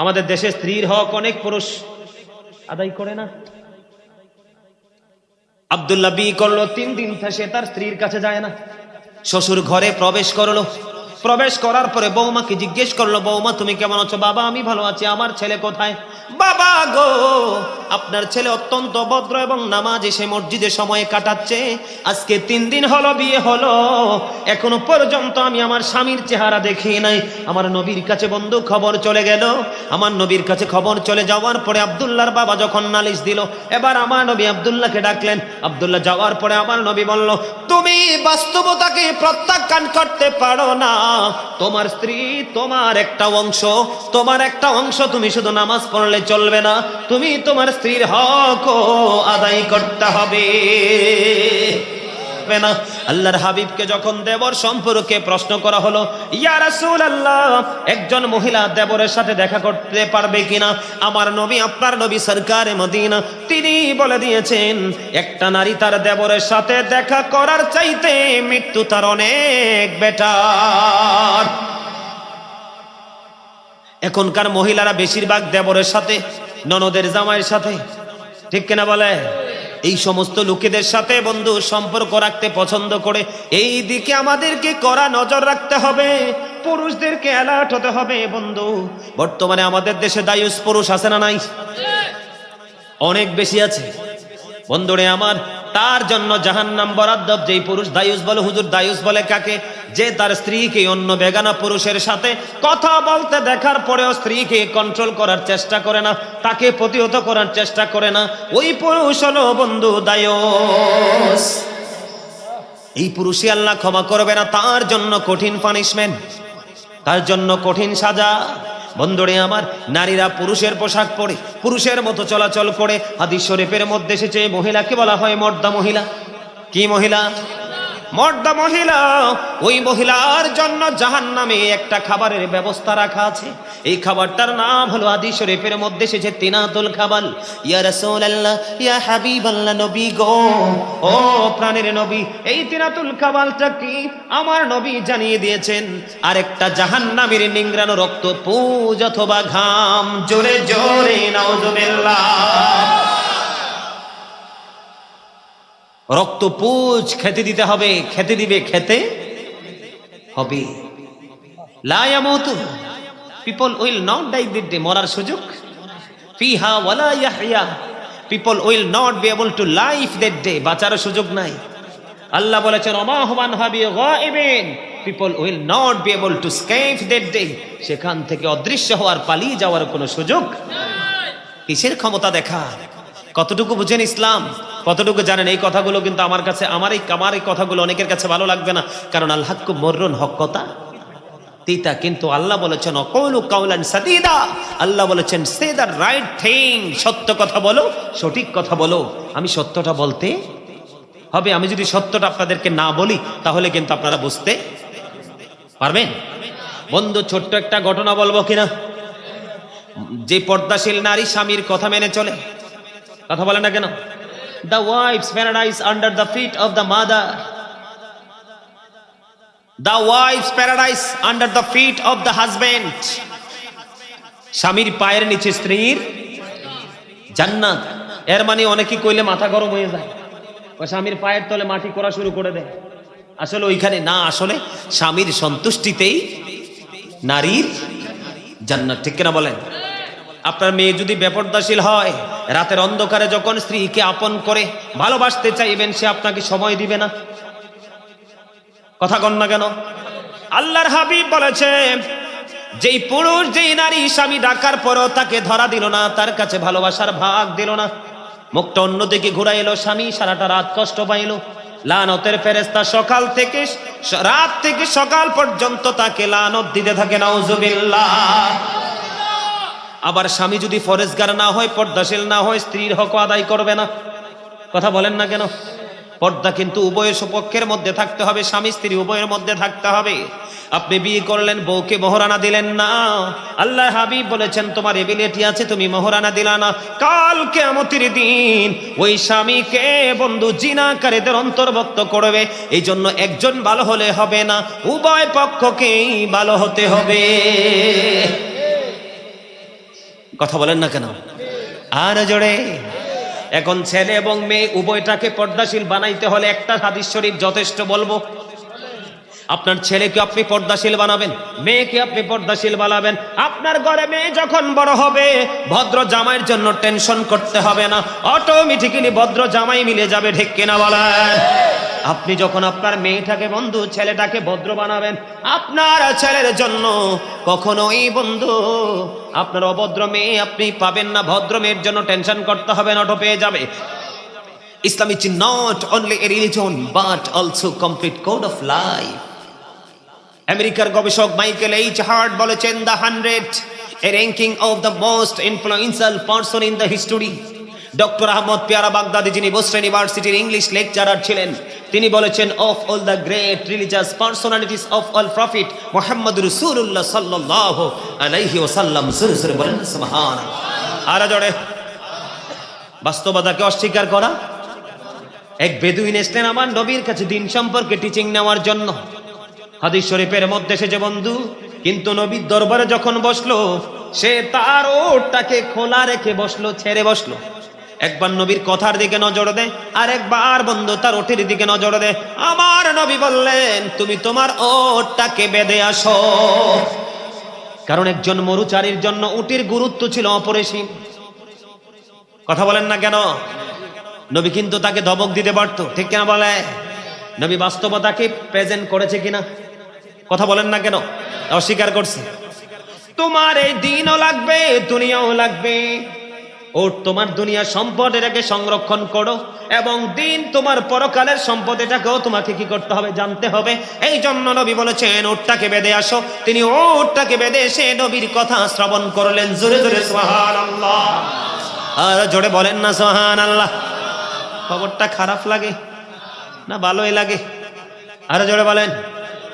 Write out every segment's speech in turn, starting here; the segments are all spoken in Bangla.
আমাদের দেশে স্ত্রীর হক অনেক পুরুষ আদায় করে না। আব্দুল্লাহ বিয়ে করলো, 3 দিন সে তার স্ত্রীর কাছে যায় না। শ্বশুর ঘরে প্রবেশ করলো, প্রবেশ করার পরে বৌমাকে জিজ্ঞেস করলো, বৌমা তুমি কেমন আছো? বাবা আমি ভালো আছি, আমার ছেলে কোথায়? বাবা গো, আপনার ছেলে অত্যন্ত ভদ্র এবং নামাজে সে মসজিদে সময় কাটাচ্ছে। আজকে 3 দিন হলো বিয়ে হলো, এখনো পর্যন্ত আমি আমার স্বামীর চেহারা দেখি নাই। আমার নবীর কাছে বন্ধু খবর চলে গেল। আমার নবীর কাছে খবর চলে যাওয়ার পরে আব্দুল্লাহর বাবা যখন নালিশ দিল, এবার আমার নবী আব্দুল্লাহকে ডাকলেন। আব্দুল্লাহ যাওয়ার পরে আমার নবী বলল, তুমি বাস্তবতাকে প্রত্যাখ্যান করতে পারো না। তোমার স্ত্রী তোমার একটা অংশ, তোমার একটা অংশ। তুমি শুধু নামাজ পড়লে চলবে না, তুমি তোমার স্ত্রীর হক আদায় করতে হবে না। আল্লাহর হাবিবকে যখন দেবর সম্পর্কে প্রশ্ন করা হলো, ইয়া রাসূলুল্লাহ, একজন মহিলা দেবরের সাথে দেখা করতে পারবে কিনা? আমার নবী, আপনার নবী সরকারে মদিনা, তিনি বলে দিয়েছেন, একটা নারী তার দেবরের সাথে দেখা করার চাইতে মৃত্যু তার অনেক বেটার। এখনকার মহিলারা বেশিরভাগ দেবরের সাথে, ননদের জামাইয়ের সাথে, ঠিক কিনা বলে, এই সমস্ত লোকেদের সাথে বন্ধু সম্পর্ক রাখতে পছন্দ করে। এই দিকে আমাদেরকে কড়া নজর রাখতে হবে, পুরুষদেরকে অ্যালার্ট হতে হবে বন্ধু। বর্তমানে আমাদের দেশে দায়ুস পুরুষ আছে না নাই? অনেক বেশি আছে বন্ধুরে আমার। তার জন্য জাহান্নাম বরাদ্দ। যেই পুরুষ দায়ুস বলে, হুজুর দায়ুস বলে কাকে? যে তার স্ত্রীকে অন্য বেগানা পুরুষের সাথে কথা বলতে দেখার পরেও স্ত্রীকে কন্ট্রোল করার চেষ্টা করে না, তাকে প্রতিহত করার চেষ্টা করে না, ওই পুরুষ হলো বন্ধু দায়ুস। এই পুরুষই আল্লাহ ক্ষমা করবে না, তার জন্য কঠিন পানিশমেন্ট, তার জন্য কঠিন সাজা। বন্ধুরে আমার, নারীরা পুরুষের পোশাক পরে পুরুষের মতো চলাচল করে। হাদিস শরীফের মধ্যে এসেছে মহিলাকে বলা হয় মর্দা মহিলা। কি মহিলা? মর্দা মহিলা। ওই মহিলার জন্য জাহান্নামে একটা খাবারের ব্যবস্থা রাখা আছে। এই খাবারটার নাম হলো, হাদিস শরীফের মধ্যে এসেছে, তিনাতুল খাবাল। ইয়া রাসূলুল্লাহ, ইয়া হাবিবাল্লাহ, নবী গো, ও প্রাণের নবী, এই তিনাতুল খাবালটা কি? আমার নবী জানিয়ে দিয়েছেন, আরেকটা জাহান্নামের নিংড়ানো রক্ত, পুজ অথবা ঘাম। জোরে জোরে নাউযুবিল্লাহ। রক্ত পুজ খেতে দিতে হবে, খেতে দিবে, খেতে হবে। লা ইয়ামুতু, people will not die this day, মরার সুযোগ। ফিহা ওয়ালা ইয়াহইয়া, people will not be able to life that day, বাঁচার সুযোগ নাই। আল্লাহ বলেছেন, ওমা হুমান হাবি গায়িবিন, people will not be able to escape that day, সেখান থেকে অদৃশ্য হওয়ার, পালিয়ে যাওয়ার কোনো সুযোগ নাই। কিসের ক্ষমতা দেখা? কতটুকু বুঝেন ইসলাম, কতটুকু জানেন? এই কথাগুলো কিন্তু আমার কাছে, আমার এই কথাগুলো অনেকের কাছে ভালো লাগবে না, কারণ আল হাক্কু মুররুন, হক কথা তিতা। কিন্তু আল্লাহ বলেছেন, অকৌলু কাওলান সাদীদা, আল্লাহ বলেছেন সে দ্য রাইট থিং, সত্য কথা বলো, সঠিক কথা বলো। আমি সত্যটা বলতে হবে। আমি যদি সত্যটা আপনাদেরকে না বলি, তাহলে কিন্তু আপনারা বুঝতে পারবেন। বন্ধু, ছোট্ট একটা ঘটনা বলবো কিনা? যে পর্দাশীল নারী স্বামীর কথা মেনে চলে, কথা বলে না কেন? The wife's paradise under the feet of the mother. The wife's paradise under the feet of the husband. স্বামীর পায়ের নিচে স্ত্রীর জান্নাত। এর মানে অনেকে কইলে মাথা গরম হয়ে যায়, স্বামীর পায়ের তলে মাটি করা শুরু করে দেয়। আসলে ওইখানে না, আসলে স্বামীর সন্তুষ্টিতেই নারীর জান্নাত, ঠিক কিনা বলেন? আপনার মেয়ে যদি বেপরদাশীল হয়, রাতের অন্ধকারে যখন স্ত্রীকে আপন করে ভালোবাসতে চাইবেন, সে আপনাকে সময় দিবে না। কথা কন না কেন? আল্লাহর হাবিব বলেছে, যেই পুরুষ, যেই নারী স্বামী ডাকার পরও তাকে ধরা দিল না, তার কাছে ভালোবাসার ভাগ দিল না, মুখটা অন্যদিকে ঘুরাইলো, স্বামী সারাটা রাত কষ্ট পাইল, লানতের ফেরেশতা সকাল থেকে রাত থেকে সকাল পর্যন্ত তাকে লানত দিতে থাকে। নাউযুবিল্লাহ। আবার স্বামী যদি ফরেজগার না হয়, পর্দাশীল না হয়, স্ত্রীর হক আদায় করবে না। কথা বলেন না কেন? পর্দা কিন্তু উভয়ের পক্ষের মধ্যে থাকতে হবে, স্বামী স্ত্রী উভয়ের মধ্যে থাকতে হবে। আপনি বিয়ে করলেন, বউকে মোহরানা দিলেন না, আল্লাহ হাবিব বলেছেন তোমার এবিলিটি আছে, তুমি মোহরানা দিলা না, কাল কিয়ামতের দিন ওই স্বামীকে বন্ধু জিনাকারীদের অন্তর্ভুক্ত করবে। এই জন্য একজন ভালো হলে হবে না, উভয় পক্ষকেই ভালো হতে হবে। কথা বলেন না কেন? আর জোরে। এখন ছেলে এবং মেয়ে উভয়টাকে পর্দাশীল বানাইতে হলে একটা হাদিস শরীফ যথেষ্ট বলবো। আপনার ছেলেকে আপনি পর্দাশীল বানাবেন, মেয়েকে আপনি পর্দাশীল বানাবেন। আপনার ঘরে মেয়ে যখন বড় হবে, ভদ্র জামাইয়ের জন্য টেনশন করতে হবে না, অটোমেটিক্যালি ভদ্র জামাই মিলে যাবে। ঠিক কিনা বলেন? আপনি যখন আপনার মেয়েটাকে বন্ধু ছেলেটাকে ভদ্র বানাবেন, আপনার ছেলের জন্য কখনোই বন্ধু আপনার অভদ্র মেয়ে আপনি পাবেন না। ভদ্র মেয়ের জন্য টেনশন করতে হবে না, অটো পেয়ে যাবে। Islam is not only a religion but also complete code of life. আমেরিকার গবেষক মাইকেল এইচ হার্ট বলেছেন, the 100 a ranking of the most influential person in the history. Doctor Ahmad পেয়ারা বাগদাদি, যিনি বোস্টন ইউনিভার্সিটির ইংলিশ লেকচারার ছিলেন, তিনি বলেছেন, of all the great religious personalities of all prophet Muhammad রাসূলুল্লাহ সাল্লাল্লাহু আলাইহি ওয়াসাল্লাম। জোরে জোরে বলেন সুবহানাল্লাহ। আর জোরে। বাস্তবতাকে অস্বীকার করা। এক বেদুইন এসলেন আমার নবীর কাছে দিন সম্পর্কে টিচিং নেওয়ার জন্য। হাদিস শরীফের মধ্যে সে যে বন্ধু, কিন্তু নবীর দরবারে যখন বসলো, সে তার ওটটাকে খোলা রেখে বসলো, ছেড়ে বসলো। একবার নবীর কথার দিকে নজর দেয়, আর একবার বন্ধু তার ওটের দিকে নজর দেয়। আমার নবী বললেন, তুমি তোমার ওটটাকে বেঁধে আসো। কারণ একজন মরুচারীর জন্য উটের গুরুত্ব ছিল অপরিসীম। কথা বলেন না কেন? নবী কিন্তু তাকে ধমক দিতে পারতো। ঠিক কিনা বলে? নবী বাস্তবতাকে প্রেজেন্ট করেছে কিনা? কথা বলেন না কেন? অস্বীকার করছে। তোমার এই দিনও লাগবে, দুনিয়াও লাগবে। ও তোমার দুনিয়া সম্পদ, এটাকে সংরক্ষণ করো, এবং দিন তোমার পরকালের সম্পদ, এটাকেও তোমাকে কি করতে হবে? জানতে হবে। এই জন্য নবী বলেছেন, উটটাকে বেঁধে আসো। তিনি উটটাকে বেঁধে এসে নবীর কথা শ্রবণ করলেন। জোরে জোরে সুবহানাল্লাহ। আর জোরে বলেন না সুবহানাল্লাহ। খবরটা খারাপ লাগে না ভালোই লাগে? আর জোরে বলেন।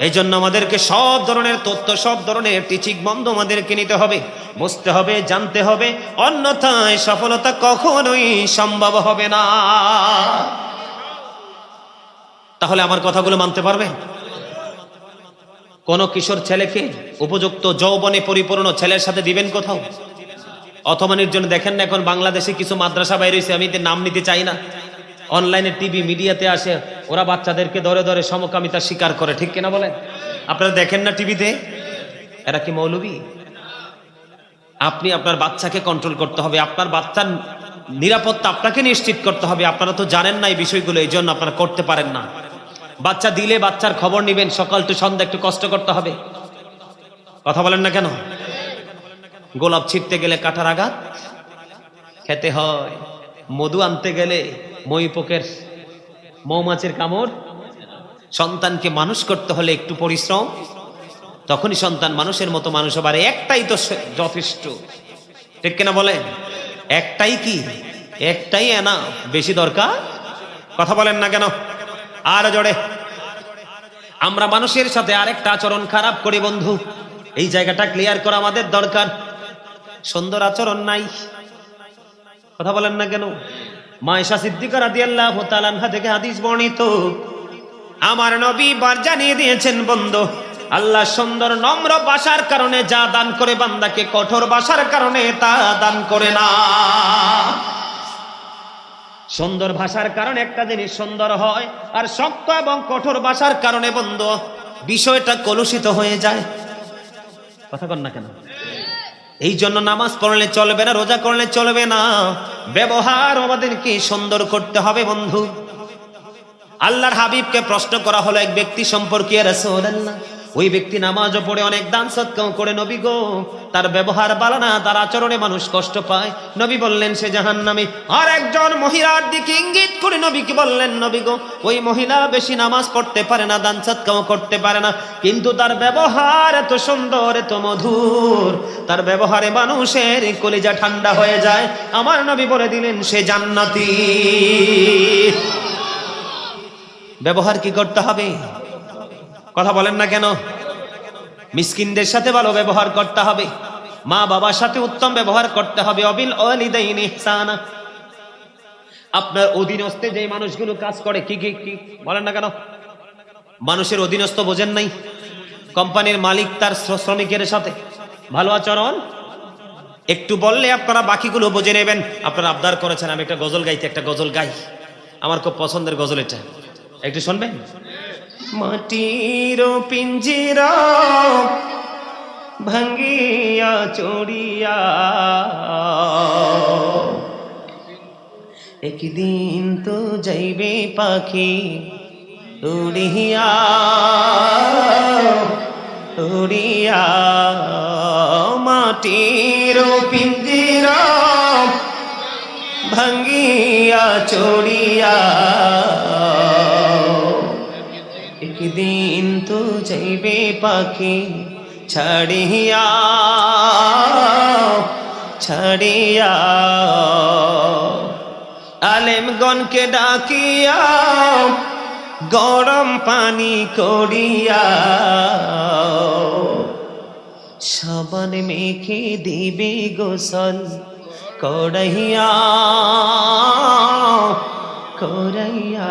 এই জন্য আমাদেরকে সব ধরনের তথ্য, সব ধরনের টিচিং বন্ধ আমাদেরকে নিতে হবে, বুঝতে হবে, জানতে হবে, অন্যথায় সফলতা কখনোই সম্ভব হবে না। তাহলে আমার কথাগুলো মানতে পারবে? কোন কিশোর ছেলেকে উপযুক্ত যৌবনে পরিপূর্ণ ছেলের সাথে দিবেন কোথাও? অথমানির জন্য দেখেন না এখন বাংলাদেশে কিছু মাদ্রাসা বাইরে হয়েছে, আমি এদের নাম নিতে চাই না। অনলাইনে টিভি মিডিয়াতে আসে, ওরা বাচ্চাদেরকে ধরে ধরে সমকামিতা স্বীকার করে। ঠিক কিনা বলেন? আপনারা দেখেন না টিভিতে? এরা কি মৌলবী? আপনি আপনার বাচ্চাকে কন্ট্রোল করতে হবে, আপনার বাচ্চার নিরাপত্তা আপনাকে নিশ্চিত করতে হবে। আপনারা তো জানেন না এই বিষয়গুলো, এই জন্য আপনারা করতে পারেন না। বাচ্চা দিলে বাচ্চার খবর নিবেন, সকাল টু সন্ধ্যা একটু কষ্ট করতে হবে। কথা বলেন না কেন? গোলাপ ছিটতে গেলে কাঁটার আঘাত খেতে হয়, মধু আনতে গেলে মহিপোকের মৌমাছির কামড়। সন্তানকে মানুষ করতে হলে একটু পরিশ্রম, তখনই সন্তান মানুষের মতো মানুষ হবে। একটাই তো যথেষ্ট। ঠিক কিনা বলেন? একটাই কি? একটাই না, বেশি দরকার? কথা বলেন না কেন? আর জোরে। আমরা মানুষের সাথে আরেকটা আচরণ খারাপ করি বন্ধু, এই জায়গাটা ক্লিয়ার করা আমাদের দরকার। সুন্দর আচরণ নাই। কথা বলেন না কেন? মায়েশা সিদ্দিকা রাদিয়াল্লাহু তাআলা আনহা থেকে হাদিস বর্ণিত, আমার নবী বার জানিয়ে দিয়েছেন বন্ধু, আল্লাহ সুন্দর নম্র ভাষার কারণে যা দান করে বান্দাকে, কঠোর ভাষার কারণে তা দান করে না। সুন্দর ভাষার কারণে একটা জিনিস সুন্দর হয়, আর শক্ত এবং কঠোর ভাষার কারণে বন্ধু বিষয়টা কলুষিত হয়ে যায়। কথা বল না কেন? এই জন্য নামাজ পড়লে চলবে না, রোজা করলে চলবে না, ব্যবহার আমাদেরকে সুন্দর করতে হবে বন্ধু। আল্লাহর হাবিবকে প্রশ্ন করা হলো এক ব্যক্তি সম্পর্কে, রাসূলুল্লাহ, ওই ব্যক্তি নামাজও পড়ে, অনেক দান সদকাও করে, নবী গো তার ব্যবহার ভালো না, তার আচরণে মানুষ কষ্ট পায়। নবী বললেন সে জাহান্নামী। আর একজন মহিলার দিকে ইঙ্গিত করে নবীকে বললেন, নবী গো ওই মহিলা বেশি নামাজ পড়তে পারে না, দান সদকাও করতে পারে না, কিন্তু তার ব্যবহার এত সুন্দর, এত মধুর, তার ব্যবহারে মানুষের কলিজা ঠান্ডা হয়ে যায়। আমার নবী বলে দিলেন সে জান্নাতি। ব্যবহার কি করতে হবে? কথা বলেন না কেন? মিসকিনদের সাথে ভালো ব্যবহার করতে হবে, মা বাবার সাথে উত্তম ব্যবহার করতে হবে। অবিল ওয়ালিদাইনি ইহসানা। আপনার অধীনস্থে যে মানুষগুলো কাজ করে, কি কি কি বলেন না কেন? মানুষের অধীনস্থ বোঝেন নাই? কোম্পানির মালিক তার শ্রমিকের সাথে ভালো আচরণ একটু বললে আপনারা বাকিগুলো বুঝে নেবেন। আপনারা আবদার করেছেন আমি একটা গজল গাইতে, একটা গজল গাই, আমার খুব পছন্দের গজল এটা, একটু শুনবেন। মাটির পিঞ্জিরা ভাঙ্গিয়া চড়িয়া একদিন তো যাইবে পাখি উড়িয়া উড়িয়া। মাটির পিঞ্জিরা ভাঙ্গিয়া চড়িয়া একদিন তো যাইবে পাখি ছাড়িয়া ছাড়িয়া। আলেমগণকে ডাকিয়া গরম পানি করিয়া সাবান মেখে দিবে গোসল করাইয়া করাইয়া।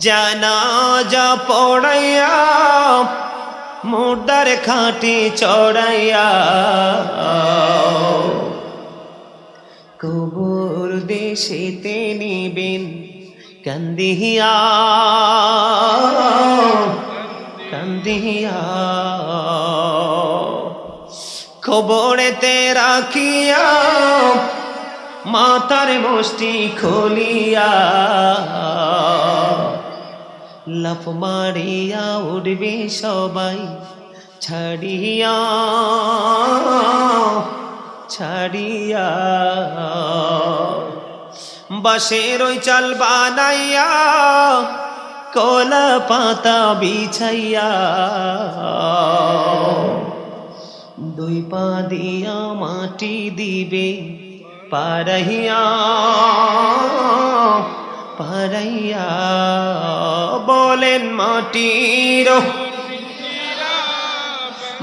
জানাজা পড়াইয়া মুর্দার খাটে চড়াইয়া কবর দেশেতে নিবেন কান্দিয়া কান্দিয়া। কবরেতে রাখিয়া মাথার মুষ্টি খুলিয়া লাফ মারিয়া উঠবে সবাই ছাড়িয়া ছাড়িয়া। বাঁশের ওই চাল বানাইয়া কলা পাতা বিছাইয়া দুই পা দিয়া মাটি দিবে পারাইয়া পারাইয়া। বলেন মাটির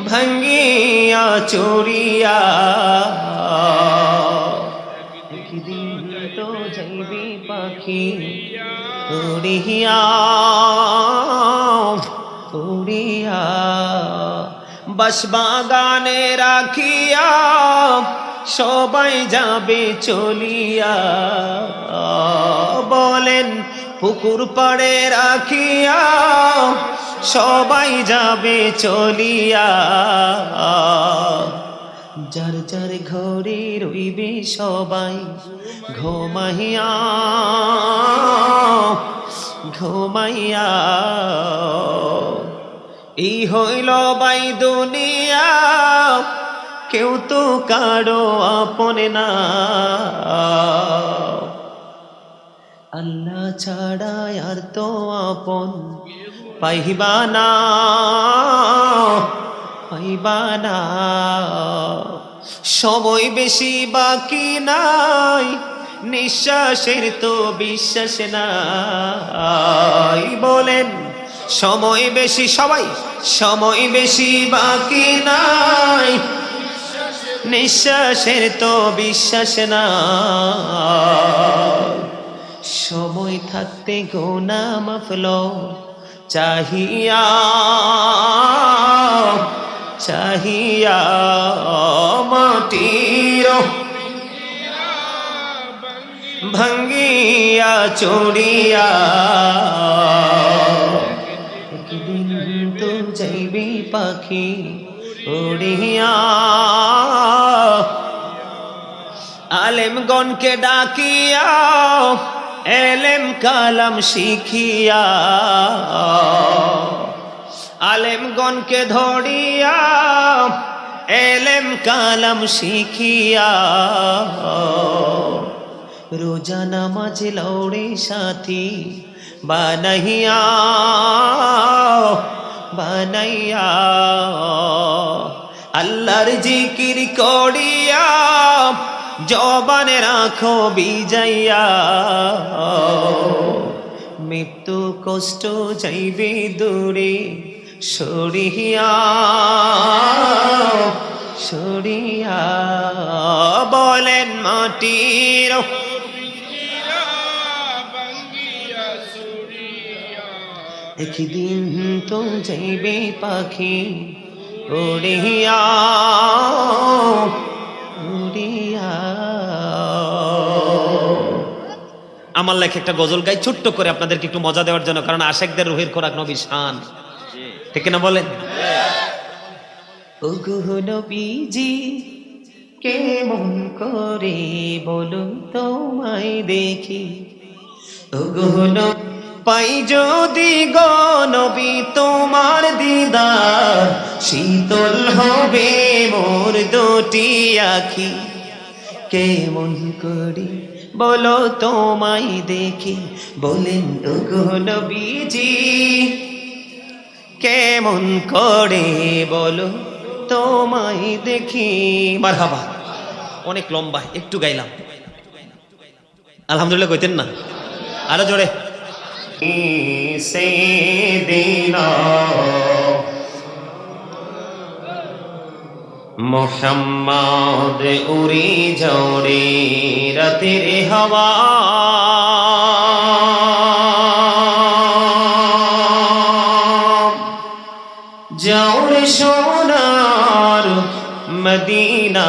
ভাঙ্গিয়া চড়িয়া একদিন তো যাইবে পাখি উড়িয়া উড়িয়া। বাঁশবাগানে রাখিয়া সবাই যাবে চলিয়া। বলেন পুকুর পাড়ে রাখিয়া সবাই যাবে চলিয়া। যার যার ঘরে রইবে সবাই ঘুমাইয়া ঘুমাইয়া। এই হইল বাই দুনিয়া, কেউ তো কারো আপন না। আল্লাহ ছাড়া আর তো আপন পাইবা না পাইবা না। সময় বেশি বাকি নাই, নিঃশ্বাসের তো বিশ্বাস নাই। বলেন সময় বেশি, সবাই সময় বেশি বাকি নাই, নিঃশ্বাসের তো বিশ্বাস নাই। সময় থাকতে গোনা মাফল চাহিয়া চাহিয়া। মাটির ভাঙ্গিয়া চড়িয়া একদিন তো যাইবে পাখি উড়িয়া। আলেমগণকে ডাকিয়া এলেম কালাম শিখিয়া, আলেমগণকে ধরিয়া এলেম কালাম শিখিয়া। রোজা নামাজ লৌড়ে সাথী বানাইয়া বানাইয়া। আল্লাহর জিকির করিয়া জবানে রাখো বিজাইয়া। মৃত্যু কষ্ট যাইবে দূরে সরিয়া সরিয়া। বলেন মাটির একদিন তো যাইবে পাখি উড়িয়া উড়িয়া। আমার লেখা একটা গজল গাই ছোট্ট করে আপনাদেরকে একটু মজা দেওয়ার জন্য, কারণ আশেকদের রুহের খোরাক নবীর শান, ঠিক না বলেন? ওগো নবীজি কেমন করে বলুন তোমায় দেখি, ওগো পাই যদি গো নবী তোমার দিদার, শীতল হবে মোর দুটি আখি। কেমন করে বলো তোমায় দেখি, বলেন ওগো নবীজি কেমন করে বলো তোমায় দেখি। মারহাবা। অনেক লম্বা, একটু গাইলাম, আলহামদুলিল্লাহ কইতেন না? আরো জোরে। সেদিনা মোহাম্মদ উড়ি জোড়ে রাতের হাওয়া, জোড়ে সোনার মদিনা,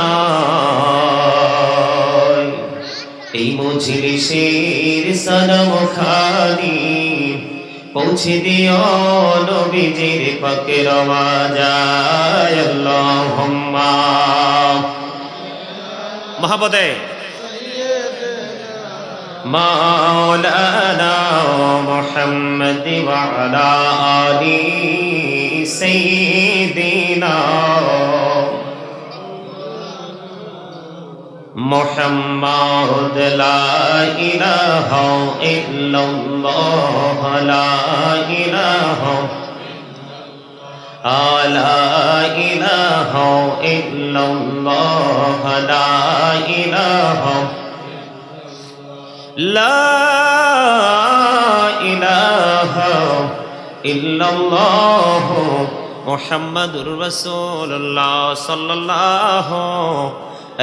এই মজলিসের সনম খানি পৌঁছে দিও নবীজির পাকের আওয়াজ। আল্লাহুম্মা মহাবতে মাওলানা মুহাম্মদ ওয়া আলা আলি সাইয়্যিদিনা মুহাম্মদ লা ইলাহা ইল্লাল্লাহ লা ইলাহা লা ইলাহা ইল্লাল্লাহ লা ইলাহা লা ইলাহা ইল্লাল্লাহ মুহাম্মাদুর রাসূলুল্লাহ সাল্লাল্লাহু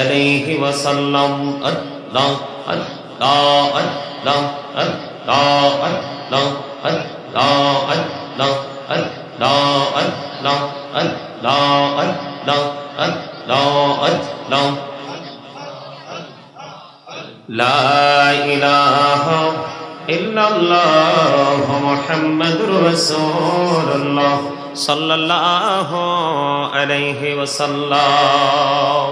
আলাইহি ওয়াসাল্লাম। আল্লাহ আল্লাহ আল্লাহ আল্লাহ আল্লাহ আল্লাহ আল্লাহ আল্লাহ আল্লাহ আল্লাহ আল্লাহ আল্লাহ আল্লাহ লা ইলাহা ইল্লাল্লাহ মুহাম্মাদুর রাসূলুল্লাহ সাল্লাল্লাহু আলাইহি ওয়াসাল্লাম।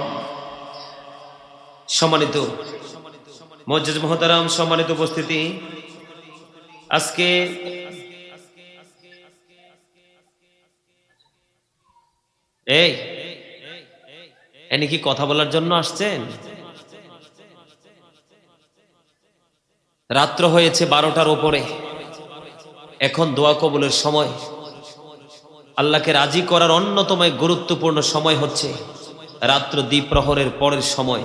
সম্মানিত মুআজ্জিজ মুহতারাম, সম্মানিত উপস্থিতি, আজকে এনে কি কথা বলার জন্য আসছেন? রাত্র হয়েছে 12টার উপরে, এখন দোয়া কবুলের সময়। আল্লাহকে রাজি করার অন্যতম গুরুত্বপূর্ণ সময় হচ্ছে রাত্র দ্বিপ্রহরের পরের সময়।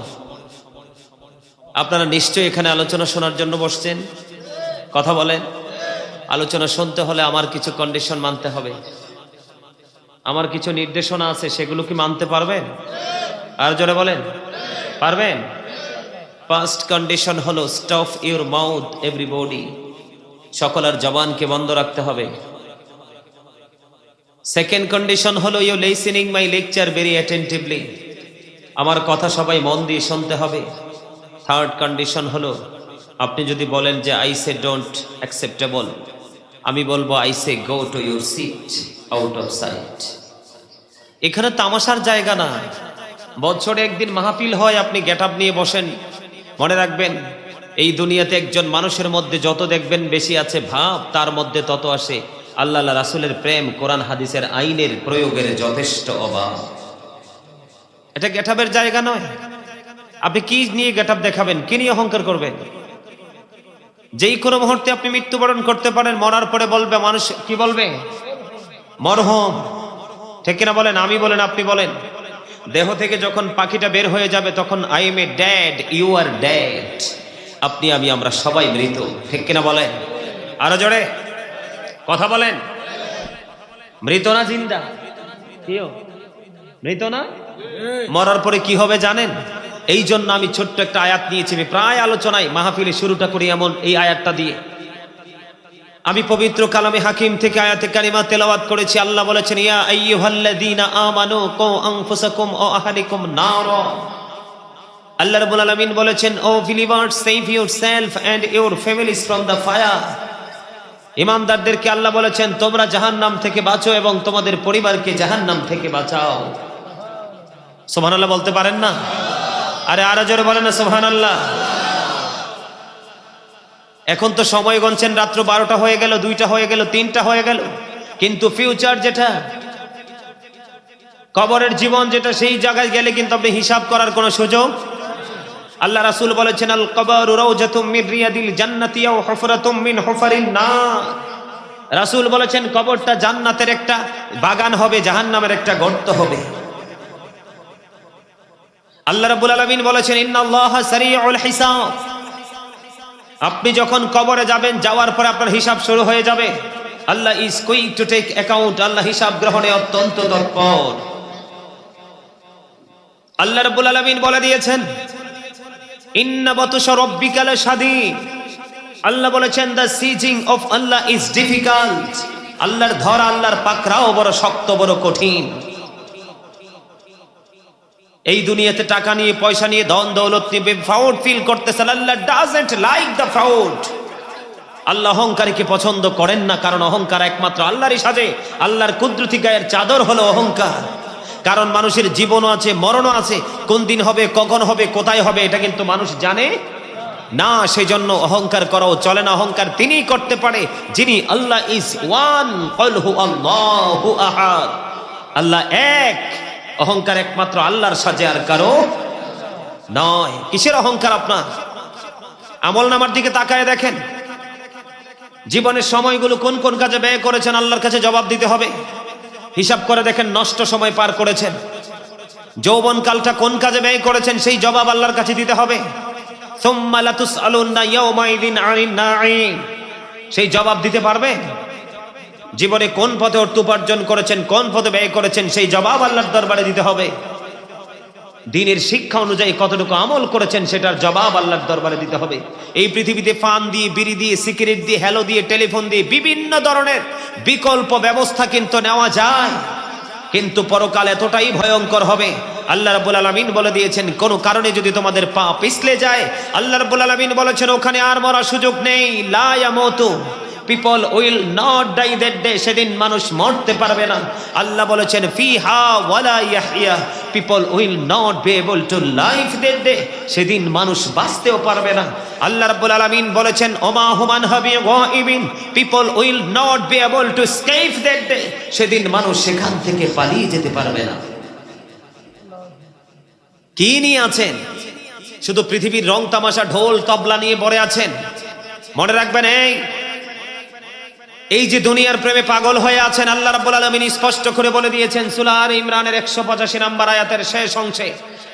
আপনারা নিশ্চয়ই এখানে আলোচনা শোনার জন্য বসছেন, কথা বলেন। আলোচনা শুনতে হলে আমার কিছু কন্ডিশন মানতে হবে, আমার কিছু নির্দেশনা আছে, সেগুলো কি মানতে পারবেন? আর জোরে বলেন, পারবেন? ফার্স্ট কন্ডিশন হলো স্টপ ইউর মাউথ এভরিবডি, সকলের জবানকে বন্ধ রাখতে হবে। সেকেন্ড কন্ডিশন হলো you listening my lecture very attentively, আমার কথা সবাই মন দিয়ে শুনতে হবে। থার্ড কন্ডিশন হলো আপনি যদি বলেন যে আই সে ডোন্ট অ্যাকসেপ্টেবল, আমি বলবো I say go to your seat out of sight. এখানে তামাশার জায়গা না, বছরে একদিন মাহফিল হয়, আপনি গেট আপ নিয়ে বসেন। মনে রাখবেন, এই দুনিয়াতে একজন মানুষের মধ্যে যত দেখবেন বেশি আছে ভাব, তার মধ্যে তত আসে আল্লাহ রাসূলের প্রেম, কোরআন হাদিসের আইনের প্রয়োগের যথেষ্ট অভাব। এটা গেট আপের জায়গা নয়। আপনি কি নিয়ে গেট আপ দেখাবেন, কি নিয়ে অহংকার করবেন? যেই কোনো মুহূর্তে আপনি মৃত্যুবরণ করতে পারেন, মরার পরে বলবে মানুষ, কি বলবে? মরহুম, ঠিক কিনা বলেন? আমি বলেন, আপনি বলেন। দেহ থেকে যখন পাখিটা বের হয়ে যাবে তখন I am a dad, you are dad, আপনি আমি আমরা সবাই মৃত, ঠিক কিনা বলেন? আরো জোরে কথা বলেন। মৃত না জিন্দা? কিও মৃত না? মরার পরে কি হবে জানেন? এই জন্য আমি ছোট্ট একটা আয়াত নিয়েছি। আমি প্রায় আলোচনায় মাহফিলে শুরুটা করি এমন এই আয়াতটা দিয়ে। আমি পবিত্র কালামে হাকিম থেকে আয়াতে কারিমা তেলাওয়াত করেছি। আল্লাহ বলেছেন, ইয়া আইয়ুহাল্লাযীনা আমানু কু আনফুসাকুম ওয়া আহলিকুম নারা। আল্লাহ রাব্বুল আলামিন বলেছেন, O believers, save yourself and your families from the fire. ঈমানদারদেরকে আল্লাহ বলেছেন, তোমরা জাহান্নাম থেকে বাঁচো এবং তোমাদের পরিবারকে জাহান্নাম থেকে বাঁচাও। সুবহানাল্লাহ বলতে পারেন না? আরে আরো জোরে বলেন না সুবহানাল্লাহ। এখন তো সময় গণছেন, রাত্র 12টা হয়ে গেল, 2টা হয়ে গেল, 3টা হয়ে গেল, কিন্তু ফিউচার যেটা, কবরের জীবন যেটা, সেই জায়গায় গেলে কিন্তু আপনি হিসাব করার কোনো সুযোগ। আল্লাহ রাসূল বলেছেন, আল কবরু রাউজাতুম মিন রিয়াদিল জান্নাতি আও হুফরাতুম মিন হুফারিন নার। রাসূল বলেছেন, কবরটা জান্নাতের একটা বাগান হবে, জাহান্নামের একটা গর্ত হবে। আল্লাহ রাব্বুল আলামিন বলেছেন, ইন্নাল্লাহা সারিউল হিসাব। আপনি যখন কবরে যাবেন, যাওয়ার পরে আপনার হিসাব শুরু হয়ে যাবে। Allah is quick to take account. Allah হিসাব গ্রহণে অত্যন্ত তৎপর। আল্লাহ রাব্বুল আলামিন বলে দিয়েছেন, ইন্না বাতুশা রাব্বিকা লাশাদীদ। আল্লাহ বলেছেন, the seizing of Allah is difficult. আল্লাহর ধরা, আল্লাহর পাকড়াও বড় শক্ত, বড় কঠিন। এই দুনিয়াতে টাকা নিয়ে, পয়সা নিয়ে, ধন দৌলত নিয়ে প্রাউড ফিল করতেছেন। আল্লাহ ডাজন্ট লাইক দ্য প্রাউড। আল্লাহ অহংকারীকে পছন্দ করেন না, কারণ অহংকার একমাত্র আল্লাহরই সাজে। আল্লাহর কুদরতি গায়ের চাদর হলো অহংকার। কারণ মানুষের জীবনও আছে, মরণও আছে। কোন দিন হবে, কখন হবে, কোথায় হবে, এটা কিন্তু মানুষ জানে না। সেই জন্য অহংকার করাও চলে না। অহংকার তিনিই করতে পারে যিনি আল্লাহ ইজ ওয়ান, কুল হু আল্লাহু আহাদ। আল্লাহ এক। অহংকার একমাত্র আল্লাহর সাজে, আর কারো নয়। কিসের অহংকার আপনার? আমল নামার দিকে তাকায় দেখেন, জীবনের সময়গুলো কোন কোন কাজে ব্যয় করেছেন, আল্লাহর কাছে জবাব দিতে হবে। হিসাব করে দেখেন, নষ্ট সময় পার করেছেন। যৌবন কালটা কোন কাজে ব্যয় করেছেন, সেই জবাব আল্লাহর কাছে দিতে হবে। সুম্মা লাতুসআলুন্না ইয়াওমাইযিন আনিন নাঈম। সেই জবাব দিতে পারবে। জীবনে কোন পথে অর্থ উপার্জন করেছেন, কোন পথে ব্যয় করেছেন, সেই জবাব আল্লাহর দরবারে দিতে হবে। দ্বীনের শিক্ষা অনুযায়ী কতটুকু আমল করেছেন, সেটার জবাব আল্লাহর দরবারে দিতে হবে। এই পৃথিবীতে পান দিয়ে, বিড়ি দিয়ে, সিগারেট দিয়ে, হ্যালো দিয়ে, টেলিফোন দিয়ে বিভিন্ন ধরনের বিকল্প ব্যবস্থা কিন্তু নেওয়া যায়, কিন্তু পরকাল এতটাই ভয়ঙ্কর হবে। আল্লাহ রাব্বুল আলামিন বলে দিয়েছেন, কোন কারণে যদি তোমাদের পা পিছলে যায়, আল্লাহ রাব্বুল আলামিন বলেছেন, ওখানে আর মরার সুযোগ নেই। লা ইয়ামুতু, people will not die that day। সেদিন মানুষ মরতে পারবে না। আল্লাহ বলেছেন, ফিহা ওয়ালা ইয়াহইয়া, people will not be able to live that day। সেদিন মানুষ বাঁচতেও পারবে না। আল্লাহ রাব্বুল আলামিন বলেছেন, ওমা হুমান হাবি গায়িবিন, people will not be able to escape that day। সেদিন মানুষ সেখান থেকে পালিয়ে যেতে পারবে না। কি নিয়ে আছেন? শুধু পৃথিবীর রং তামাশা, ঢোল তবলা নিয়ে পড়ে আছেন। মনে রাখবেন, এই যে দুনিয়ার প্রেমে পাগল হয়ে আছেন, আল্লাহ রাব্বুল আলামিন স্পষ্ট করে বলে দিয়েছেন সূরা আলে ইমরানের 185 নম্বর আয়াতের শেষ অংশে।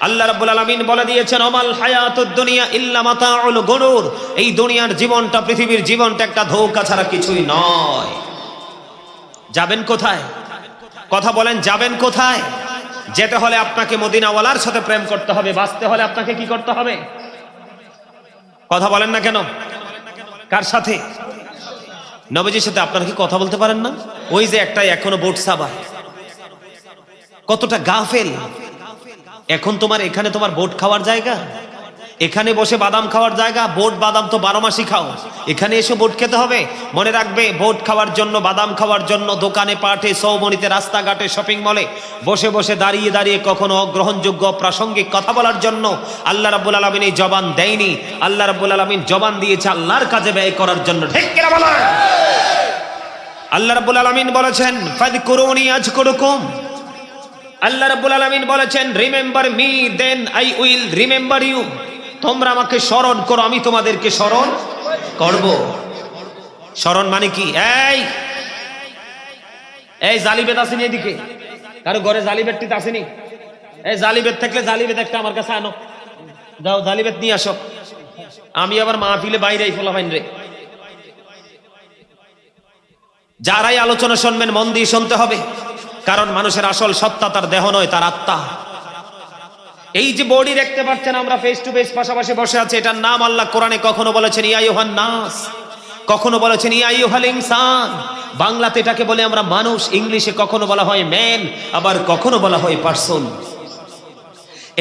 আল্লাহ রাব্বুল আলামিন বলে দিয়েছেন, ওমাল হায়াতুদ দুনিয়া ইল্লা মাতাউল গুরুর। এই দুনিয়ার জীবনটা, পৃথিবীর জীবনটা একটা ধোঁকা ছাড়া কিছুই নয়। যাবেন কোথায়? কথা বলেন, যাবেন কোথায়? যেতে হলে আপনাকে মদিনাওয়ালার সাথে প্রেম করতে হবে। বাঁচতে হলে আপনাকে কি করতে হবে? কথা বলেন না কেন? কার সাথে? নবীজির সাথে। আপনারা কি কথা বলতে পারেন না? ওই যে একটাই এখনো বোট সাবা, কতটা গাফেল। এখন তোমার এখানে তোমার বোট খাওয়ার জায়গা, এখানে বসে বাদাম খাওয়ার জায়গা। বোট বাদাম তো 12 মাসই খাও, এখানে এসে বোট খেতে হবে? মনে রাখবে, বোট খাওয়ার জন্য, বাদাম খাওয়ার জন্য দোকানে, পাটে, সৌবনিতে, রাস্তাঘাটে, শপিং মলে বসে বসে দাঁড়িয়ে দাঁড়িয়ে কখনো অগ্রহণযোগ্য প্রাসঙ্গিক কথা বলার জন্য আল্লাহ রাব্বুল আলামিন এই জবান দেয়নি। আল্লাহ রাব্বুল আলামিন জবান দিয়েছে আল্লাহর কাজে ব্যয় করার জন্য। ঠিক কিনা বলেন? আল্লাহ রাব্বুল আলামিন বলেছেন, ফাযকুরুনি আযকুরুকুম। আল্লাহ রাব্বুল আলামিন বলেছেন, remember me then I will remember you. তোমরা আমাকে স্মরণ করো, আমি তোমাদেরকে স্মরণ করব। স্মরণ মানে কি? এই জালিবেদ আসেনি এদিকে? কারো ঘরে জালিবেদটিতে আসেনি? এই জালিবেদ থাকলে জালিবেদ একটা আমার কাছে আনো, যাও জালিবেদ নিয়ে আসো। আমি আবার মাহফিলে বাইরেই ফলাফাইন রে। যারাই আলোচনা শুনবেন মন দিয়ে শুনতে হবে, কারণ মানুষের আসল সত্তা তার দেহ নয়, তার আত্মা। এই যে বডি দেখতে পাচ্ছেন, আমরা ফেস টু ফেস পাশাপাশি বসে আছি, এটার নাম আল্লাহ কোরআনে কখনো বলেছেন, ইয়া আইয়ুহান নাস কখনো বলেছেন ইয়া আইয়ুহাল ইনসান, বাংলাতে এটাকে বলে আমরা মানুষ, ইংলিশে কখনো বলা হয় ম্যান, আবার কখনো বলা হয় পারসন।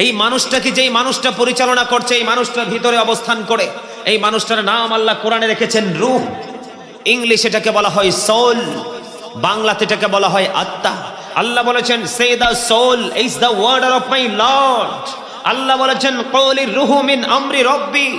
এই মানুষটাকে যেই মানুষটা পরিচালনা করছে, এই মানুষটার ভিতরে অবস্থান করে, এই মানুষটার নাম আল্লাহ কোরআনে রেখেছেন রূহ। ইংলিশে এটাকে বলা হয় সোল, বাংলাতে এটাকে বলা হয় আত্মা। আল্লাহ বলেছেন say the soul is the word of my lord. Allah বলেছেন কওলির রূহু মিন আমরি রব্বি।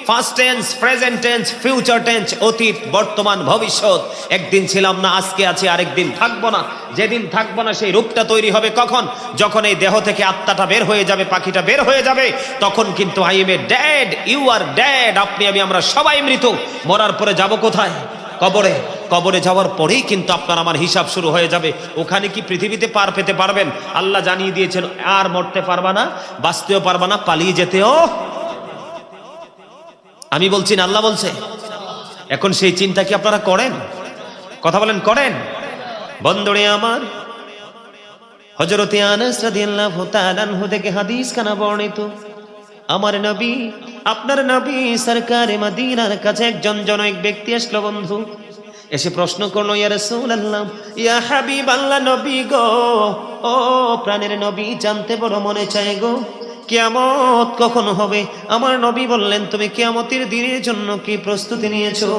First tense, present tense, future tense, অতীত, বর্তমান, ভবিষ্যৎ। একদিন ছিলাম না, আজকে আছি, আরেকদিন থাকবো না। যেদিন থাকবো না সেই রূপটা তৈরি হবে কখন? যখন এই দেহ থেকে আত্মাটা বের হয়ে যাবে, পাখিটা বের হয়ে যাবে, তখন কিন্তু I am a dad, you are dad. আপনি আমি আমরা সবাই মৃত। মরার পরে যাব কোথায়? কবরে। কবরে যাওয়ার পরেই কিন্তু আপনার আমার হিসাব শুরু হয়ে যাবে। ওখানে কি পৃথিবীতে পার পেতে পারবেন? আল্লাহ জানিয়ে দিয়েছেন আর মরতে পারবা না, বাঁচতেও পারবা না, পালিয়ে যেতেও। আমি বলছি না, আল্লাহ বলছে। এখন সেই চিন্তা কি আপনারা করেন? কথা বলেন, করেন? বন্ধুরে আমার, হযরতে আনাস রাদিয়াল্লাহু তাআলা আনহু থেকে হাদিস খানা বর্ণিত। আমার নবী, আপনার নবী সরকারে মদিনার কাছে একজন জনৈক ব্যক্তি আসলো বন্ধু। এসে প্রশ্ন করলো, ইয়া রাসূলুল্লাহ, ইয়া হাবিবাল্লাহ, নবী গো, ও প্রাণের নবী, জানতে বড় মনে চায় গো, কিয়ামত কখন হবে? আমার নবী বললেন, তুমি কিয়ামতের দিনের জন্য কি প্রস্তুতি নিয়েছো?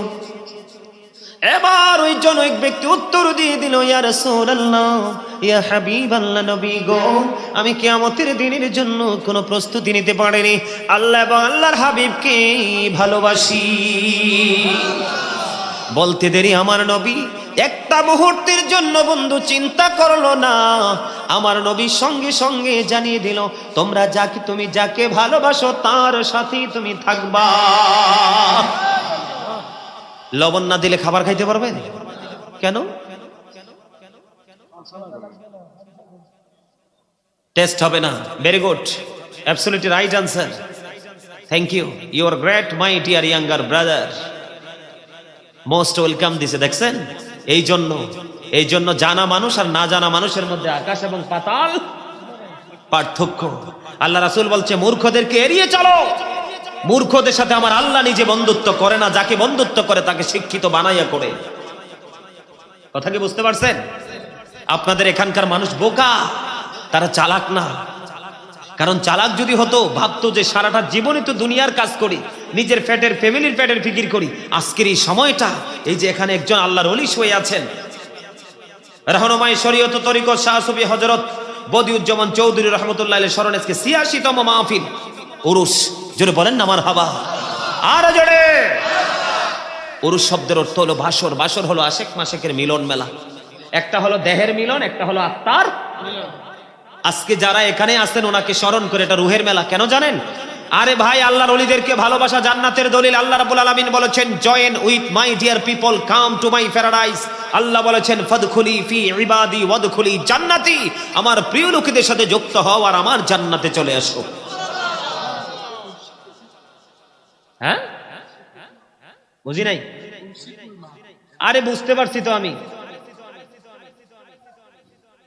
এবার ওই জনৈক ব্যক্তি উত্তর দিয়ে দিল, ইয়া রাসূলুল্লাহ, ইয়া হাবিবাল্লাহ, নবী গো, আমি কিয়ামতের দিনের জন্য কোনো প্রস্তুতি নিতে পারিনি। আল্লাহ এবং আল্লাহর হাবিবকে ভালোবাসি। বলতে দেরি আমার নবী একটা মুহূর্তের জন্য বন্ধু চিন্তা করলো না। আমার নবী সঙ্গে সঙ্গে জানিয়ে দিল, তোমরা যাকে, তুমি যাকে ভালোবাসো তার সাথেই তুমি থাকবা। লবণ না দিলে খাবার খাইতে পারবেন? কেন? টেস্ট হবে না। Very good, absolutely right answer. Thank you, you are great my dear younger brother, most welcome দিছে। দেখছেন, এই জন্য জানা মানুষ আর না জানা মানুষের মধ্যে আকাশ এবং পাতাল পার্থক্য। আল্লাহ রাসূল বলছে, মূর্খদেরকে এড়িয়ে চলো। মূর্খদের সাথে আমার আল্লাহ নিজে বন্ধুত্ব করে না, যাকে বন্ধুত্ব করে তাকে শিক্ষিত বানাইয়া করে। কথা কি বুঝতে পারছেন? আপনাদের এখানকার মানুষ বোকা, তারা চালাক না। কারণ চালাক যদি হতো, ভাবতো যে সারাটা জীবনে তো দুনিয়ার কাজ করি, নিজের পেটের, ফ্যামিলির পেটের ফিকির করি। আজকের এই সময়টা, এই যে এখানে একজন আল্লাহর ওলি শুয়ে আছেন, রহনুমাই শরীয়ত তরিকত শাহ সুফি হযরত বদিউজ্জামান চৌধুরী রাহমাতুল্লাহ আলাইহি স্মরণে ৮৬তম মাহফিল উরুস। জোরে বলেন না মারহাবা। আর জোরে। উরুস শব্দের অর্থ হলো ভাসর। ভাসর হলো আশেক মাশেকের মিলন মেলা। একটা হলো দেহের মিলন, একটা হলো আত্মার মিলন। আজকে যারা এখানে আছেন ওনাকে স্মরণ করে, এটা রুহের মেলা। কেন জানেন? আরে ভাই, আল্লাহর ওলিদেরকে ভালোবাসা জান্নাতের দলিল। আল্লাহ রাব্বুল আলামিন বলেছেন, join with my dear people, come to my paradise. Allah বলেছেন, ফাদখুলি ফি ইবাদি ওয়াদখুলি জান্নাতি। আমার প্রিয় লোকেদের সাথে যুক্ত হও আর আমার জান্নাতে চলে আসো। হ্যাঁ, বুঝি নাই? আরে বুঝতে পারছি তো আমি।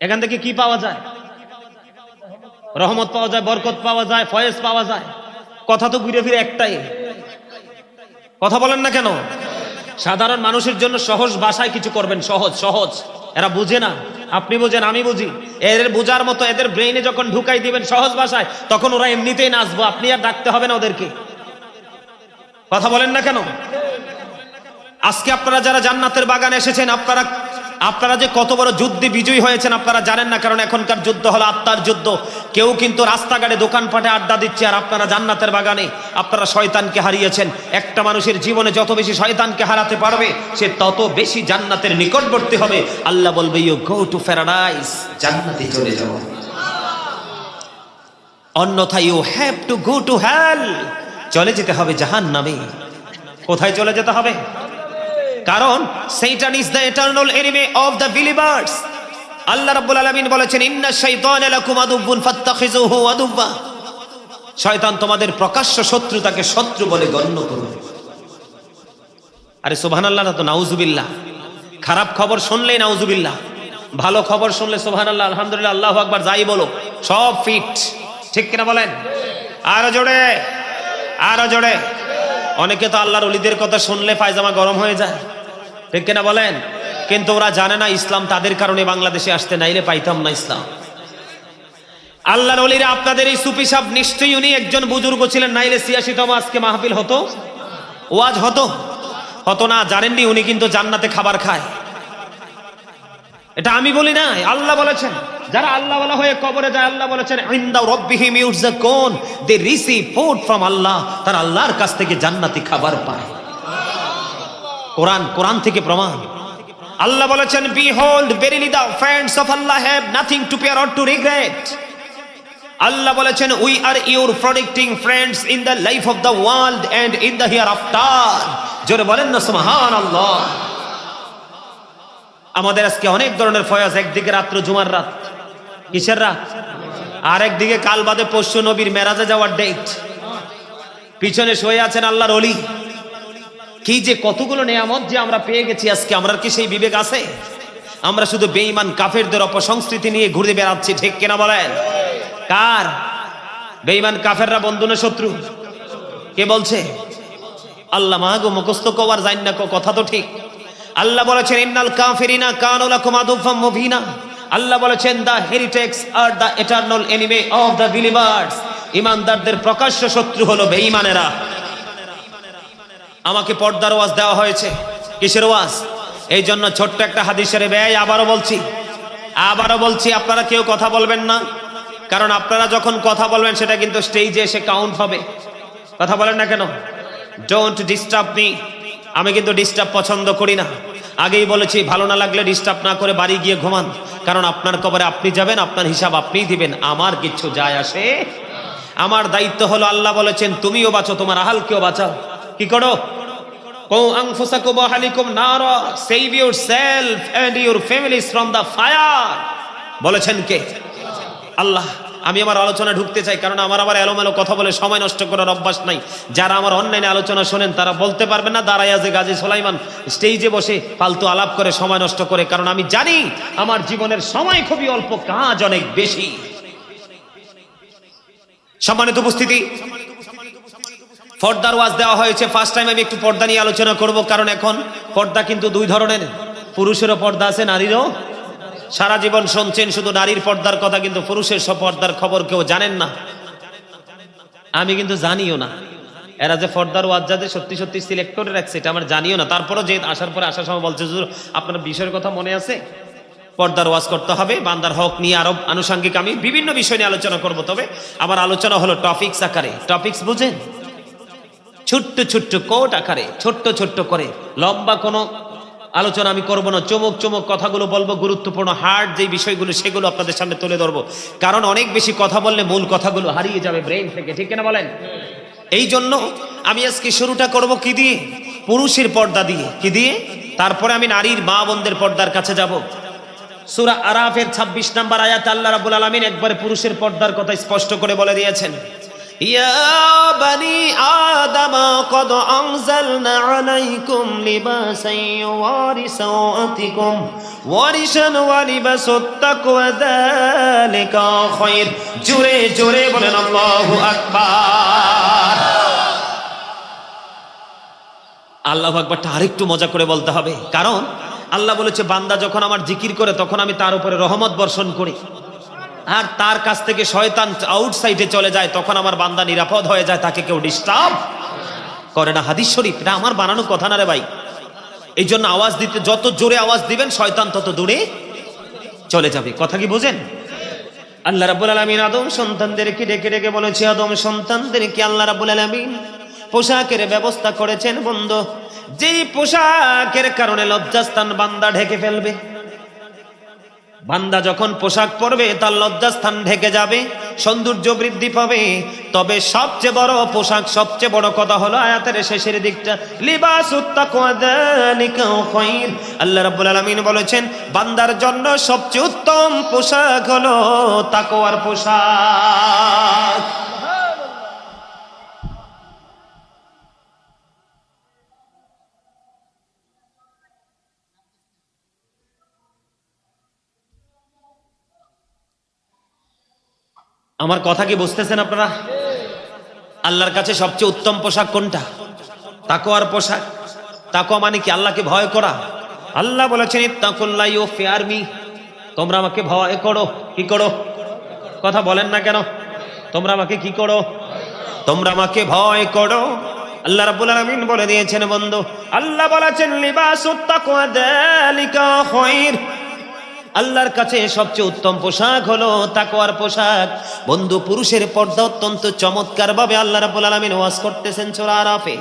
এখান থেকে কি পাওয়া যায়? রহমত পাওয়া যায়, বরকত পাওয়া যায়, ফয়েজ পাওয়া যায়। কথা তো ঘুরে ফিরে একটাই। কথা বলেন না কেন? সাধারণ মানুষের জন্য সহজ ভাষায় কিছু করবেন, সহজ সহজ। এরা বুঝে না, আপনি বুঝেন, আমি বুঝি। এদের বোঝার মতো এদের ব্রেইনে যখন ঢুকাই দিবেন সহজ ভাষায়, তখন ওরা এমনিতেই নাচবো, আপনি আর ডাকতে হবে না ওদেরকে। কথা বলেন না কেন? আজকে আপনারা যারা জান্নাতের বাগানে এসেছেন, আপনারা যে কত বড় যুদ্ধে বিজয়ী হয়েছেন আপনারা জানেন না। কারণ এখনকার যুদ্ধ হলো আত্মার যুদ্ধ। কেউ কিন্তু রাস্তাঘাটে দোকানপাটে আড্ডা দিচ্ছে, আর আপনারা জান্নাতের বাগানে আপনারা শয়তানকে হারিয়েছেন। একটা মানুষের জীবনে যত বেশি শয়তানকে হারাতে পারবে, সে তত বেশি জান্নাতের নিকটবর্তী হবে। আল্লাহ বলবে, ইউ গো টু প্যারাডাইস, জান্নাতে চলে যাও। অন্যথায় you have to go to hell, চলে যেতে হবে জাহান্নামে। কোথায় চলে যেতে হবে? কারণ শয়তান is the eternal enemy of the believers. Allah রাব্বুল আলামিন বলেছেন, ইন্না শাইতানা লাকুম আদুউন ফাত্তাখিযুহু আদুওয়া। শয়তান তোমাদের প্রকাশ্য শত্রু, তাকে শত্রু বলে গণ্য করো। আরে সুবহানাল্লাহ না তো নাউজুবিল্লাহ। খারাপ খবর শুনলেই নাউজুবিল্লাহ, ভালো খবর শুনলে সুবহানাল্লাহ, আলহামদুলিল্লাহ, আল্লাহু আকবার, যাই বলো সব ফিট। ঠিক কিনা বলেন? আরো জোরে, আরো জোরে। অনেকে তো আল্লাহর ওলিদের কথা শুনলে পায়জামা গরম হয়ে যায়, ঠিক কিনা বলেন? কিন্তু ওরা জানে না ইসলাম তাদের কারণে বাংলাদেশে আসতে, নাইলে পাইতাম না ইসলাম। আল্লাহর ওলিরা আপনাদের এই সুফি সাহেব নিশ্চয়ই উনি একজন বুজুর্গ ছিলেন, নাইলে ৮৬তম আজকে মাহফিল হতো, ওয়াজ হতো না। জানেননি উনি কিন্তু জান্নাতে খাবার খায়। এটা আমি বলি না, আল্লাহ বলেছেন। যারা আল্লাহ ওয়ালা হয়ে কবরে যায়, আল্লাহ বলেছেন ইনদা রাব্বিহিম ইউরযাকুন, দে রিসিভ ফুড ফ্রম আল্লাহ, তারা আল্লাহর কাছ থেকে জান্নাতি খাবার পায়। কোরআন থেকে প্রমাণ। আল্লাহ বলেছেন behold verily the friends of Allah have nothing to fear or to regret. Allah বলেছেন we are your protecting friends in the life of the world and in the hereafter. জোরে বলেন না সুবহানাল্লাহ। আমাদের আজকে অনেক ধরনের ফয়াজ, একদিকে রাত্র জুমার রাত, কিসের রাত, আর একদিকে কাল বাদে পরশু নবীর মেরাজে যাওয়ার ডেট। পিছনে শুয়ে আছেন আল্লাহর ওলি। কি যে কতগুলো নিয়ামত যে আমরা পেয়ে গেছি আজকে, আমরা কি সেই বিবেক আছে? আমরা শুধু বেঈমান কাফেরদের অপসংস্কৃতি নিয়ে ঘুরে বেড়াচ্ছি, ঠিক কিনা বলেন? কার? বেঈমান কাফেররা বন্ধু না শত্রু? কে বলছে? আল্লাহ। মাগো মুখস্থ কওয়ার জান না, কথা তো ঠিক। আল্লাহ বলেছেন ইন্নাল কাফিরিনা কানু লাকুম আদুফাম মুবিনা। আল্লাহ বলেছেন the heretics are the eternal enemy of the believers. ঈমানদারদের প্রকাশ্য শত্রু হলো বেঈমানেরা। আমাকে পর্দার ওয়াজ দেওয়া হয়েছে। কিসের ওয়াজ? এই জন্য ছোট্ট একটা হাদিসের ব্যয় আবারও বলছি, আপনারা কেউ কথা বলবেন না, কারণ আপনারা যখন কথা বলবেন সেটা কিন্তু স্টেজে এসে কাউন্ট হবে। কথা বলেন না কেন? Don't disturb me. আমি কিন্তু ডিস্টার্ব পছন্দ করি না। আগেই বলেছি, ভালো না লাগলে ডিস্টার্ব না করে বাড়ি গিয়ে ঘুমান, কারণ আপনার কবরে আপনি যাবেন, আপনার হিসাব আপনিই দিবেন, আমার কিচ্ছু যায় আসে। আমার দায়িত্ব হলো, আল্লাহ বলেছেন তুমিও বাঁচো, তোমার আহালকেও বাঁচাও। কি করো? আনফুসাকুম ওয়া আহলিকুম নারা, save yourself and your families from the fire. বলেছেন কে? আল্লাহ। আমি আমার আলোচনা ঢুকতে চাই, কারণ আমার আবার এলোমেলো কথা বলে সময় নষ্ট করার অভ্যাস নাই। যারা আমার অনলাইনে আলোচনা শোনেন তারা বলতে পারবেন না দাঁড়াইয়া যে গাজী সুলাইমান স্টেজে বসে ফালতু আলাপ করে সময় নষ্ট করে, কারণ আমি জানি আমার জীবনের সময় খুবই অল্প, কাজ অনেক বেশি। সম্মানিত উপস্থিতি, পর্দার ওয়াজ দেওয়া হয়েছে। ফার্স্ট টাইম আমি একটু পর্দা নিয়ে আলোচনা করব, কারণ এখন পর্দা কিন্তু দুই ধরনের, পুরুষেরও পর্দা আছে, নারীরও। সারা জীবন শুনছেন শুধু নারীর পর্দার কথা, কিন্তু পুরুষের সব পর্দার খবর কেউ জানেন না। আমি কিন্তু জানিও না এরা যে পর্দার ওয়াজ যাতে সত্যি সত্যি সিলেক্ট করে রাখছে, এটা আমার জানিও না। তারপরও যে আসার সময় বলছে হুজুর আপনার বিষয়ের কথা মনে আছে, পর্দার ওয়াজ করতে হবে, বান্দার হক নিয়ে আরো আনুষঙ্গিক আমি বিভিন্ন বিষয় নিয়ে আলোচনা করব। তবে আমার আলোচনা হলো টপিকস আকারে। টপিকস বুঝেন? ছোট্ট ছোট্ট কোট আকারে, ছোট্ট করে, লম্বা কোনো আলোচনা আমি করব না। চমক কথাগুলো বলবো, গুরুত্বপূর্ণ হার্ড যে বিষয়গুলো সেগুলো আপনাদের সামনে তুলে ধরবো, কারণ অনেক বেশি কথা বললে মূল কথাগুলো হারিয়ে যাবে ব্রেইন থেকে, ঠিক কিনা বলেন? এই জন্য আমি আজকে শুরুটা করব কি দিয়ে? পুরুষের পর্দা দিয়ে। কি দিয়ে? তারপরে আমি নারীর মা বোনদের পর্দার কাছে যাব। সূরা আরাফের ২৬ নম্বর আয়াত আল্লাহ রাব্বুল আলামিন একবারে পুরুষের পর্দার কথা স্পষ্ট করে বলে দিয়েছেন, ইয়া বানি আদম কদ আনজালনা আলাইকুম লিবাসান ইউওয়ারি সাওআতিকুম ওয়ারিশান ওয়া লিবাসুত তাকওয়া যালিকা খায়র। জোরে বলেন আল্লাহু আকবার। আল্লাহু আকবারটা আরেকটু মজা করে বলতে হবে, কারণ আল্লাহ বলেছে বান্দা যখন আমার জিকির করে তখন আমি তার উপরে রহমত বর্ষণ করি, আর তার কাছ থেকে শয়তান আউটসাইডে চলে যায়, তখন আমার বান্দা নিরাপদ হয়ে যায়, তাকে কেউ ডিস্টার্ব করে না। হাদিস শরীফ, এটা আমার বানানো কথা না রে ভাই। এই জন্য আওয়াজ দিতে, যত জোরে আওয়াজ দিবেন শয়তান তত দূরে চলে যাবে। কথা কি বোঝেন? আল্লাহ রাব্বুল আলামিন আদম সন্তানদেরকে ডেকে বলেছে, আদম সন্তানদেরকে আল্লাহ রাব্বুল আলামিন পোশাকের ব্যবস্থা করেছেন বন্ধু, যেই পোশাকের কারণে লজ্জাস্থান বান্দা ঢেকে ফেলবে। বান্দা যখন পোশাক পরবে তার লজ্জাস্থান ঢেকে যাবে, সৌন্দর্য বৃদ্ধি পাবে। তবে সবচেয়ে বড় পোশাক, সবচেয়ে বড় কথা হলো আয়াতের শেষের দিকটা, লিবাসুত তাকওয়া যালিকা খায়র। আল্লাহ রাব্বুল আলামিন বলেছেন বান্দার জন্য সবচেয়ে উত্তম পোশাক হলো তাকওয়ার পোশাক। আমার কথা কি বুঝতেছেন আপনারা? আল্লাহর কাছে সবচেয়ে উত্তম পোশাক কোনটা? তাকওয়ার পোশাক। তাকওয়া মানে কি? আল্লাহকে ভয় করা। আল্লাহ বলেছেন ইত্তাকুল্লাহ ইউ ফিয়ার মি, তোমরা আমাকে ভয় করো। কি করো? কথা বলেন না কেন? তোমরা আমাকে কি করো? তোমরা আমাকে ভয় করো। আল্লাহ রাব্বুল আলামিন বলে দিয়েছেন বন্ধু, আল্লাহ বলেছেন লিবাসুত তাকওয়া যালিকা খায়র, আল্লাহর কাছে সবচেয়ে উত্তম পোশাক হলো তাকওয়ার পোশাক। বন্ধু, পুরুষের পর্দা অত্যন্ত চমৎকার ভাবে আল্লাহ রাব্বুল আলামিন ওয়াজ করতেছেন সূরা আরাফে।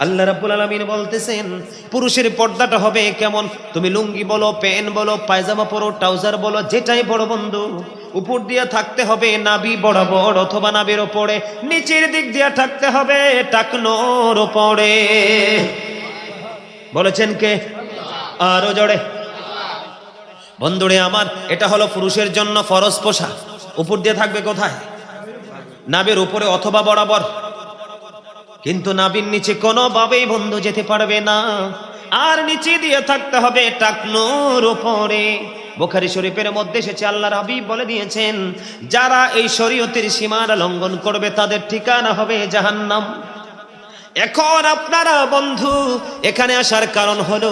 আল্লাহ রাব্বুল আলামিন বলতেছেন পুরুষের পর্দাটা হবে কেমন? তুমি লুঙ্গি বলো, প্যান্ট বলো, পায়জামা পরো, ট্রাউজার বলো, যেটাই বড় বন্ধু, উপর দিয়ে থাকতে হবে নাভি বরাবর অথবা নাভির উপরে, নিচের দিক দিয়ে থাকতে হবে টাকনোর উপরে। বলেছেন কে? আরো জোরে। বন্ধুরে আমার, এটা হলো পুরুষের জন্য ফরজ পোশাক। উপর দিয়ে থাকবে কোথায়? নাভির উপরে অথবা বরাবর, কিন্তু নাভির নিচে কোনোভাবেই বন্ধু যেতে পারবে না। আর নিচে দিয়ে থাকতে হবে টাকনোর উপরে। বুখারী শরীফের মধ্যে এসেছে, আল্লাহর হাবিব বলে দিয়েছেন যারা এই শরীয়তের সীমানা লঙ্ঘন করবে তাদের ঠিকানা হবে জাহান্নাম। এখন আপনারা বন্ধু এখানে আসার কারণ হলো,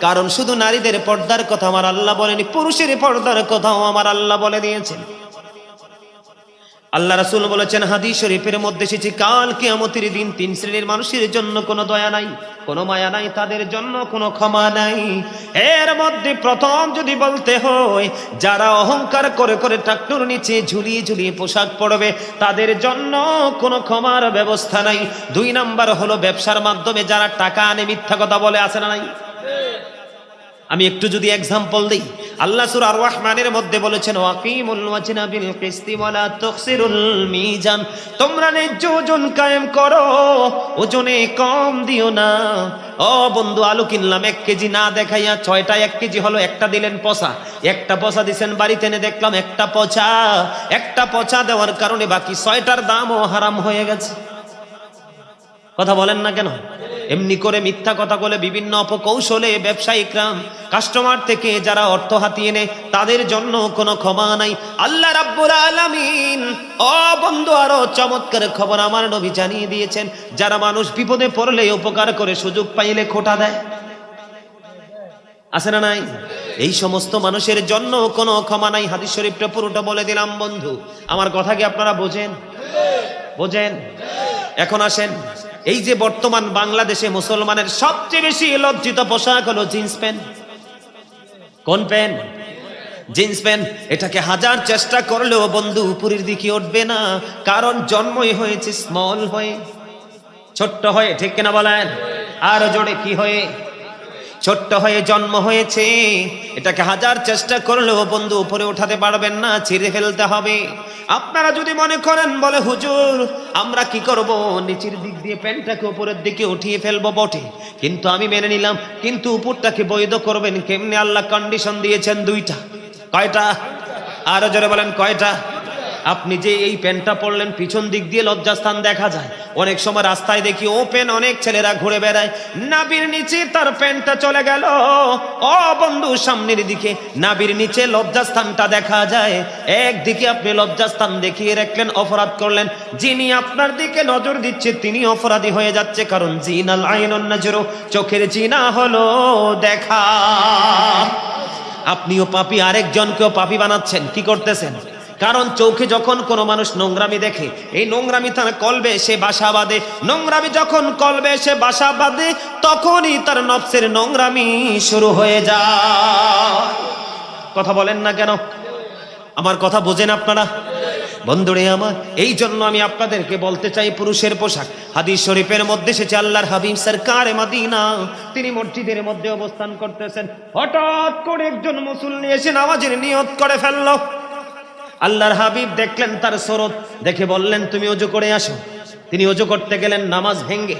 কারণ শুধু নারীদের পর্দার কথা আমার আল্লাহ বলেনি, পুরুষের পর্দার কথাও আমার আল্লাহ বলে দিয়েছেন। আল্লাহ রাসূল বলেছেন হাদিস শরীফের মধ্যে এসেছে, কাল কিয়ামতের দিন তিন শ্রেণীর মানুষের জন্য কোনো দয়া নাই, কোনো মায়া নাই, তাদের জন্য কোনো ক্ষমা নাই। এর মধ্যে প্রথম যদি বলতে হয়, যারা অহংকার করে করে টাকনুর নিচে ঝুলিয়ে ঝুলিয়ে পোশাক পরবে তাদের জন্য কোনো ক্ষমার ব্যবস্থা নাই। দুই নাম্বার হলো ব্যবসার মাধ্যমে যারা টাকা আনে মিথ্যা কথা বলে, আছে না নাই? আমি একটু যদি এক্সাম্পল দেই, আল্লাহ সূরা আর রহমানের মধ্যে বলেছেন ওয়াকিমুল ওয়াজনা বিল কিসতি ওয়ালা তুখসিরুল মিজান, তোমরা ন্যায্য ওজন কায়েম করো, ওজনে কম দিও না। ও বন্ধু, আলু কিনলাম 1 কেজি না দেখাইয়া 6টা 1 কেজি হলো, একটা দিলেন পচা, একটা পচা দিছেন বাড়িতে এনে দেখলাম একটা পচা। একটা পচা দেওয়ার কারণে বাকি 6টার দামও হারাম হয়ে গেছে। কথা বলেন না কেন? এমনি করে মিথ্যা কথা বলে বিভিন্ন অপকৌশলে ব্যবসায়িকরা কাস্টমার থেকে যারা অর্থ হাতিয়ে নেয় তাদের জন্য কোনো ক্ষমা নাই। আল্লাহ রাব্বুল আলামিন ও বন্ধু আরো চমৎকার খবর আমার নবী জানিয়ে দিয়েছেন, যারা মানুষ বিপদে পড়লে উপকার করে, সুযোগ পাইলে খোঁটা দেয়, আছে না নাই? এই সমস্ত মানুষের জন্য কোনো ক্ষমা নাই। হাদিস শরীফটা পুরোটা বলে দিলাম বন্ধু, আমার কথা কি আপনারা বোঝেন? বোঝেন? এখন আসেন, এই যে বর্তমান বাংলাদেশে মুসলমানের সবচেয়ে বেশি লজ্জিত পোশাক হলো জিন্স প্যান্ট। কোন প্যান্ট? Jeans pant. এটাকে হাজার চেষ্টা করলেও বন্ধু উপরের দিকে উঠবে না, কারণ জন্মই হয়েছে স্মল হয়ে, ছোট্ট হয়ে, ঠিক কিনা বলেন? আর জোরে কি হয়ে? ছোট্ট হয়ে জন্ম হয়েছে। এটাকে হাজার চেষ্টা করলেও বন্ধু উপরে উঠাতে পারবেন না, ছিঁড়ে ফেলতে হবে। আপনারা যদি মনে করেন বলে হুজুর আমরা কি করব, নিচের দিক দিয়ে প্যান্টটাকে উপরের দিকে উঠিয়ে ফেলবো, বটে, কিন্তু আমি মেনে নিলাম, কিন্তু উপরটাকে বৈধ করবেন কেমনে? আল্লাহ কন্ডিশন দিয়েছেন 2টা। কয়টা? আরো জোরে বলেন কয়টা? আপনি যে এই প্যান্টটা পরলেন, পিছন দিক দিয়ে লজ্জাস্থান দেখা যায়। অনেক সময় রাস্তায় দেখি ওপেন অনেক ছেলেরা ঘুরে বেড়ায়, নাভির নিচে তার প্যান্টটা চলে গেল। ও বন্ধু, সামনের দিকে নাভির নিচে লজ্জাস্থানটা দেখা যায়। একদিকে আপনি লজ্জাস্থান দেখিয়ে রাখলেন, অপরাধ করলেন। যিনি আপনার দিকে নজর দিচ্ছে তিনি অপরাধী হয়ে যাচ্ছে, কারণ জিনাল আইনুন নজরু, চোখের জিনা হলো দেখা। আপনিও পাপী, আরেকজনকেও পাপী বানাচ্ছেন। কি করতেছেন? কারণ চোখে যখন কোনো মানুষ নোংরামি দেখে, এই নোংরামি তার কলবে সে বাসা বাঁধে। নোংরামি যখন কলবে সে বাসা বাঁধে, তখনই তার নফসের নোংরামি শুরু হয়ে যায়। কথা বলেন না কেন? আমার কথা বোঝেন আপনারা? বন্ধুরে আমার, এই জন্য আমি আপনাদেরকে বলতে চাই, পুরুষের পোশাক হাদিস শরীফের মধ্যে এসেছে। আল্লাহর হাবিব সরকারে মদিনা তিনি মসজিদের মধ্যে অবস্থান করতেছেন, হঠাৎ করে একজন মুসল্লি এসে নামাজের নিয়ত করে ফেললো। আল্লাহর হাবিব দেখলেন তার সুরত, দেখে বললেন তুমি ওযু করে আসো। তিনি ওযু করতে গেলেন, নামাজ ভেঙ্গে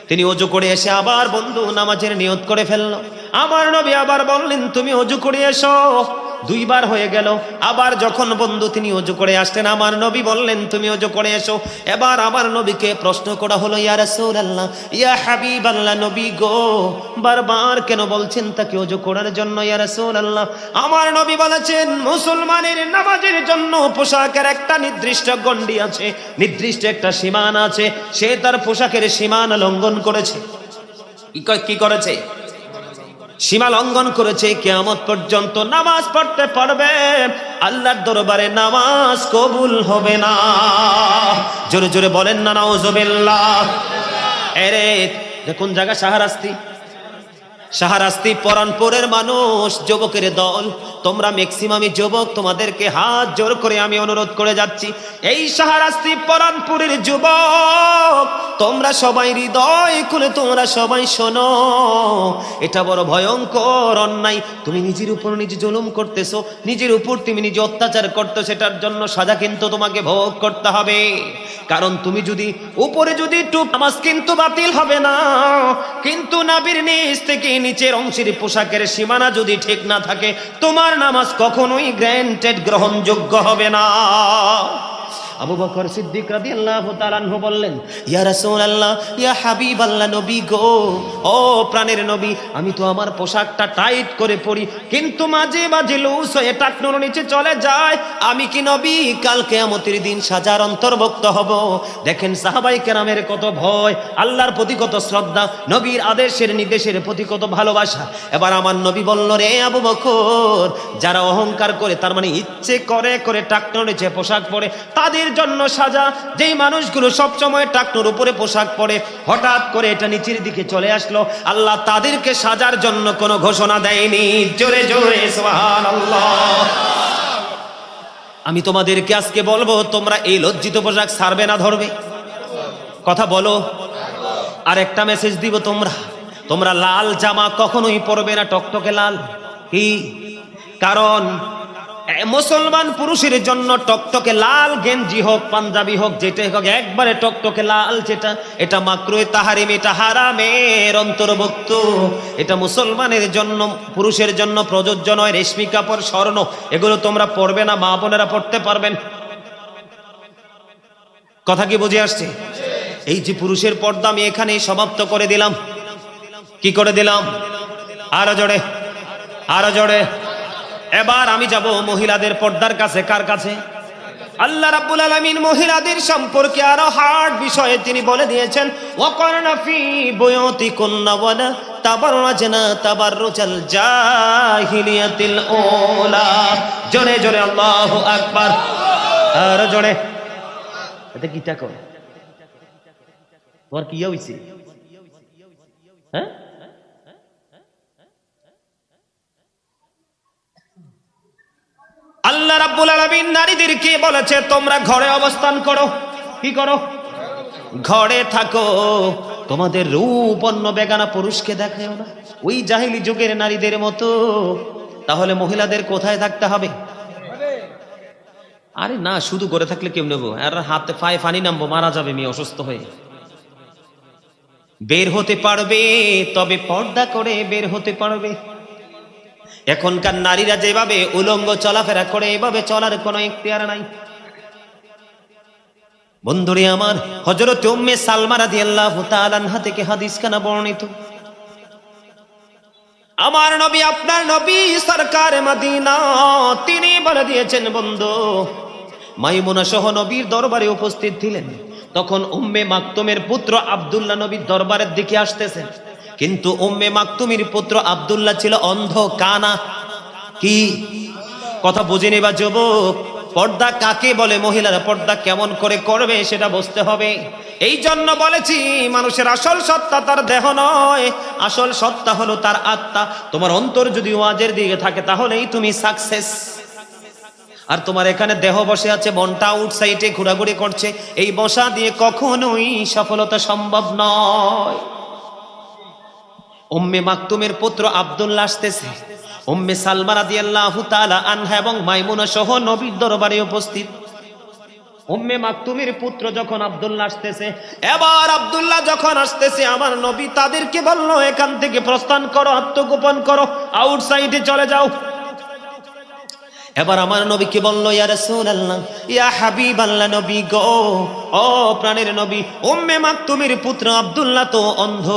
তিনি ওযু করে এসে আবার বন্ধু নামাজের নিয়ত করে ফেললো। আমার নবী আবার বললেন তুমি ওযু করে এসো। 2 বার হয়ে গেল। আবার যখন বন্ধু তিনি ওযু করে আসলেন, আমার নবী বললেন তুমি ওযু করে এসো। এবার আমার নবীকে প্রশ্ন করা হলো, ইয়া রাসূলুল্লাহ, ইয়া হাবিবাল্লাহ, নবী গো, বারবার কেন বলছেন তাকে ওযু করার জন্য? ইয়া রাসূলুল্লাহ, আমার নবী বলেছেন মুসলমানের নামাজের জন্য পোশাকের একটা নির্দিষ্ট গণ্ডি আছে, নির্দিষ্ট একটা সীমানা আছে। সে তার পোশাকের সীমানা লঙ্ঘন করেছে। কি করেছে? সীমা লঙ্ঘন করেছে। কিয়ামত পর্যন্ত নামাজ পড়তে পারবে, আল্লাহর দরবারে নামাজ কবুল হবে না। জোরে জোরে বলেন না নাউজুবিল্লাহ। এরে দেখুন জায়গা শাহরাস্তি, শাহরাস্তি পরানপুরের মানুষ, যুবকের দল, তোমরা ম্যাক্সিমামই যুবক, তোমাদেরকে হাত জোর করে আমি অনুরোধ করে যাচ্ছি, এই শাহরাস্তি পরানপুরের যুবক, তোমরা সবাই হৃদয় খুলে তোমরা সবাই শোনো, এটা বড় ভয়ঙ্কর অন্যায়। তুমি নিজের উপর নিজে জুলুম করতেছো, নিজের উপর তুমি নিজে অত্যাচার করতেছো, সেটার জন্য সাজা কিন্তু তোমাকে ভোগ করতে হবে। কারণ তুমি যদি উপরে যদি টুপ, নামাজ কিন্তু বাতিল হবে না, কিন্তু নাভির নিচ থেকে নিচের অংশের পোশাকের সীমানা যদি ঠিক না থাকে, তোমার নামাজ কখনোই গ্র্যান্টেড, গ্রহণযোগ্য হবে না। আবু বকর সিদ্দিক রাদিয়াল্লাহু তাআলা আনহু বললেন, ইয়া রাসূলুল্লাহ, ইয়া হাবিবাল্লাহ, নবী গো, ও প্রাণের নবী, আমি তো আমার পোশাকটা টাইট করে পরি, কিন্তু মাঝে মাঝে লুজ হয়ে টাকনুর নিচে চলে যায়, আমি কি নবী কাল কিয়ামতের দিন সাজার অন্তর্ভুক্ত হব? দেখেন সাহাবায়ে কেরামের কত ভয়, আল্লাহর প্রতি কত শ্রদ্ধা, নবীর আদেশের নির্দেশের প্রতি কত ভালোবাসা। এবার আমার নবী বলল, রে আবু বকর, যারা অহংকার করে, তার মানে ইচ্ছে করে করে টাকনুর নিচে পোশাক পরে, তাদের জন্য সাজা। যেই মানুষগুলো সবসময় টাকনুর উপরে পোশাক পরে, হঠাৎ করে এটা নিচের দিকে চলে আসলো, আল্লাহ তাদেরকে সাজার জন্য কোনো ঘোষণা দেয়নি। জোরে জোরে সুবহানাল্লাহ। আমি তোমাদেরকে আজকে বলবো, তোমরা এই লজ্জিত পোশাক ছাড়বে না ধরবে? কথা বলো। আর একটা মেসেজ দিব, তোমরা লাল জামা কখনোই পরবে না, টকটকে লাল। কি কারণ? মুসলমান পুরুষের জন্য টকটকে লাল গেঞ্জি হোক, পাঞ্জাবি হোক, যেটাই হোক, একবারে টকটকে লাল, যেটা এটা মাকরুহে তাহরিম, এটা হারামের অন্তর্ভুক্ত। এটা মুসলমানের জন্য, পুরুষের জন্য প্রযোজ্য নয়। রেশমি কাপড়, স্বর্ণ, এগুলো তোমরা পরবে না, মা বোনেরা পড়তে পারবেন। কথা কি বুঝে আসছে? এই যে পুরুষের পর্দা আমি এখানেই সমাপ্ত করে দিলাম। কি করে দিলাম? আরো জোরে, আরো জোরে। এবার আমি যাব মহিলাদের পর্দার কাছে। কার কাছে? আল্লাহ রাব্বুল আলামিন মহিলাদের সম্পর্কে আরো হার্ড বিষয়ে তিনি বলে দিয়েছেন, ওয়াকারনা ফি বুয়ুতিকুন্না ওয়ালা তাবাররাজনা তাবাররুজাল জাহিলিয়াতিল উলা। জোরে জোরে আল্লাহু আকবার, আর জোরে। এটা কিটা করে? তোমার কি হইছে? হ্যাঁ, আল্লাহ রাব্বুল আলামিন নারীদেরকে বলেছে, তোমরা ঘরে অবস্থান করো। কি করো? ঘরে থাকো। তোমাদের রূপ অন্য বেগানা পুরুষকে দেখাও না, ওই জাহিলি যুগের নারীদের মতো। তাহলে মহিলাদের কোথায় থাকতে হবে? আরে না, শুধু করে থাকলে কেউ নেবো, আর হাতে পায়ে পানি নামবো, মারা যাবে মেয়ে অসুস্থ হয়ে। বের হতে পারবে, তবে পর্দা করে বের হতে পারবে। এখনকার নারীরা যেভাবে উলঙ্গ চলাফেরা করে, এভাবে চলার কোনো ইখতিয়ার নাই। বন্ধুরে আমার, হযরত উম্মে সালমা রাদিয়াল্লাহু তাআলা আনহা থেকে হাদিস খানা বর্ণিত, আমার নবী, আপনার নবী সরকার মদিনা, তিনি বলে দিয়েছেন, বন্ধু, মাইমুনা সহ নবীর দরবারে উপস্থিত ছিলেন। তখন উম্মে মাকতুমের পুত্র আব্দুল্লাহ নবীর দরবারের দিকে আসতেছেন, কিন্তু উম্মে মাকতুমের পুত্র আব্দুল্লাহ ছিল অন্ধ, কানা। কি কথা বুঝিনি বা যুবক? পর্দা কাকে বলে, মহিলারা পর্দা কেমন করে করবে সেটা বুঝতে হবে। এই জন্য বলেছি, মানুষের আসল সত্তা তার দেহ নয়, আসল সত্তা হলো তার আত্মা। তোমার অন্তর যদি ওয়াজের দিকে থাকে, তাহলেই তুমি সাকসেস। আর তোমার এখানে দেহ বসে আছে, মনটা আউটসাইডে ঘোরাঘুরি করছে, এই বসা দিয়ে কখনোই সফলতা সম্ভব নয়। উম্মে মাকতুমের পুত্র আব্দুল্লাহ আসতেছে, উম্মে সালমা রাদিয়াল্লাহু তাআলা আনহা এবং মাইমুনা সহ নবীর দরবারে উপস্থিত। উম্মে মাকতুমের পুত্র যখন আব্দুল্লাহ আসতেছে, এবার আব্দুল্লাহ যখন আসতেছে, আমার নবী তাদেরকে বলল, এখান থেকে প্রস্থান করো, আত্মগোপন করো, আউটসাইডে চলে যাও। এবার আমার নবীকে বলল, ইয়া রাসূলুল্লাহ, ইয়া হাবিবাল্লাহ, নবী গো, ও প্রাণের নবী, উম্মে মাকতুমের পুত্র আব্দুল্লাহ তো অন্ধ।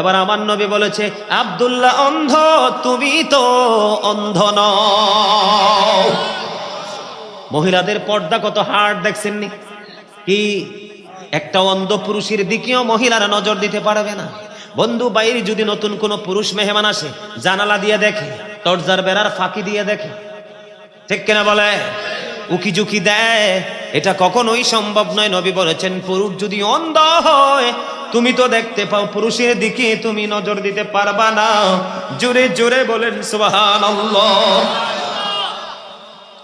এবার আমার নবী বলেছে, আব্দুল্লাহ অন্ধ, তুমি তো অন্ধ নও। মহিলাদের পর্দা কত হার্ড দেখছেননি? কি একটা অন্ধ পুরুষের দিকেও মহিলারা নজর দিতে পারবে না। বন্ধু বাইরে যদি নতুন কোনো পুরুষ মেহমান আসে, জানালা দিয়ে দেখে, দরজার বেড়ার ফাঁকি দিয়ে দেখে, ঠিক কিনা বলে, উকি ঝুঁকি দেয়, এটা কখনোই সম্ভব নয়। নবী বলেছেন পুরুষ যদি অন্ধ হয়, তুমি তো দেখতে পাও, পুরুষের দিকে তুমি নজর দিতে পারবা না। জোরে জোরে বলেন সুবহানাল্লাহ।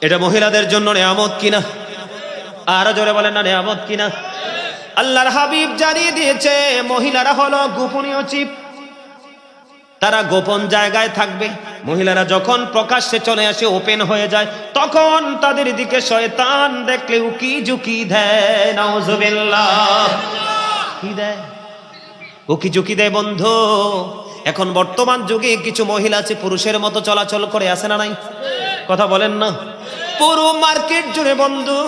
এটা মহিলাদের জন্য নিয়ামত কিনা? আরো জোরে বলেন না নিয়ামত কিনা? আল্লাহর হাবিব জানিয়ে দিয়েছে মহিলারা হলো গোপনীয় জীব, তারা গোপন জায়গায় থাকবে। মহিলারা যখন প্রকাশ্যে চলে আসে, ওপেন হয়ে যায়, তখন তাদের দিকে শয়তান দেখলে উকি ঝুঁকি দেয়। নাউজুবিল্লাহ। কি দেয়? উকি ঝুঁকি দেয় বন্ধু। এখন বর্তমান যুগে কিছু মহিলা আছে পুরুষের মতো চলাচল করে, আছে না নাই? কথা বলেন না। পুরো মার্কেট জুড়ে বন্ধু,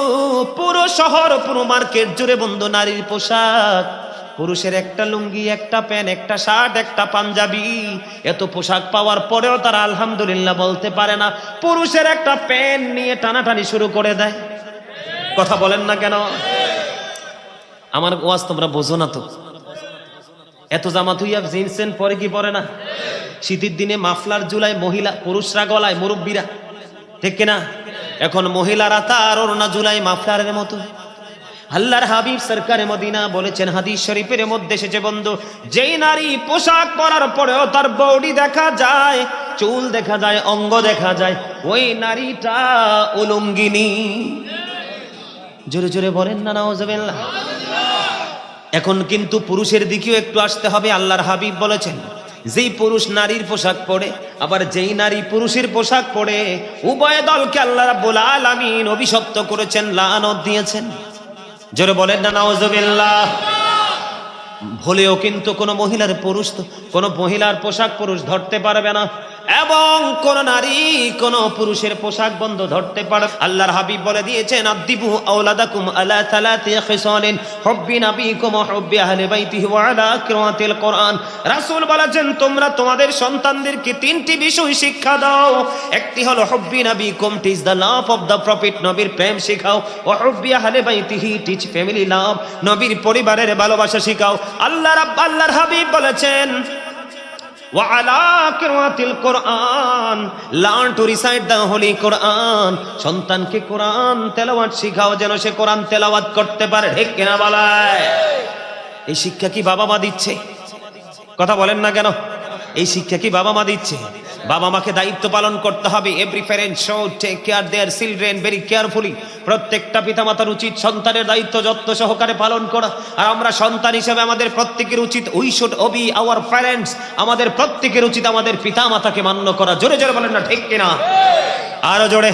পুরো শহর, পুরো মার্কেট জুড়ে বন্ধু নারীর পোশাক। পুরুষের একটা লুঙ্গি, একটা প্যান্ট, একটা শার্ট, একটা পাঞ্জাবি, এত পোশাক পাওয়ার পরেও তারা আলহামদুলিল্লাহ বলতে পারে না। পুরুষের একটা প্যান্ট নিয়ে টানাটানি শুরু করে দেয়। কথা বলেন না কেন? আমার ওয়াজ তোমরা বোঝো না তো। এত জামাত হইয়া জিন্স প্যান্ট পরে কি পরে না? শীতের দিনে মাফলার ঝুলায় মহিলা, পুরুষরা গলায়, মুরব্বীরা, ঠিক কিনা? এখন মহিলারা তার ওড়না ঝুলায় মাফলারের মতো। আল্লাহর হাবিব সরকারে মদিনা বলেছেন, হাদিস শরীফের মধ্যে এসেছে বন্ধু, যেই নারী পোশাক পরার পরেও তার বডি দেখা যায়, চুল দেখা যায়, অঙ্গ দেখা যায়, ওই নারীটা উলঙ্গিনী। জোরে জোরে বলেন না নাউজুবিল্লাহ। এখন কিন্তু পুরুষের দিকেও একটু আসতে হবে। আল্লাহর হাবিব বলেছেন, যেই পুরুষ নারীর পোশাক পরে, আবার যেই নারী পুরুষের পোশাক পরে, উভয় দলকে আল্লাহ রাব্বুল আলামিন অভিশপ্ত করেছেন, লানত দিয়েছেন। জোরে বলেন না নাউজুবিল্লাহ। ভুলেও কিন্তু কোন মহিলার কোন মহিলার পোশাক পুরুষ ধরতে পারবে না, এবং কোন নারী কোন পুরুষের পোশাক বন্ধ ধরতে পারবে। আল্লাহর হাবিব বলে দিয়েছেন, আদিবু আওলাদাকুম আলা সালাতি খিসালিন হুব্বি নবিকুম ওয়া হুব্বি আহলি বাইতিহি ওয়া আলা কিরাতিল কোরআন। রাসূল বলেছেন, তোমরা তোমাদের সন্তানদেরকে তিনটি বিষয় শিক্ষা দাও। একটি হলো হুব্বি নবিকুম, teach the love of the prophet, নবীর প্রেম শিখাও। ওয়া হুব্বি আহলি বাইতিহি, টিচ ফ্যামিলি লাভ, নবীর পরিবারের ভালোবাসা শিখাও। আল্লাহর হাবিব বলেছেন, ওয়া আলা কিরাতিল কোরআন, learn to recite the holy Quran. সন্তানকে কোরআন তেলাওয়াত শিখাও, যেন সে কোরআন তেলাওয়াত করতে পারে, ঠিক কিনা বলায়? এই শিক্ষা কি বাবা মা দিচ্ছে? কথা বলেন না কেন? এই শিক্ষা কি বাবা মা দিচ্ছে? বাবা মাকে দায়িত্ব পালন করতে হবে। Every parent should take care their children very carefully. প্রত্যেকটা পিতামাতার উচিত সন্তানের দায়িত্ব যত্ন সহকারে পালন করা। আর আমরা সন্তান হিসেবে আমাদের প্রত্যেকের উচিত, we should Obi our parents, আমাদের প্রত্যেকের উচিত আমাদের পিতামাতাকে মান্য করা। জোরে জোরে বলেন না ঠিক কিনা? আরো জোরে।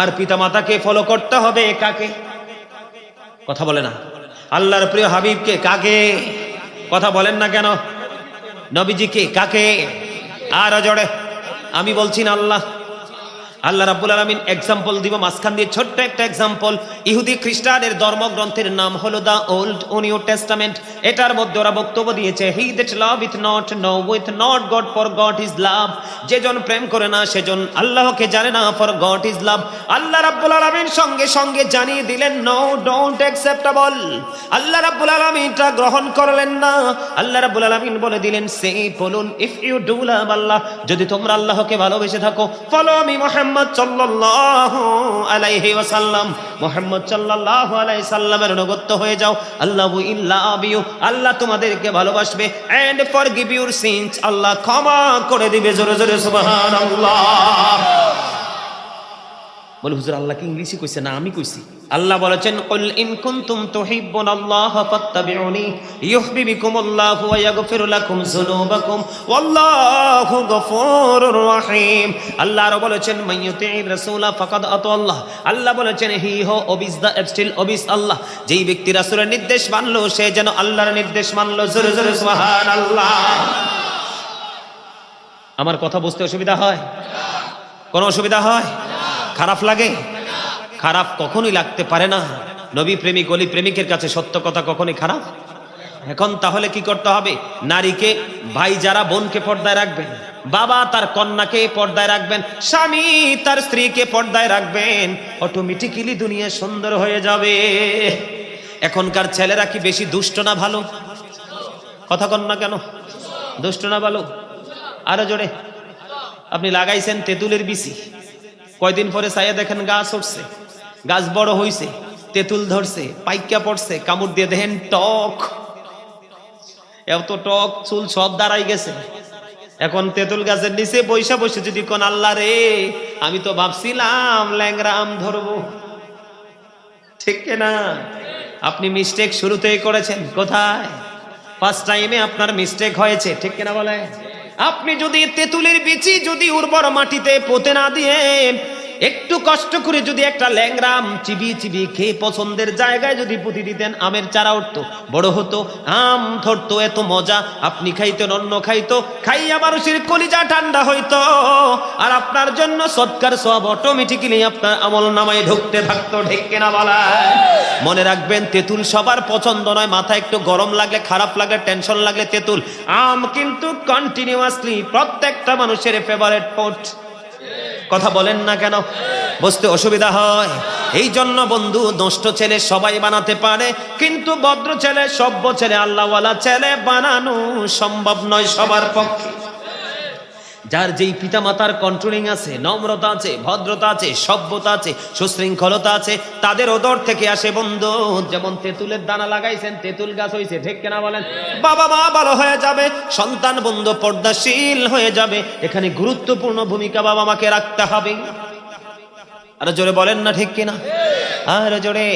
আর পিতামাতাকে ফলো করতে হবে কাকে? কথা বলে না। আল্লাহর প্রিয় হাবিবকে কাকে? কথা বলেন না কেন? নবীজিকে কাকে? আরো জোরে। আমি বলছি না আল্লাহ রাব্বুল আলামিন এক্সাম্পল দিব মাঝখান দিয়ে, ছোট্ট একটা এক্সাম্পল। ইহুদি খ্রিস্টানের ধর্মগ্রন্থের নাম হলো দা ওল্ড ও নিউ টেস্টামেন্ট। এটার মধ্যে ওরা বক্তব্য দিয়েছে, he that loveth not knoweth not God, for God is love। যেজন প্রেম করে না সেজন আল্লাহকে জানে না, for God is love। আল্লাহ রাব্বুল আলামিন সঙ্গে সঙ্গে জানিয়ে দিলেন, নো, ডোন্ট অ্যাকসেপ্টেবল। আল্লাহ রাব্বুল আলামিন এটা গ্রহণ করলেন না। আল্লাহ রাব্বুল আলামিন বলে দিলেন, সে বলুন, ইফ ইউ ডু লাভ আল্লাহ, যদি তোমরা আল্লাহকে ভালোবেসে থাকো, ফলো মি মুহাম্মদ সাল্লাল্লাহু আলাইহি ওয়াসাল্লাম, মুহাম্মদ সাল্লাল্লাহু আলাইহি সাল্লামের অনুগত হয়ে যাও। আল্লাহু উইল লাভ ইউ, আল্লাহ তোমাদেরকে ভালোবাসবে। এন্ড ফরগিভ ইউর সিনস, আল্লাহ ক্ষমা করে দিবে। জোরে জোরে সুবহানাল্লাহ। বলে হুজুর আল্লাহ কি ইংলিশে কইছে না আমি কইছি? আল্লাহ বলেছেন, কুল ইন কুনতুম তুহিব্বুনাল্লাহ ফাত্তাবিউনি ইউহিব্বুকুমুল্লাহু ওয়া ইয়াগফির লাকুম যুনুবাকুম ওয়াল্লাহু গফুরুর রহিম। আল্লাহ আরো বলেছেন, মাইয়ুতির রাসূলা ফাকাদ আতাল্লাহ। আল্লাহ বলেছেন, হি হো ওবিস দা স্টিল ওবিস আল্লাহ। যেই ব্যক্তি রাসূলের নির্দেশ মানলো সে যেন আল্লাহর নির্দেশ মানলো। জোরে জোরে সুবহানাল্লাহ। আমার কথা বুঝতে অসুবিধা হয়? কোনো অসুবিধা হয়? খারাপ লাগে? খারাপ কখনোই লাগতে পারে না। নবী প্রেমিক অলি প্রেমিকের কাছে সত্য কথা কখনোই খারাপ। এখন তাহলে কি করতে হবে? নারীকে, ভাই যারা বোনকে পর্দায় রাখবেন, বাবা তার কন্যাকে পর্দায় রাখবেন, স্বামী তার স্ত্রীকে পর্দায় রাখবেন, অটোমেটিক্যালি দুনিয়া সুন্দর হয়ে যাবে। এখনকার ছেলেরা কি বেশি দুষ্ট না ভালো? কথা কন না কেন? দুষ্ট না ভালো? আরো জোরে। আপনি লাগাইছেন তেঁতুলের বিচি, কয়দিন পরে চাইয়া দেখেন গাছ উঠছে, গাছ বড় হইছে, তেঁতুল ধরছে, পাইকা পড়ছে, কামড় দিয়ে দেখেন টক, এত টক, চুল সব দাঁড়াই গেছে। এখন তেঁতুল গাছের নিচে বৈশা বসে যদি কোন আল্লাহ রে, আমি তো ভাবছিলাম ল্যাংরা আম ধরবো, ঠিক না? আপনি মিস্টেক শুরুতেই করেছেন। কোথায়? ফার্স্ট টাইমে আপনার মিস্টেক হয়েছে, ঠিক কিনা বলে? আপনি যদি তেঁতুলের বিচি যদি উর্বর মাটিতে পুঁতে না দিয়ে একটু কষ্ট করে যদি একটা ল্যাংরা আম চিবিয়ে চিবিয়ে খেয়ে পছন্দের জায়গায় যদি পুঁতি দিতেন, আমের চারা উঠতো, বড় হতো, আম ধরতো, এত মজা। আপনি খাইতেন, অন্য খাইতো, খাইয়া মানুষের কলিজা ঠান্ডা হইতো, আর আপনার জন্য সৎকার সব অটোমেটিক্যালি আপনার আমল নামায় ঢুকতে থাকতো, ঠিক কিনা বলা? মনে রাখবেন, তেঁতুল সবার পছন্দ নয়। মাথা একটু গরম লাগলে, খারাপ লাগলে, টেনশন লাগলে তেঁতুল। আম কিন্তু কন্টিনিউয়াসলি প্রত্যেকটা মানুষের ফেভারিট ফুড। কথা বলেন না কেন? বুঝতে অসুবিধা হয়। এই জন্য বন্ধু, নষ্ট ছেলে সবাই বানাতে পারে, কিন্তু ভদ্র ছেলে, সভ্য ছেলে, আল্লাহওয়ালা ছেলে বানানো সম্ভব নয় সবার পক্ষে। যার যেই পিতা মাতার কন্ট্রোলিং আছে, নম্রতা আছে, ভদ্রতা আছে, সভ্যতা আছে, সুশৃঙ্খলতা আছে, তাদের ওদর থেকে আসে বন্ধু। যেমন তেঁতুলের দানা লাগাইছেন, তেঁতুল গাছ হয়েছে, ঠিক কিনা বলেন? বাবা মা ভালো হয়ে যাবে, সন্তান বন্ধু পর্দাশীল হয়ে যাবে। এখানে গুরুত্বপূর্ণ ভূমিকা বাবা মাকে রাখতে হবে। আরো জোরে বলেন না, ঠিক কিনা? আরো জোরে।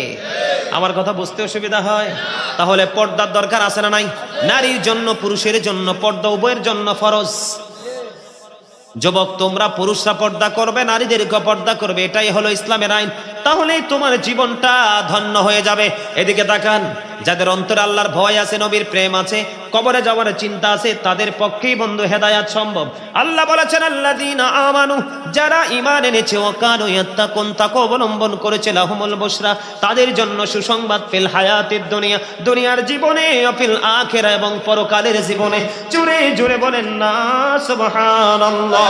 আমার কথা বুঝতে অসুবিধা হয়? তাহলে পর্দার দরকার আছে না নাই? নারীর জন্য, পুরুষের জন্য পর্দা উভয়ের জন্য ফরজ। যুবক, তোমরা পুরুষরা পর্দা করবে, নারীদেরকে পর্দা করবে, এটাই হলো ইসলামের আইন। তাহলেই তোমার জীবনটা ধন্য হয়ে যাবে। এদিকে তাকান, যাদের অন্তরে আল্লাহর ভয় আছে, নবীর প্রেম আছে, কবরে যাওয়ার চিন্তা আছে, তাদের পক্ষেই বন্ধু হেদায়াত সম্ভব। আল্লাহ বলেছেন, আল্লাযীনা আমানু, যারা ঈমান এনেছে, ওয়া কানু ইয়াত্তাকুন, তাকওয়া অবলম্বন করেছে, লাহুমুল বুশরা, তাদের জন্য সুসংবাদ, ফিল হায়াতিদ দুনিয়া, দুনিয়ার জীবনে, ফিল আখিরা, এবং পরকালের জীবনে। জোরে জোরে বলেন না সুবহানাল্লাহ।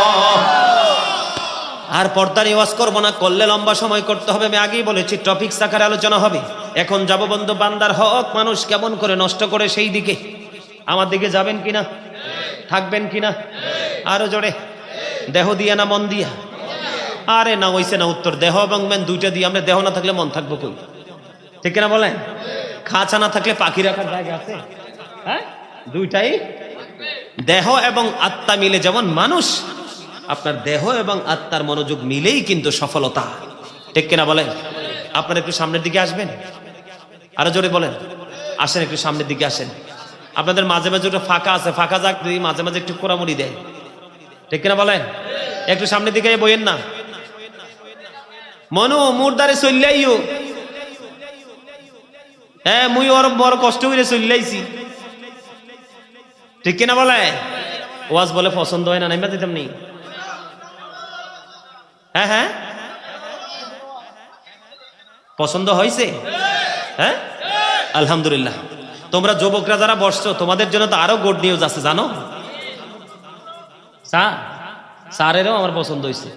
আর পর্দার ওয়াজ করবো না, করলে লম্বা সময় করতে হবে। আমি আগেই বলেছি, টপিকস আকারে আলোচনা হবে। এখন যাব বন্ধু, বান্দার হক মানুষ কেমন করে নষ্ট করে, সেই দিকে। আমার দিকে যাবেন কিনা? থাকবেন কিনা? আরো জোরে। দেহ দিয়া না মন দিয়া? আরে না, হইছে না উত্তর। দেহ এবং মন দুইটা দিয়ে। আমরা দেহ না থাকলে মন থাকবো কই? ঠিক কিনা বলেন? খাঁচা না থাকলে পাখি রাখার জায়গা আছে? হ্যাঁ, দুইটাই। দেহ এবং আত্মা মিলে যেমন মানুষ, আপনার দেহ এবং আত্মার মনোযোগ মিলেই কিন্তু সফলতা, ঠিক কিনা বলেন? আপনারা একটু সামনের দিকে আসবেন। আরো জোরে বলেন, আসেন, একটু সামনের দিকে আসেন। আপনাদের মাঝে মাঝে ওটা ফাঁকা আছে, ফাঁকা যাক, মাঝে মাঝে একটু কোরামুড়ি দেয়, ঠিক কিনা বলেন? একটু সামনের দিকে বইয়েন না। মনু মুরদারে চললাইও, হ্যাঁ, মুই ওর বড় কষ্ট করে চললাইছি, ঠিক কিনা বলে? ওয়াজ বলে পছন্দ হয় না, নাইবা দিতাম নি? হ্যাঁ হ্যাঁ, পছন্দ হয়েছে? হ্যাঁ, আলহামদুলিল্লাহ। তোমরা যুবকরা যারা বসছো, তোমাদের জন্য তো আরো গুড নিউজ আছে, জানো? স্যারেরও আমার পছন্দ হয়েছে,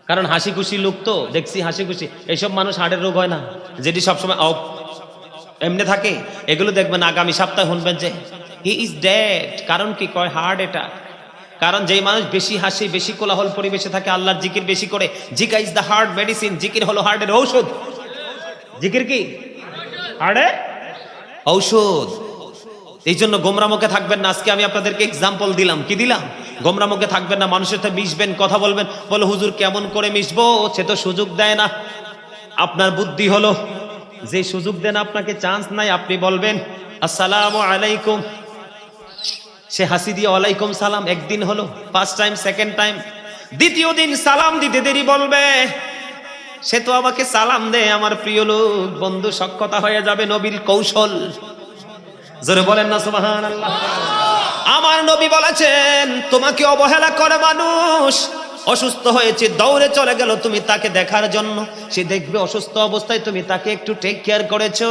কারণ হাসি খুশি লোক তো দেখছি, হাসি খুশি। এইসব মানুষ হার্টের রোগ হয় না, যেটি সবসময় এমনি থাকে, এগুলো দেখবেন আগামী সপ্তাহে শুনবেন যে হি ইজ ডেড। কারণ কি কয়? Heart attack. কারণ যেই মানুষ বেশি হাসি, বেশি কোলাহল পরিবেশে থাকে, আল্লাহর জিকির বেশি করে, জিকির ইজ দ্য হার্ট মেডিসিন। জিকির হলো হার্টের ঔষধ। জিকির কি? হার্টের ঔষধ। এই জন্য গোমরামুখে থাকবেন না। আজকে আমি আপনাদেরকে এক্সাম্পল দিলাম। কি দিলাম? গোমরামুখে থাকবেন না, মানুষের সাথে মিশবেন, কথা বলবেন। বলে হুজুর কেমন করে মিশবো? সে তো সুযোগ দেয় না। আপনার বুদ্ধি হলো, যে সুযোগ দেন আপনাকে, চান্স নাই, আপনি বলবেন আসসালামু আলাইকুম, সে হাসি দিয়ে ওয়ালাইকুম সালাম। একদিন হলো, ফার্স্ট টাইম, সেকেন্ড টাইম, দ্বিতীয় দিন সালাম দিতে দেরি বলবে সে তো আমাকে সালাম দে, আমার প্রিয় লোক। বন্ধু, সক্ষতা হয়ে যাবে, নবীর কৌশল। জোরে বলেন না সুবহানাল্লাহ। আমার নবী বলেছেন, তোমাকে অবহেলা করে মানুষ, অসুস্থ হয়েছে, দৌড়ে চলে গেল তুমি তাকে দেখার জন্য। সে দেখবে অসুস্থ অবস্থায় তুমি তাকে একটু টেক কেয়ার করেছো।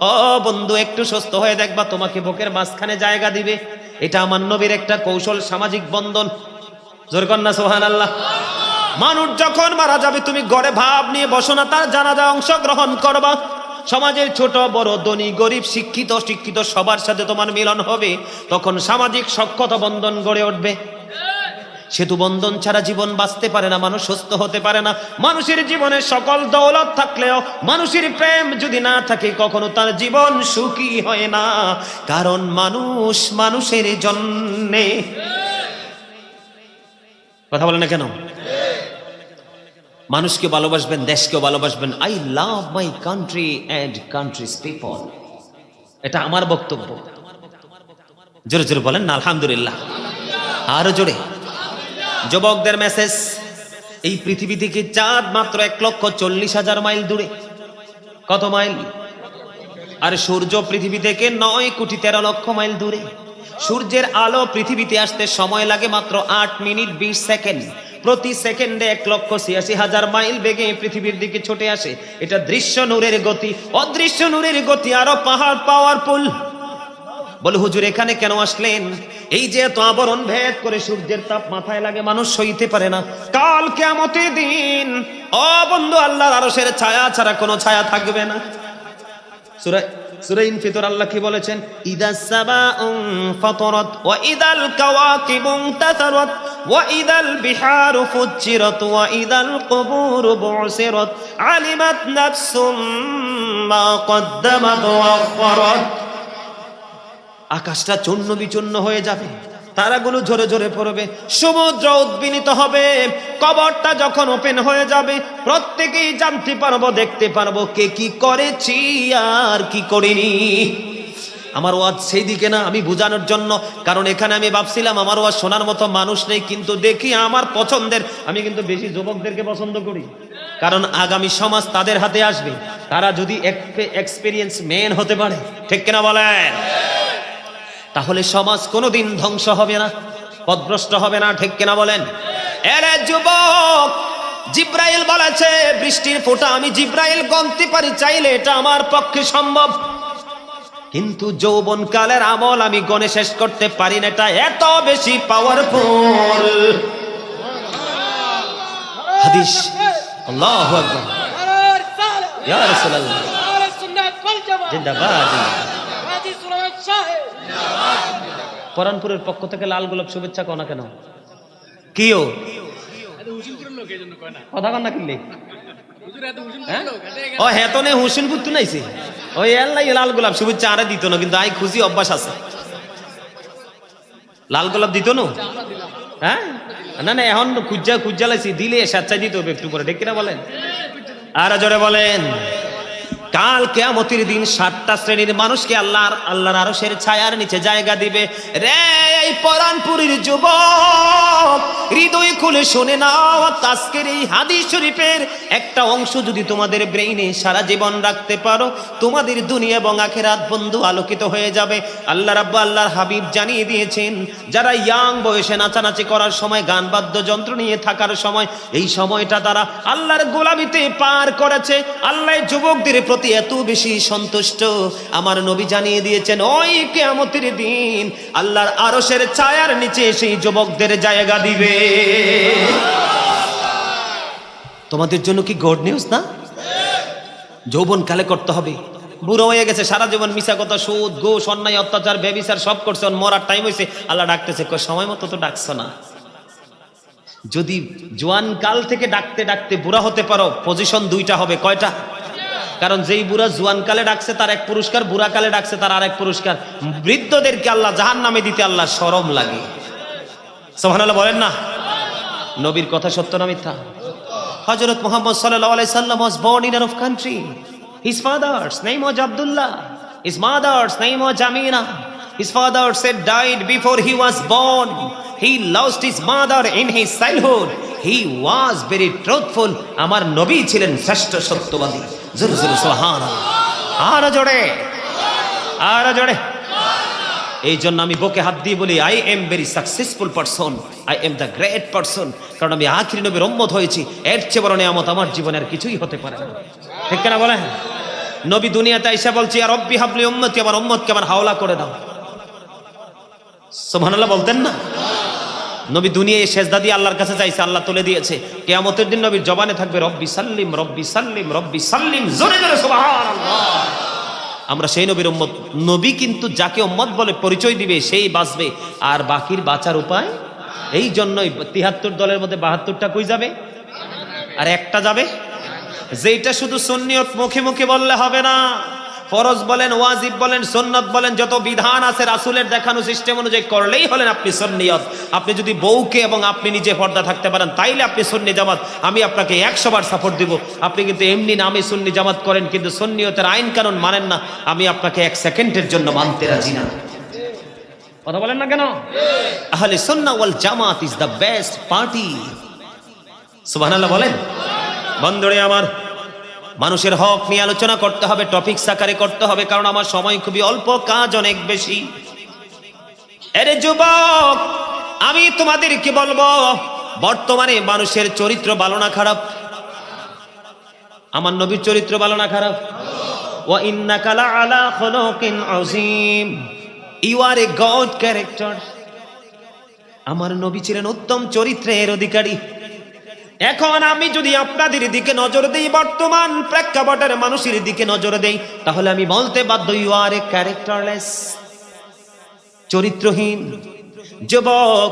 ও বন্ধু, একটু সুস্থ হয়ে দেখবা তোমাকে বুকের মাঝখানে জায়গা দিবে। এটা আমার নবীর একটা কৌশল, সামাজিক বন্ধন। জোরে কন্যা সুবহানাল্লাহ। মানুষ যখন মারা যাবে, তুমি ঘরে ভাব নিয়ে বসো না, তার জানাজা অংশগ্রহণ করবা। সমাজের ছোট বড়, ধনী গরিব, শিক্ষিত অশিক্ষিত সবার সাথে তোমার মিলন হবে, তখন সামাজিক সখ্যতা বন্ধন গড়ে উঠবে। সেতু বন্ধন ছাড়া জীবন বাঁচতে পারে না, মানুষ সুস্থ হতে পারে না। মানুষের জীবনে সকল দৌলত থাকলেও মানুষের প্রেম যদি না থাকে, কখনো তার জীবন সুখী হয় না। কারণ মানুষ মানুষের জন্যে, কথা বলে না কেন? মানুষকে ভালোবাসবেন, দেশকেও ভালোবাসবেন। I love my country and countries people, এটা আমার বক্তব্য। জোরে জোরে বলেন না আলহামদুলিল্লাহ। আরো জোরে। যুবকদের মেসেজ, এই পৃথিবী থেকে চাঁদ মাত্র 1,40,000 মাইল দূরে। কত মাইল? আর সূর্য পৃথিবী থেকে 9,13,00,000 মাইল দূরে। সূর্যের আলো পৃথিবীতে আসতে সময় লাগে মাত্র 8 মিনিট 20 সেকেন্ড। প্রতি সেকেন্ডে 1,86,000 মাইল বেগে পৃথিবীর দিকে ছুটে আসে। এটা দৃশ্য নূরের গতি। অদৃশ্য নূরের গতি আরো পাহাড় পাওয়ারফুল। বলে হুজুর এখানে কেন আসলেন? এই যে এত আবরণ ভেদ করে সূর্যের তাপ মাথায় লাগে, মানুষ সইতে পারে না। কাল কিয়ামতের দিন ও বন্ধু, আল্লাহর আরশের ছায়া ছাড়া কোনো ছায়া থাকবে না। সূরা ইনফিতর আল্লাহ কি বলেছেন? ইদাস সামাউ ফাতারাত ওয়া ইদাল কাওয়াকিবু ইনতাসারাত ওয়া ইদাল বিহারু ফুজ্জিরাত ওয়া ইদাল কুবুরু বুসিরাত আলিমাত নাফসুম মা কদ্দামাত ওয়া আখখারাত। আকাশটা চূর্ণ বিচূর্ণ হয়ে যাবে, তারাগুলো ঝরে ঝরে পড়বে, সমুদ্র উদ্বিনীত হবে। কবরটা যখন ওপেন হয়ে যাবে, প্রত্যেকেই জানতে পারবো, দেখতে পারবো কে কি করেছি আর কি করিনি। আমার ওয়াজ সেই দিকে না, আমি বোঝানোর জন্য। কারণ এখানে আমি ভাবছিলাম আমার ওয়াজ শোনার মতো মানুষ নেই, কিন্তু দেখি আমার পছন্দের। আমি কিন্তু বেশি যুবকদেরকে পছন্দ করি, কারণ আগামী সমাজ তাদের হাতে আসবে। তারা যদি এক্সপেরিয়েন্স মেন হতে পারে, ঠিক কিনা বলেন? তাহলে সমাজ কোনোদিন ধ্বংস হবে না, পথভ্রষ্ট হবে না, ঠিক কিনা বলেন? এরে যুবক, জিব্রাইল বলেছে বৃষ্টির ফোঁটা আমি জিব্রাইল গণতে পারি চাইলে, এটা আমার পক্ষে সম্ভব। কিন্তু যৌবন কালের আমল আমি গণে শেষ করতে পারি না, এটা এত বেশি পাওয়ারফুল। হাদিস, আল্লাহু আকবার, ইয়া রাসূলুল্লাহ, জিন্দাবাদ। পরানপুরের পক্ষ থেকে লাল গোলাপ শুভেচ্ছা কনা কেন? কিও কথা কন না কিনলে ও হেতনে হুসেনপুর তো নাইছে ওই এল্লাই লাল গোলাপ শুভেচ্ছা আরে দিত না, কিন্তু আই খুশি অভ্যাস আছে। লাল গোলাপ দিত না? হ্যাঁ না না, এখন খুঁজা লাইছি, দিলে স্বেচ্ছায় দিতে হবে একটু পরে, ঠিক কিনা বলেন? আর জোরে বলেন। কাল কিয়ামতের দিন 7টা শ্রেণীর মানুষকে আল্লাহর আরশের ছায়ার নিচে জায়গা দিবে। রে এই পরানপুরের যুবক, হৃদয় খুলে শুনে নাও, আজকের এই হাদিস শরীফের একটা অংশ যদি তোমাদের ব্রেইনে সারা জীবন রাখতে পারো, তোমাদের দুনিয়া এবং আখিরাত বন্ধু আলোকিত হয়ে যাবে। আল্লাহ রাব্বুল আল্লাহর হাবিব জানিয়ে দিয়েছেন, যারা ইয়াং বয়সে নাচানাচি করার সময়, গান বাদ্যযন্ত্র নিয়ে থাকার সময়, এই সময়টা তারা আল্লাহর গোলামিতে পার করেছে। আল্লাহ যুবকদের প্রতি এত বেশি সন্তুষ্ট, আমার নবী জানিয়ে দিয়েছেন ওই কিয়ামতের দিন আল্লাহর আরশের ছায়ার নিচে সেই যুবকদের জায়গা দিবে। তোমাদের জন্য কি গুড নিউজ না? যৌবন কালে করতে হবে। বুড়ো হয়ে গেছে, সারা জীবন মিছা কথা, সুদ ঘুষ অন্যায় অত্যাচার ব্যভিচার সব করছে, মরার টাইম হয়েছে, আল্লাহ ডাকতেছে, সময় মতো তো ডাকছো না। যদি জোয়ান কাল থেকে ডাকতে ডাকতে বুড়া হতে পারো, পজিশন 2টা হবে। কয়টা? কারণ যেই বুড়া জোয়ান কালে ডাকছে তার এক পুরস্কার, বুড়া কালে ডাকছে তার আরেক পুরস্কার। বৃদ্ধদেরকে আল্লাহ জাহান্নামে দিতে আল্লাহ শরম লাগে। সুবহানাল্লাহ বলেন না? নবীর কথা সত্য না মিথ্যা? হযরত মুহাম্মদ সাল্লাল্লাহু আলাইহি সাল্লাম was born in our country. His father's name was Abdullah. His mother's name was Amina. His father said died before he was born. He lost his mother in his childhood. He was very truthful. আমার নবী ছিলেন শ্রেষ্ঠ সত্যবাদী। জোরে জোরে সুবহানাল্লাহ। আরো জোরে, আরো জোরে। এই জন্য আমি বুকে হাত দিয়ে বলি, I am very successful person, I am the great person. কারণ আমি আখিরি নবীর উম্মত হয়েছি। এর চেয়ে বড় নিয়ামত আমার জীবনে আর কিছুই হতে পারে না, ঠিক কিনা বলেন? নবী দুনিয়াতে এসে বলছি, ইয়া রব্বি হাবলি উম্মতি, আমার উম্মতকে আমার হাওলা করে দাও। সুবহানাল্লাহ বলতেন না? নবী দুনিয়ায় সেজদা দিয়ে আল্লাহর কাছে চাইছে, আল্লাহ তুলে দিয়েছে। কিয়ামতের দিন নবীর জবানে থাকবে রব্বি সাল্লিম রব্বি সাল্লিম রব্বি সাল্লিম, জোরে জোরে সুবহানাল্লাহ। আমরা সেই নবীর উম্মত। নবী কিন্তু যাকে উম্মত বলে পরিচয় দিবে সেই বাঁচবে, আর বাকির বাঁচার উপায়। এই জন্যই ৭৩ দলের মধ্যে ৭২টা কই যাবে? আর একটা যাবে, যেটা শুধু সুন্নিয়ত মুখে মুখে বললে হবে না। ফরজ বলেন, ওয়াজিব বলেন, সুন্নাত বলেন, যত বিধান আছে রাসূলের দেখানো সিস্টেম অনুযায়ী করলেই হলেন আপনি সুন্নিয়ত। আপনি যদি বউকে এবং আপনি নিজে পর্দা থাকতে পারেন তাইলে আপনি সুন্নি জামাত, আমি আপনাকে 100 বার সাপোর্ট দিব। আপনি কিন্তু এমনি নামে সুন্নি জামাত করেন কিন্তু সুন্নিয়তের আইন কানুন মানেন না, আমি আপনাকে 1 সেকেন্ডের জন্য মানতে রাজি না। কথা বলেন না কেন? আহলে সুন্নাহ ওয়াল জামাত ইজ দ্য বেস্ট পার্টি। সুবহানাল্লাহ বলেন। বন্ধুরে আমার, মানুষের হক নিয়ে আলোচনা করতে হবে, টপিক সাকারে করতে হবে, কারণ আমার সময় খুবই অল্প, কাজ অনেক বেশি। আরে যুবক, আমি তোমাদেরকে বলবো, বর্তমানে মানুষের চরিত্র ভালো না খারাপ? আমার নবীর চরিত্র ভালো না খারাপ? ওয়া ইন্নাকা লাআলা খুলুকিন আযীম, you are a god character. আমার নবী ছিলেন উত্তম চরিত্রের অধিকারী। এখন আমি যদি আপনাদের দিকে নজর দেই, বর্তমান প্রেক্ষাপটের মানুষের দিকে নজর দেই, তাহলে আমি বলতে বাধ্য, ইউ আর এ ক্যারেক্টারলেস, চরিত্রহীন। যুবক,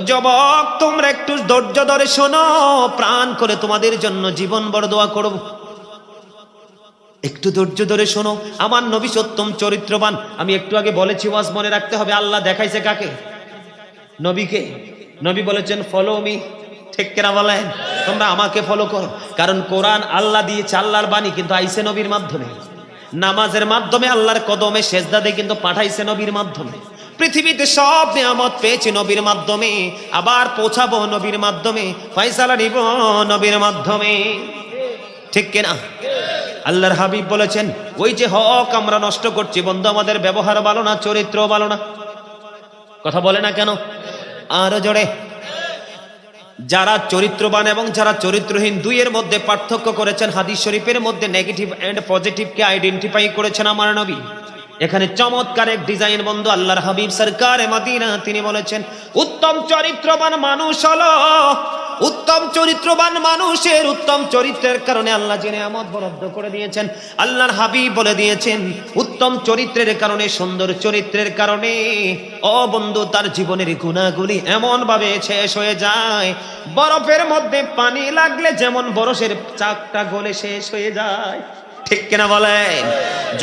যুবক, তোমরা একটু ধৈর্য ধরে শোনো, প্রাণ করে তোমাদের জন্য জীবন বড় দোয়া করব। একটু ধৈর্য ধরে শোনো। আমার নবী উত্তম চরিত্রবান। আমি একটু আগে বলেছি, ওয়াজ মনে রাখতে হবে। আল্লাহ দেখাইছে কাকে? নবীকে। নবী বলেছেন ফলো মি, ঠিক কিনা বলেন? তোমরা আমাকে ফলো করো। কারণ কোরআন আল্লাহ দিয়েছে, আল্লাহর বাণী, কিন্তু আইছে নবীর মাধ্যমে। নামাজের মাধ্যমে, আল্লাহর কদমে সেজদা দিয়ে কিন্তু পাঠাইছে নবীর মাধ্যমে। পৃথিবীতে সব নিয়ামত পেয়েছি নবীর মাধ্যমে, আবার পৌঁছাবো নবীর মাধ্যমে, ফয়সালা নিব নবীর মাধ্যমে, ঠিক কিনা? আল্লাহর হাবিব বলেছেন, ওই যে হক আমরা নষ্ট করছি বন্ধু, আমাদের ব্যবহার ভালো না, চরিত্র ভালো না। কথা বলে না কেন? আরো জোরে। যারা চরিত্রবান এবং যারা চরিত্রহীন, দুইয়ের মধ্যে পার্থক্য করেছেন হাদিস শরীফের মধ্যে। নেগেটিভ এন্ড পজিটিভকে আইডেন্টিফাই করেছেন আমার নবী। এখানে চমৎকার এক ডিজাইন বন্ধু, আল্লাহর হাবিব সরকারে মদিনা তিনি বলেছেন, উত্তম চরিত্রবান মানুষ হলো, উত্তম চরিত্রবান মানুষের উত্তম চরিত্রের কারণে আল্লাহ যে নিয়ামত বরাদ্দ করে দিয়েছেন, আল্লাহর হাবিব বলে দিয়েছেন, উত্তম চরিত্রের কারণে, সুন্দর চরিত্রের কারণে ও বন্ধু তার জীবনের গুণাগুলি এমন ভাবে শেষ হয়ে যায়, বরফের মধ্যে পানি লাগলে যেমন বরফের চাকটা গলে শেষ হয়ে যায়, ঠিক কিনা বলেন?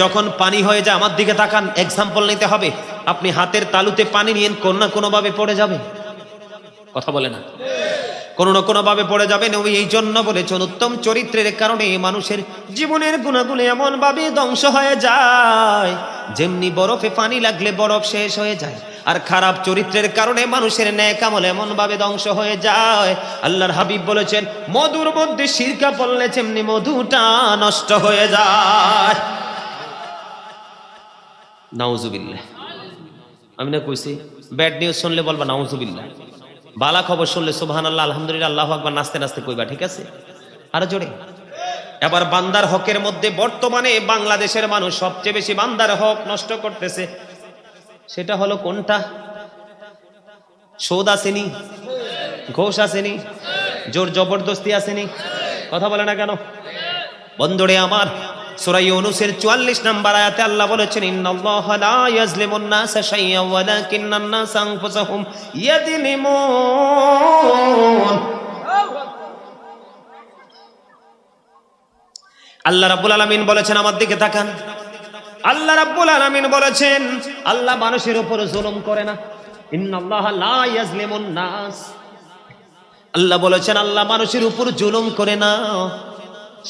যখন পানি হয়ে যায়, আমার দিকে তাকান, এক্সাম্পল নিতে হবে। আপনি হাতের তালুতে পানি নিয়েন, কোনো না কোনো ভাবে পড়ে যাবে। কথা বলে না? কোনো না কোনো ভাবে পড়ে যাবে। নবী এই জন্য বলেছেন, উত্তম চরিত্রের কারণে মানুষের জীবনের গুণাগুলো এমন ভাবে ধ্বংস হয়ে যায়, যেমনি বরফে পানি লাগলে বরফ শেষ হয়ে যায়। আর খারাপ চরিত্রের কারণে মানুষের নেক আমল এমন ভাবে ধ্বংস হয়ে যায়। আল্লাহর হাবিব বলেছেন, মধুর মধ্যে সিরকা পড়লে যেমনি মধুটা নষ্ট হয়ে যায়। নাউজুবিল্লাহ। আমি না কইছি, ব্যাড নিউজ শুনলে বলবা নাউজুবিল্লাহ, বালা খবর শুনলে সুবহানাল্লাহ, আলহামদুলিল্লাহ, আল্লাহু আকবার নাচতে নাচতে কইবা, ঠিক আছে? আরো জোরে। এবার বান্দার হকের মধ্যে বর্তমানে বাংলাদেশের মানুষ সবচেয়ে বেশি বান্দার হক নষ্ট করতেছে, সেটা হলো কোনটা? সুদ আসেনি, ঘোষ আসেনি, জোর জবরদস্তি আসেনি। কথা বলে না কেন? বন্ধুরে আমার, সূরা ইউনূসের 44 নম্বর আয়াতে আল্লাহ বলেছেন, ইন্নাল্লাহা লা ইয়াজলিমুন নাসা শাইয়্যান ওয়ালাকিন্নান নাসা আনফুসাহুম ইয়াযলিমুন। আল্লাহ রাব্বুল আলামিন বলেছেন, আমার দিকে তাকান, আল্লাহ রাব্বুল আলামিন বলেছেন, আল্লাহ মানুষের উপর জুলুম করে না। ইন্নাল্লাহা লা ইয়াজলিমুন নাস, আল্লাহ বলেছেন আল্লাহ মানুষের উপর জুলুম করে না।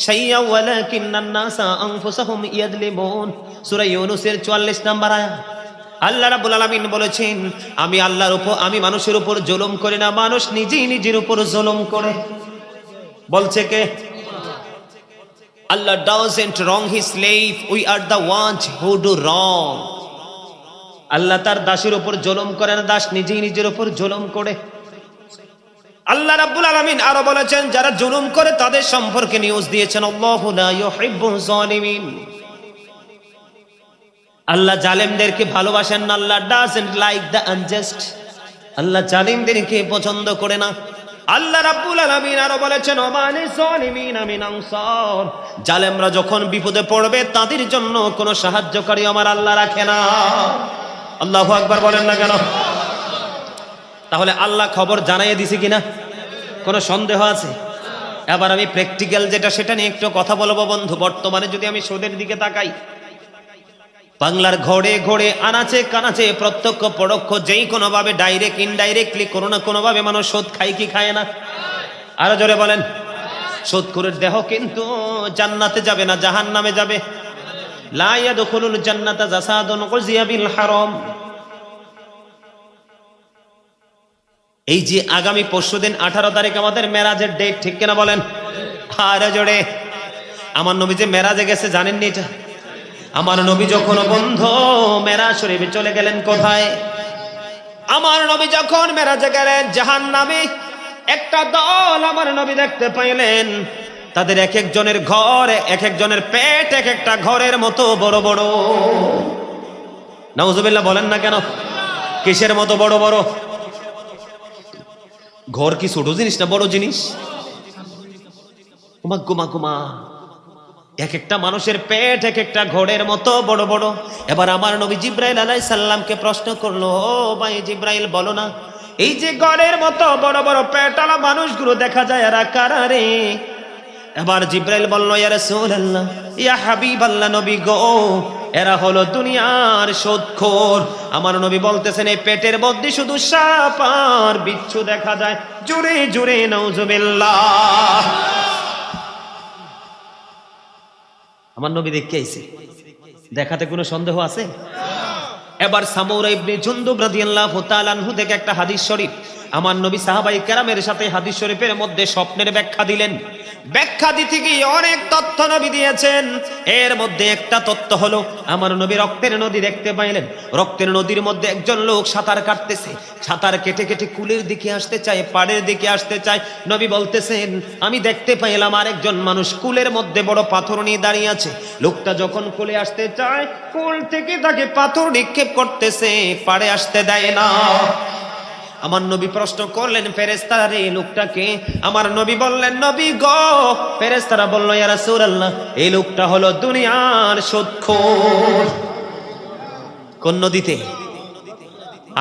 শাইয়্যান ওয়ালাকিন্নান নাসা আনফুসাহুম ইয়াযলিমুন, সূরা ইউনূসের 44 নম্বর আয়াত। আল্লাহ রাব্বুল আলামিন বলেছেন, আমি মানুষের উপর জুলুম করি না, মানুষ নিজেই নিজের উপর জুলুম করে। বলছে কে? Allah doesn't wrong his slave, we are the ones who do wrong. আল্লাহ তার দাসের উপর জুলুম করে না, দাস নিজেই নিজের উপর জুলুম করে। আল্লাহ রাব্বুল আলামিন আরো বলেছেন, যারা জুলুম করে তাদের সম্পর্কে নিউজ দিয়েছেন, আল্লাহু লা ইউহিব্বুজ জালিমিন। আল্লাহ জালেমদেরকে ভালোবাসেন না, আল্লাহ doesn't like the unjust. আল্লাহ জালিমদেরকে পছন্দ করে না। আল্লাহ রাব্বুল আলামিন আরো বলেছেন ওমানে যালিমিনা মিন আনসার, জালেমরা যখন বিপদে পড়বে তাদের জন্য কোনো সাহায্যকারী আমার আল্লাহ রাখে না। আল্লাহু আকবার বলেন না কেন? তাহলে আল্লাহ খবর জানাইয়ে দিছে কিনা কোনো সন্দেহ আছে? এবার আমি প্র্যাকটিক্যাল যেটা সেটা নিয়ে একটু কথা বলবো বন্ধু। বর্তমানে যদি আমি সুদের দিকে তাকাই, বাংলার ঘরে ঘরে আনাচে কানাচে প্রত্যক্ষ পরোক্ষ যেই কোনো ভাবে ডাইরেক্ট ইনডাইরেক্টলি কোনো না কোনো ভাবে মানুষ সুদ খায় কি খায় না? আরো জোরে বলেন। সুদখোরের দেহ কিন্তু জান্নাতে যাবে না, জাহান্নামে যাবে। লা ইয়াদখুলুল জান্নাতা জাসাদুন গুযিয়া বিল হারাম। এই যে আগামী পরশুদিন 18 তারিখ আমাদের মেরাজের ডেট, ঠিক কিনা বলেন? আরে জোরে। আমার নবী যে মেরাজে গেছে জানেননি এটা? আমার নবী যখন বন্ধ মেরাজ শরীফে চলে গেলেন কোথায়? আমার নবী যখন মেরাজে গেলেন জাহান্নামে একটা দল আমার নবী দেখতে পাইলেন। তাদের এক একজনের ঘর, এক একজনের পেট এক একটা ঘরের মতো বড় বড়। নাউজুবিল্লাহ বলেন না কেন? কিসের মতো বড় বড়? ঘর কি ছোট জিনিস না বড় জিনিস? কুমা কুমা কুমা, এক একটা মানুষের পেট এক একটা ঘরের মতো বড় বড়। এবার আমার নবী জিব্রাইল আলাইহিস সালামকে প্রশ্ন করলো, ও ভাই জিব্রাইল বলো না, এই যে ঘরের মতো বড় বড় পেটওয়ালা মানুষগুলো দেখা যায় এরা কারা রে? এবার জিব্রাইল বলল, ইয়া রাসূলুল্লাহ, ইয়া হাবিবাল্লাহ, নবী গো, এরা হলো দুনিয়ার সুদখোর। আমার নবী বলতেছেন এই পেটের মধ্যে শুধু সাপ আর বিচ্ছু দেখা যায়। জোরে জোরে নাউজুবিল্লাহ। আমার নবী দেখে আইছে, দেখাতে কোনো সন্দেহ আছে? এবার সামুরা ইবনে জুনদুব রাদিয়াল্লাহু তাআলা আনহু থেকে একটা হাদিস শরীফ আমার নবী সাহাবায়ে কেরামের সাথে হাদিস শরীফের মধ্যে স্বপ্নের ব্যাখ্যা দিলেন। ব্যাখ্যা দিতে গিয়ে অনেক তথ্য নবী দিয়েছেন। এর মধ্যে একটা তথ্য হলো আমার নবী রক্তের নদী দেখতে পাইলেন। রক্তের নদীর মধ্যে একজন লোক সাঁতার কাটতেছে। সাঁতার কেটে কেটে কুলের দিকে আসতে চায়, পাড়ের দিকে আসতে চায়। নবী বলতেছেন আমি দেখতে পাইলাম আরেকজন মানুষ কুলের মধ্যে বড় পাথর নিয়ে দাঁড়িয়ে আছে। লোকটা যখন কুলে আসতে চায় কুল থেকে তাকে পাথর নিক্ষেপ করতেছে, পাড়ে আসতে দেয় না। আমার নবী প্রশ্ন করলেন ফেরেশতারা রে লোকটাকে? আমার নবী বললেন নবী গো, ফেরেশতারা বলল ইয়া রাসূলুল্লাহ, এই লোকটা হলো দুনিয়ার সুদখোর। কোন নদীতে?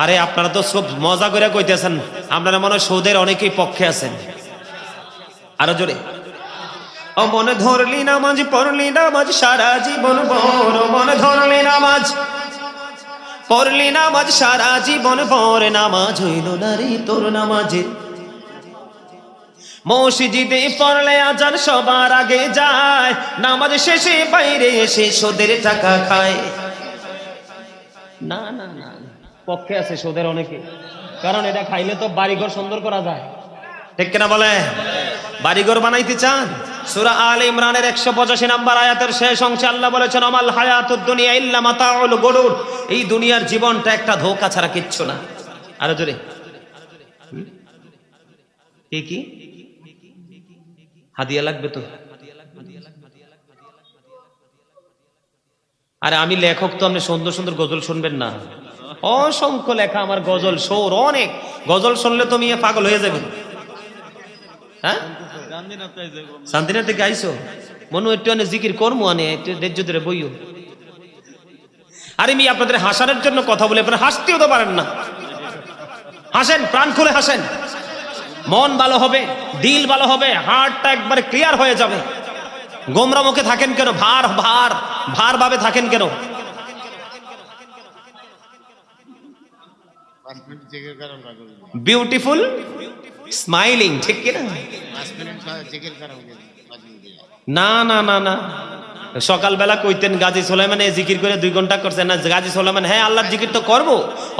আরে আপনারা তো সব মজা করে কইতেছেন, আপনারা মনে হয় সুদের অনেকেই পক্ষে আছেন। আরো জোরে। ও মনে ধরলি নামাজ পড়লি নামাজ সারা জীবন বড়, মনে ধরলি নামাজ পড়লি নামাজ সারা জীবন পড়ে, নামাজ হইল না রে তোর নামাজে। মসজিদে পড়লে আজান সবার আগে যায়, নামাজ শেষে বাইরে এসে সুদের টাকা খায়। না না না, পক্ষে আছে সুদের অনেকে, কারণ এটা খাইলে তো বাড়িঘর সুন্দর করা যায়, ঠিক কিনা বলে? বাড়িঘর বানাইতে চান? সূরা আলে ইমরানের 185 নম্বর আয়াতের শেষ অংশে আল্লাহ বলেছেন আমাল হায়াতুদ দুনিয়া ইল্লা মাতাউল গুরুর। এই দুনিয়ার জীবনটা একটা ধোঁকা ছাড়া কিচ্ছু না। আরো জোরে। কি হাদিয়া লাগবে তো? আরে আমি লেখক তো, আপনি সুন্দর সুন্দর গজল শুনবেন না? অসংখ্য লেখা আমার গজল, সৌর অনেক। গজল শুনলে তো মিয়া পাগল হয়ে যাবেন। হ্যাঁ, শান্তিনাথ থেকে আইসো মনু একটু জিকির করবো আনে একটু ধৈর্য ধরে বইও। আরে মি আপনাদের হাসানোর জন্য কথা বলে আপনারা হাসতেও তো পারেন না। হাসেন, প্রাণ খুলে হাসেন, মন ভালো হবে, দিল ভালো হবে, হার্টটা একবার ক্লিয়ার হয়ে যাবে। গোমরা মুখে থাকেন কেন? ভার ভার ভার ভাবে থাকেন কেন? বিউটিফুল স্মাইলিং, ঠিক কিনা? না না না না, সকালবেলা কইতেন গাজী সুলাইমান জিকির করে 2 ঘন্টা করছেন না গাজী সুলাইমান? হ্যাঁ, আল্লাহর জিকির তো করব,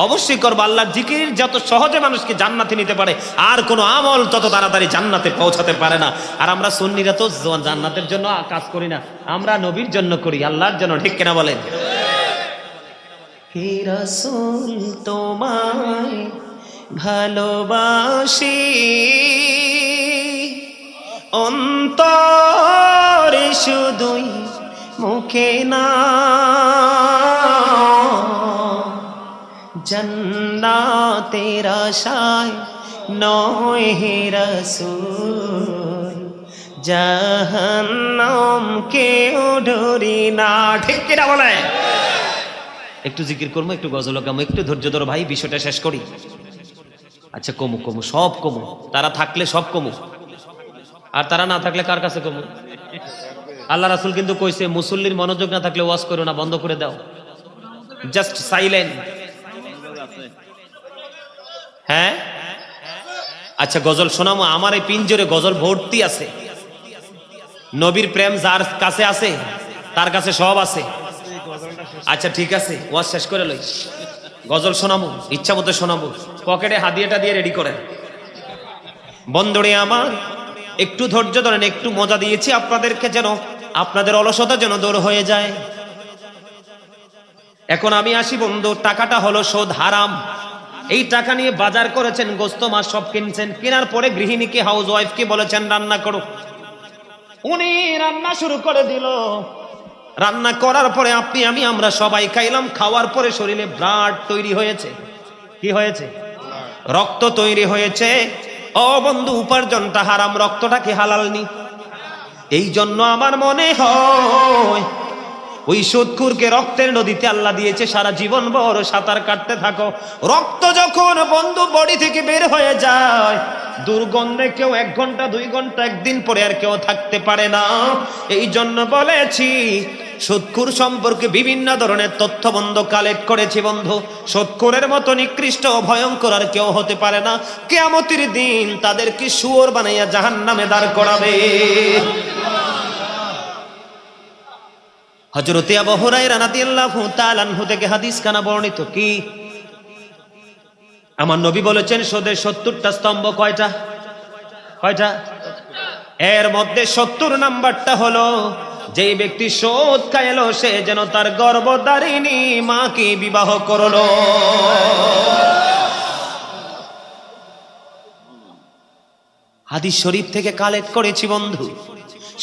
অবশ্যই করবো। আল্লাহর জিকির যত সহজে মানুষকে জান্নাতে নিতে পারে আর কোনো আমল তত তাড়াতাড়ি জান্নাতে পৌঁছাতে পারে না। আর আমরা সুন্নিরা তো জান্নাতের জন্য কাজ করি না, আমরা নবীর জন্য করি, আল্লাহর জন্য, ঠিক কিনা বলেন? হে রাসূল তোমায় ভালোবাসি, অন্তরে শুধুই মুখে না, জান্নাত রহমতের আশায় নয় হে রাসূল, জাহান্নাম কেউ ডরি না। ঠিক কিনা বলে? একটু জিকির করবো, একটু গজল গামো, একটু ধৈর্য ধরো ভাই, বিষয়টা শেষ করি। আচ্ছা কমু কমু, সব কমু, তারা থাকলে সব কমু, আর তারা না থাকলে কার কাছে কমু? আল্লাহ রাসূল কিন্তু কইছে মুসল্লির মনোযোগ না থাকলে ওয়াজ করো না, বন্ধ করে দাও, জাস্ট সাইলেন্ট। হ্যাঁ আচ্ছা গজল শোনাবো, আমার এই পিঞ্জরে গজল ভর্তি আছে। নবীর প্রেম যার কাছে আছে তার কাছে সব আছে। আচ্ছা ঠিক আছে, ওয়াজ শেষ করে লই, গজল শোনাবো, ইচ্ছা মতো শোনাবো, পকেটে হাদিয়াটা দিয়ে রেডি করেন। বন্ধুরে আমার, একটু ধৈর্য ধরেন, একটু মজা দিয়েছি আপনাদেরকে, যেন আপনাদের অলসতা যেন দূর হয়ে যায়। এখন আমি আসি বন্ধু, টাকাটা হলো সুদ, হারাম। এই টাকা নিয়ে বাজার করেছেন, গোস্ত মাছ সব কিনছেন, কেনার পরে গৃহিণীকে, হাউস ওয়াইফকে বলেছেন রান্না করো, উনি রান্না শুরু করে দিল। রান্না করার পরে আপনি আমি আমরা সবাই খাইলাম, খাওয়ার পরে শরীরে ব্লাড তৈরি হয়েছে। কি হয়েছে? রক্ত তৈরি হয়েছে। ও বন্ধু, উপার্জনটা হারাম, রক্তটা কি হালাল নি? এই জন্য আমার মনে হয় ওই সুদখোরকে রক্তের নদীতে আল্লাহ দিয়েছে, সারা জীবন বড় সাঁতার কাটতে থাকো। রক্ত যখন বন্ধু বডি থেকে বের হয়ে যায়, দুর্গন্ধে কেউ 1 ঘন্টা 2 ঘন্টা, একদিন পরে আর কেউ থাকতে পারে না। এই জন্য বলেছি, সুদখোর সম্পর্কে বিভিন্ন ধরনের তথ্য বন্ধু কালেক্ট করেছি বন্ধু। সুদখোরের মতো নিকৃষ্ট ভয়ঙ্কর আর কেউ হতে পারে না। কিয়ামতের দিন তাদেরকে শুয়োর বানাইয়া জাহান্নামে দাঁড় করাবে। হযরত আবু হুরায়রা রাদিয়াল্লাহু তাআলা আনহু থেকে হাদিস খানা বর্ণিত। কি? আমার নবী বলেছেন সুদের 70টা স্তম্ভ। কয়টা? কয়টা? এর মধ্যে 70 নাম্বারটা হলো, যেই ব্যক্তি সুদ খাইলো সে যেন তার গর্ভধারিণী মাকে বিবাহ করলো। হাদিস শরীফ থেকে কালেক্ট করেছি বন্ধু।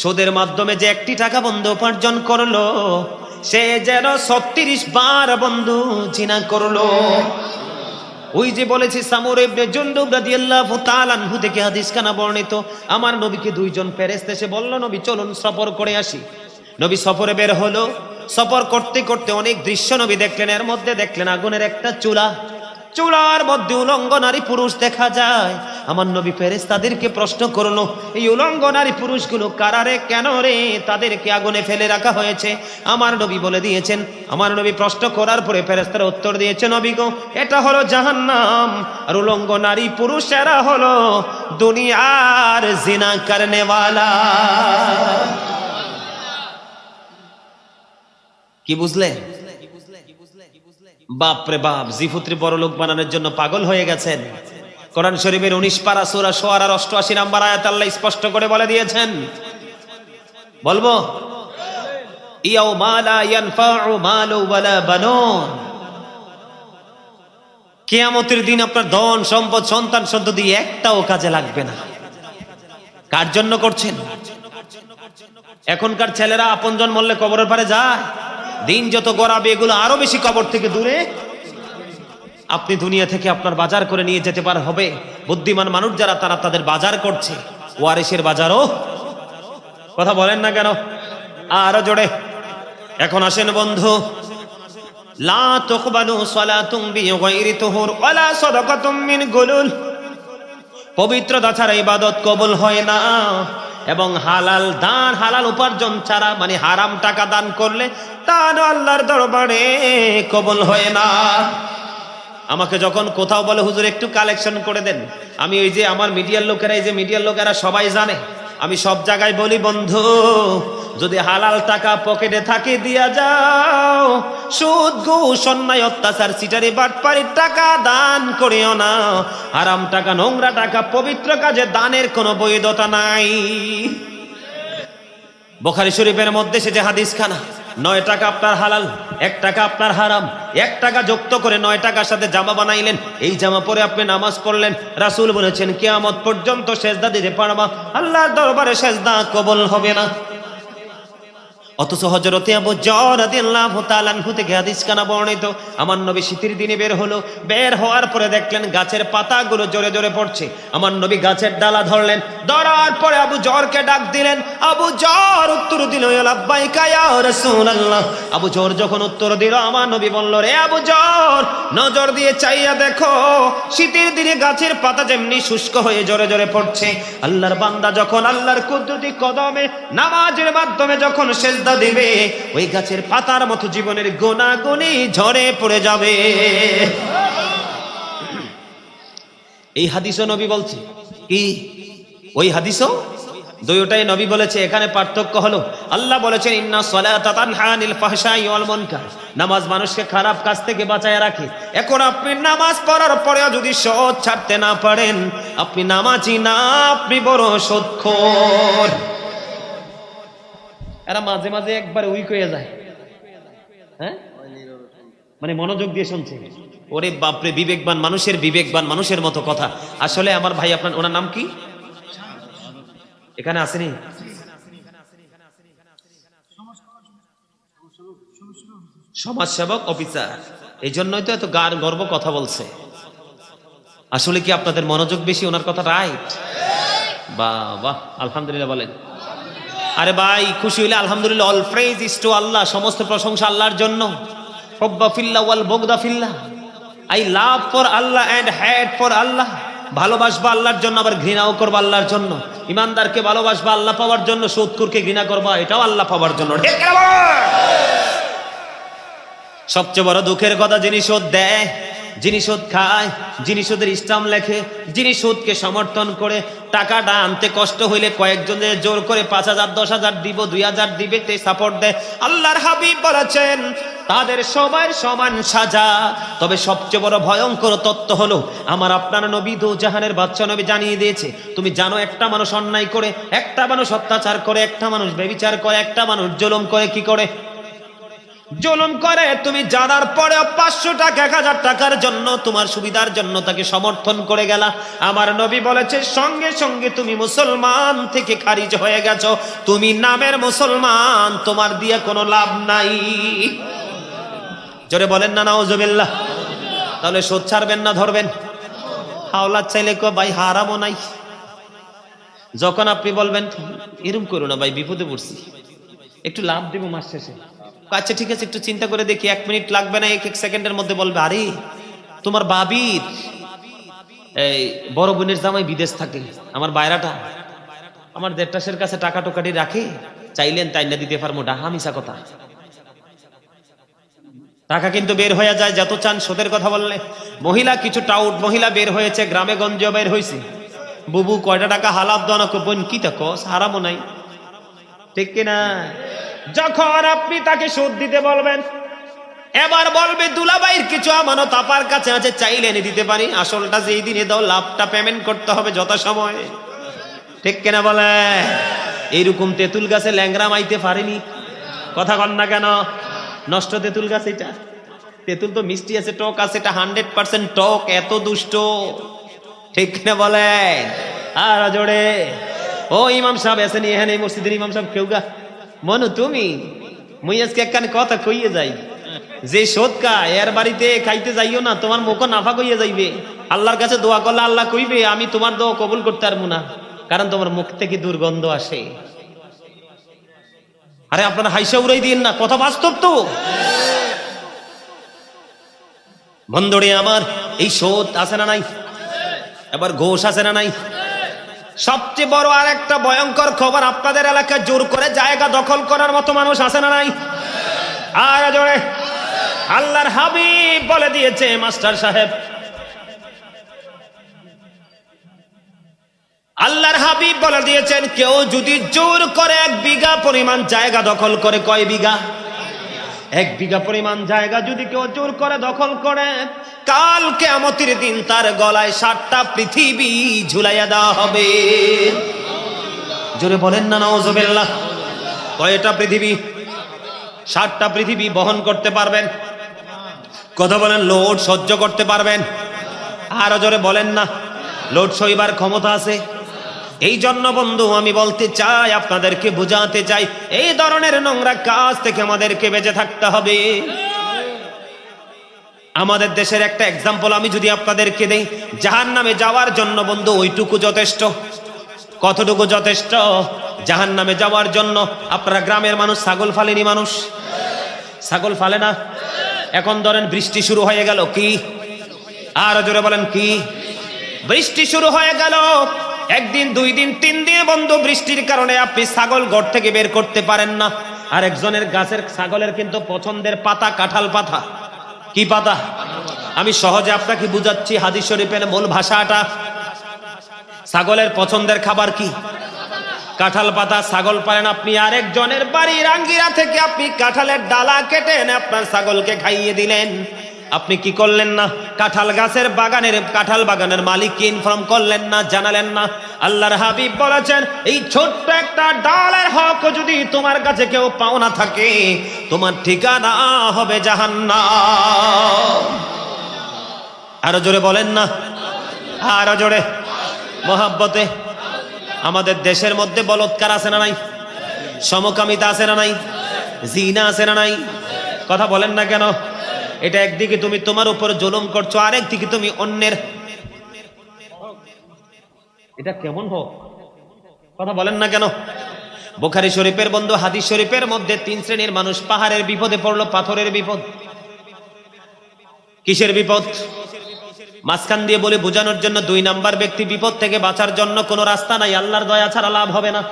সুদের মাধ্যমে যে 1টি টাকা বন্ধু উপার্জন করলো, সে যেন 36 বার বন্ধু জিনা করলো। ওই যে বলেছি সামুর ইবনে জুনদুব রাদিয়াল্লাহু তাআলা আনহু থেকে হাদিস খানা বর্ণিত। আমার নবীকে 2 জন ফেরেশতা এসে বলল, নবী চলুন সফর করে আসি। নবী সফরে বের হলো। সফর করতে করতে অনেক দৃশ্য নবী দেখলেন। এর মধ্যে দেখলেন আগুনের একটা চুলা, চুলার মধ্যে উলঙ্গ নারী পুরুষ দেখা যায়। আমার নবী ফেরেশতাদেরকে প্রশ্ন করলো, এই উলঙ্গ নারী পুরুষগুলো কারারে, কেন রে তাদেরকে আগুনে ফেলে রাখা হয়েছে? আমার নবী বলে দিয়েছেন। আমার নবী প্রশ্ন করার পরে ফেরেশতারা উত্তর দিয়েছে, নবী গো, এটা হলো জাহান্নাম, আর উলঙ্গ নারী পুরুষেরা হলো দুনিয়ার জিনা করনে ওয়ালা। কি বুঝলে? বাপরে বাপ, জিফুত্রি বড় লোক বানানোর জন্য পাগল হয়ে গেছেন। কোরআন শরীফের 19 পারা সূরা শুআরার 88 নম্বর আয়াত আল্লাহ স্পষ্ট করে বলে দিয়েছেন। বলবো, ইয়াউমা লা ইয়ানফাউ মালু ওয়ালা বানুন। কিয়ামতের দিন আপনার ধন সম্পদ সন্তান সন্ততি একটাও কাজে লাগবে না। কার জন্য করছেন? এখনকার ছেলেরা আপনজন মরলে কবরের পারে যায়। দিন যত গড়াবে এগুলো আরো বেশি কবর থেকে দূরে। আপনি দুনিয়া থেকে আপনার বাজার করে নিয়ে যেতে পার হবে। বুদ্ধিমান মানুষ যারা, তারা তাদের বাজার করছে। ওয়ারিসের বাজারও। কথা বলেন না কেন? আরো জোরে। এখন আসেন বন্ধু, লা তুকবালু সালাতুম বিগাইরি তুহুর ওয়ালা সাদাকাতুম মিন গুলুল। পবিত্রতা ছাড়া ইবাদত কবুল হয় না, এবং হালাল দান, হালাল উপার্জন ছাড়া, মানে হারাম টাকা দান করলে তার আল্লাহর দরবারে কবুল হয় না। আমাকে যখন কোথাও বলে হুজুর একটু কালেকশন করে দেন, আমি ওই যে আমার মিডিয়ার লোকেরা, এই যে মিডিয়ার লোকেরা সবাই জানে, আমি সব জায়গায় বলি, বন্ধু যদি হালাল টাকা পকেটে থাকে দিয়া যাও, সুদ ঘুষ অন্যায় অত্যাচার চিটারি বাটপারির টাকা দান করিও না। হারাম টাকা, নোংরা টাকা পবিত্র কাজে দানের কোনো বৈধতা নাই। বুখারী শরীফের মধ্যে সে যে হাদিস খানা, 9 টাকা আপনার হালাল, 1 টাকা আপনার হারাম, 1 টাকা যুক্ত করে 9 টাকার সাথে জামা বানাইলেন। এই জামা পরে আপনি নামাজ পড়লেন। রাসূল বলেছেন কিয়ামত পর্যন্ত সেজদা দিতে পারবা, আল্লাহর দরবারে সেজদা কবুল হবে না। অথচ হযরতে আবু যর রাদিয়াল্লাহু তাআলা আনহু থেকে হাদিস কানা বর্ণিত, আমার নবী শীতের দিনে বের হলো, বের হওয়ার পরে দেখলেন গাছের পাতাগুলো জোরে জোরে পড়ছে। আমার নবী গাছের ডালা ধরলেন, ধরার পরে আবু যরকে ডাক দিলেন। আবু যর উত্তর দিল, ইয়া লাব্বাইকা ইয়া রাসূলুল্লাহ। আবু যর যখন উত্তর দিল, আমার নবী বলল, রে আবু যর, নজর দিয়ে চাইয়া দেখো, শীতের দিনে গাছের পাতা যেমনি শুষ্ক হয়ে জোরে জোরে পড়ছে, আল্লাহর বান্দা যখন আল্লাহর কুদরতি কদমে নামাজের মাধ্যমে যখন সেজদা দিবে, ওই গাছের পাতার মতো জীবনের গুনাহগুনি ঝরে পড়ে যাবে। এই হাদিসও নবী বলছে কি? ওই হাদিসও দুইটাই নবী বলেছে। এখানে পার্থক্য হলো, আল্লাহ বলেছেন ইন্না সলাতা তানহা আনিল ফাহশাই ওয়াল মুনকার, নামাজ মানুষকে খারাপ কাজ থেকে বাঁচায় রাখে। এখন আপনি নামাজ পড়ার পরেও যদি সুদ ছাড়তে না পারেন, আপনি নামাজি না, আপনি বড় সুদখোর। এরা মাঝে মাঝে একবার উইক হয়ে যায়, হ্যাঁ, মানে মনোযোগ দিয়ে শুনছে। ওরে বাপরে, বিবেকবান মানুষের বিবেকবান মানুষের মতো কথা। আসলে আমার ভাই, আপনার ওনার নাম কি? এখানে আসেনি? সমাজসেবক অফিসার, এই জন্যই তো এত গর্ব কথা বলছে। আসলে কি আপনাদের মনোযোগ বেশি ওনার কথা? রাইট, বাহ বাহ, আলহামদুলিল্লাহ বলেন। আরে ভাই, খুশি হইলে আলহামদুলিল্লাহ। All praise is to Allah, সমস্ত প্রশংসা আল্লাহর জন্য। হুব্বা ফিল্লাহ ওয়াল বুগদা ফিল্লাহ, I love for Allah and hate for Allah. ভালোবাসবা আল্লাহর জন্য, আবার ঘৃণাও করবা আল্লাহর জন্য। ইমানদারকে ভালোবাসবা আল্লাহ পাওয়ার জন্য, সুদখোরকে ঘৃণা করবা এটাও আল্লাহ পাওয়ার জন্য। ঠিক না? সবচেয়ে বড় দুঃখের কথা, যিনি সুদ দেয়, যিনি সুদ খায়, যিনি সুদের স্টাম্প লেখে, যিনি সুদকে সমর্থন করে, টাকাটা আনতে কষ্ট হইলে কয়েকজনের জোর করে 5,000 10,000 দিব, 2,000 দিবে, তে সাপোর্ট দেয়। আল্লাহর হাবিব বলেছেন তাদের সবার সমান সাজা। তবে সবচেয়ে বড় ভয়ঙ্কর তত্ত্ব হলো, আমার আপনার নবী দোজাহানের বাদশা নবী জানিয়ে দিয়েছে, তুমি জানো একটা মানুষ অন্যায় করে, একটা মানুষ অত্যাচার করে, একটা মানুষ ব্যভিচার করে, একটা মানুষ জুলুম করে, কি করে? জুলুম করে। তুমি জানার পরে 500 টাকা 1000 টাকার জন্য, তোমার সুবিধার জন্য তাকে সমর্থন করে গেলা, আমার নবী বলেছে সঙ্গে সঙ্গে তুমি মুসলমান থেকে খারিজ হয়ে গেছো। তুমি নামের মুসলমান, তোমার দিয়ে কোনো লাভ নাই। জোরে বলেন না নাউজুবিল্লাহ। তাহলে সুদ ছাড়বেন না ধরবেন? হাওলাত চাইলে কো ভাই হারামও নাই। যখন আপনি বলবেন এরকম করো না ভাই, বিপদে পড়ছি, একটু লাভ দেবো মাস শেষে, আচ্ছা ঠিক আছে একটু চিন্তা করে দেখি, 1 মিনিট লাগবে না, 1 সেকেন্ডের মধ্যে বলবে, আরে তোমার বাবির এই বড় বোনের জামাই বিদেশ থাকে, আমার বাইরাটা আমার দেড়টাসের কাছে টাকা টোকাটি রাখে, চাইলেন তাই না দিতে পারবো, ডাহা মিশা কথা। টাকা কিন্তু বের হয়ে যায় যত চান। সুদের কথা বললে মহিলা, কিছু টাউট মহিলা বের হয়েছে, গ্রামে গঞ্জে বের হয়েছে, বুবু কয়টা টাকা হালাপ দাও না, বোন কি দেখো হারামও নাই, ঠিক কিনা? যখন আপনি তাকে সুদ দিতে বলবেন, এবার বলবে দুলাভাইয়ের কিছু আমানত আপার কাছে আছে, চাইলে এনে দিতে পারি, আসলটা যেই দিনে দাও লাভটা পেমেন্ট করতে হবে যথাসময়ে, ঠিক কিনা বলে? এইরকম তেঁতুল গাছে ল্যাংরা মাইতে পারেনি, কথা কন না কেন? নষ্ট তেঁতুল গাছ এটা, তেঁতুল তো মিষ্টি আছে, টক আছে, এটা 100% টক, এত দুষ্ট, ঠিক কিনা বলে? আর জোরে ও ইমাম সাহেব এসেনি এখানে, মসজিদের ইমাম সাহেব কেউ গা মনু, তুমি মুই আজকে একখান কথা কইয়ে যাই, যে সুদ খায় এর বাড়িতে খাইতে যাইও না, তোমার মুখ নাফা কইয়ে যাইবে। আল্লাহর কাছে দোয়া করলে আল্লাহ কইবে আমি তোমার দোয়া কবুল করতে পারবো না, কারণ তোমার মুখ থেকে দুর্গন্ধ আসে। আরে আপনারা হাইসা উড়াই দিন না, কথা বাস্তব তো। বন্ধুরে আমার, এই সুদ আছে না নাই? এবার ঘোষ আছে না নাই? সবচেয়ে বড় আর একটা ভয়ঙ্কর খবর, আপনাদের এলাকায় জোর করে জায়গা দখল করার মতো মানুষ আছে না নাই? আর জোরে আল্লাহর হাবিব বলে দিয়েছে, মাস্টার সাহেব, আল্লাহর হাবিব বলে দিয়েছেন, কেউ যদি জোর করে 1 বিঘা পরিমাণ জায়গা দখল করে, কয় বিঘা? 1 বিঘা পরিমাণ জায়গা যদি কেউ জোর করে দখল করে, কাল কিয়ামতের দিন তার গলায় 7টা পৃথিবী ঝুলাইয়া দেওয়া হবে। জোরে বলেন না নাউজুবিল্লাহ। কয়টা পৃথিবী? 7টা পৃথিবী বহন করতে পারবেন? কথা বলেন, লোড সহ্য করতে পারবেন? আরো জোরে বলেন না, লোড সইবার ক্ষমতা আছে? এই জন্য বন্ধু আমি বলতে চাই, আপনাদেরকে বোঝাতে চাই, এই ধরনের নোংরা কাজ থেকে আমাদেরকে বেঁচে থাকতে হবে। আমাদের দেশের একটা এক্সাম্পল আমি যদি আপনাদেরকে দেই, জাহান্নামে যাওয়ার জন্য বন্ধু ওইটুকু যথেষ্ট। কতটুকু যথেষ্ট? জাহান্নামে যাওয়ার জন্য আপনারা গ্রামের মানুষ ছাগল ফালেনি? মানুষ ছাগল ফালে না? এখন ধরেন বৃষ্টি শুরু হয়ে গেল, কি আর জোরে বলেন কি? বৃষ্টি শুরু হয়ে গেল, একদিন, 2 দিন, 3 দিন বন্ধু বৃষ্টির কারণে আপনি ছাগল ঘর থেকে বের করতে পারেন না। আর একজনের গাছের ছাগলের কিন্তু পছন্দের পাতা কাঁঠাল পাতা। কি পাতা? আমি সহজে আপনাকে বুঝাচ্ছি, হাদিস শরীফের মূল ভাষাটা। ছাগলের পছন্দের খাবার কি? কাঁঠাল পাতা। ছাগল পারেন আপনি, আরেকজনের বাড়ির আঙ্গিরা থেকে আপনি কাঁঠালের ডালা কেটে এনে আপনার ছাগলকে খাইয়ে দিলেন। আপনি কি করলেন না? কাঁঠাল গাছের কাঁঠাল বাগানের মালিককে ইনফর্ম করলেন না, জানালেন না। আল্লাহর হাবিব বলেছেন, এই ছোট্ট একটা ডালের হক যদি তোমার কাছে কেউ পাওনা থাকে, তোমার ঠিকানা হবে জাহান্নাম। আরো জোরে বলেন না, আরো জোরে, মহাব্বতে। আমাদের দেশের মধ্যে বলৎকার আছে না নাই? সমকামিতা আছে না নাই? জিনা আছে না নাই? কথা বলেন না কেন? এটা একদিকে তুমি তোমার উপর জুলুম করছো, আরেকদিকে তুমি অন্যের। এটা কেমন হোক? কথা বলেন না কেন? বুখারী শরীফের বন্ধু হাদিস শরীফের মধ্যে 3 শ্রেণীর মানুষ পাহাড়ের বিপদে পড়লো। পাথরের বিপদ। কিসের বিপদ? মাঝখান দিয়ে বলে বোঝানোর জন্য, 2 নাম্বার ব্যক্তি বিপদ থেকে বাঁচার জন্য কোনো রাস্তা নাই, আল্লাহর দয়া ছাড়া লাভ হবে না।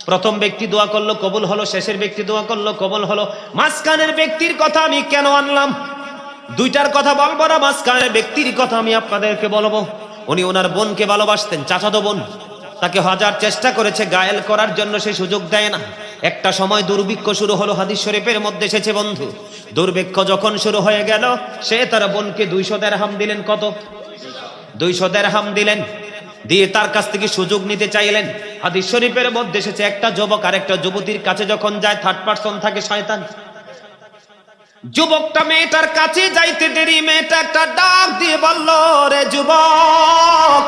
প্রথম ব্যক্তি দোয়া করলো, কবুল হলো। শেষের ব্যক্তি দোয়া করলো, কবুল হলো। মাঝখানের ব্যক্তির কথা আমি কেন আনলাম? 2টার কথা বলবো না, মাঝখানের ব্যক্তির কথা আমি আপনাদেরকে বলবো। উনি ওনার বোনকে ভালোবাসতেন, চাচাতো বোন। তাকে হাজার চেষ্টা করেছে গায়েল করার জন্য, সে সুযোগ দেয় না। একটা সময় দুর্ভিক্ষ শুরু হলো, হাদিস শরীফের মধ্যে এসেছে বন্ধু। দুর্ভিক্ষ যখন শুরু হয়ে গেল, সে তার বোনকে 200 দিরহাম দিলেন। কত? 200 দিরহাম দিলেন। দিয়ে তার কাছ থেকে সুযোগ নিতে চাইলেন। হাদিস শরীফের মধ্যে এসেছে, একটা যুবক আর একটা যুবতীর কাছে যখন যায়, 3rd পারসন থাকে শয়তান। যুবকটা মেয়েটার কাছে যাইতে দেরি, মেয়েটা একটা ডাক দিয়ে বলল, রে যুবক,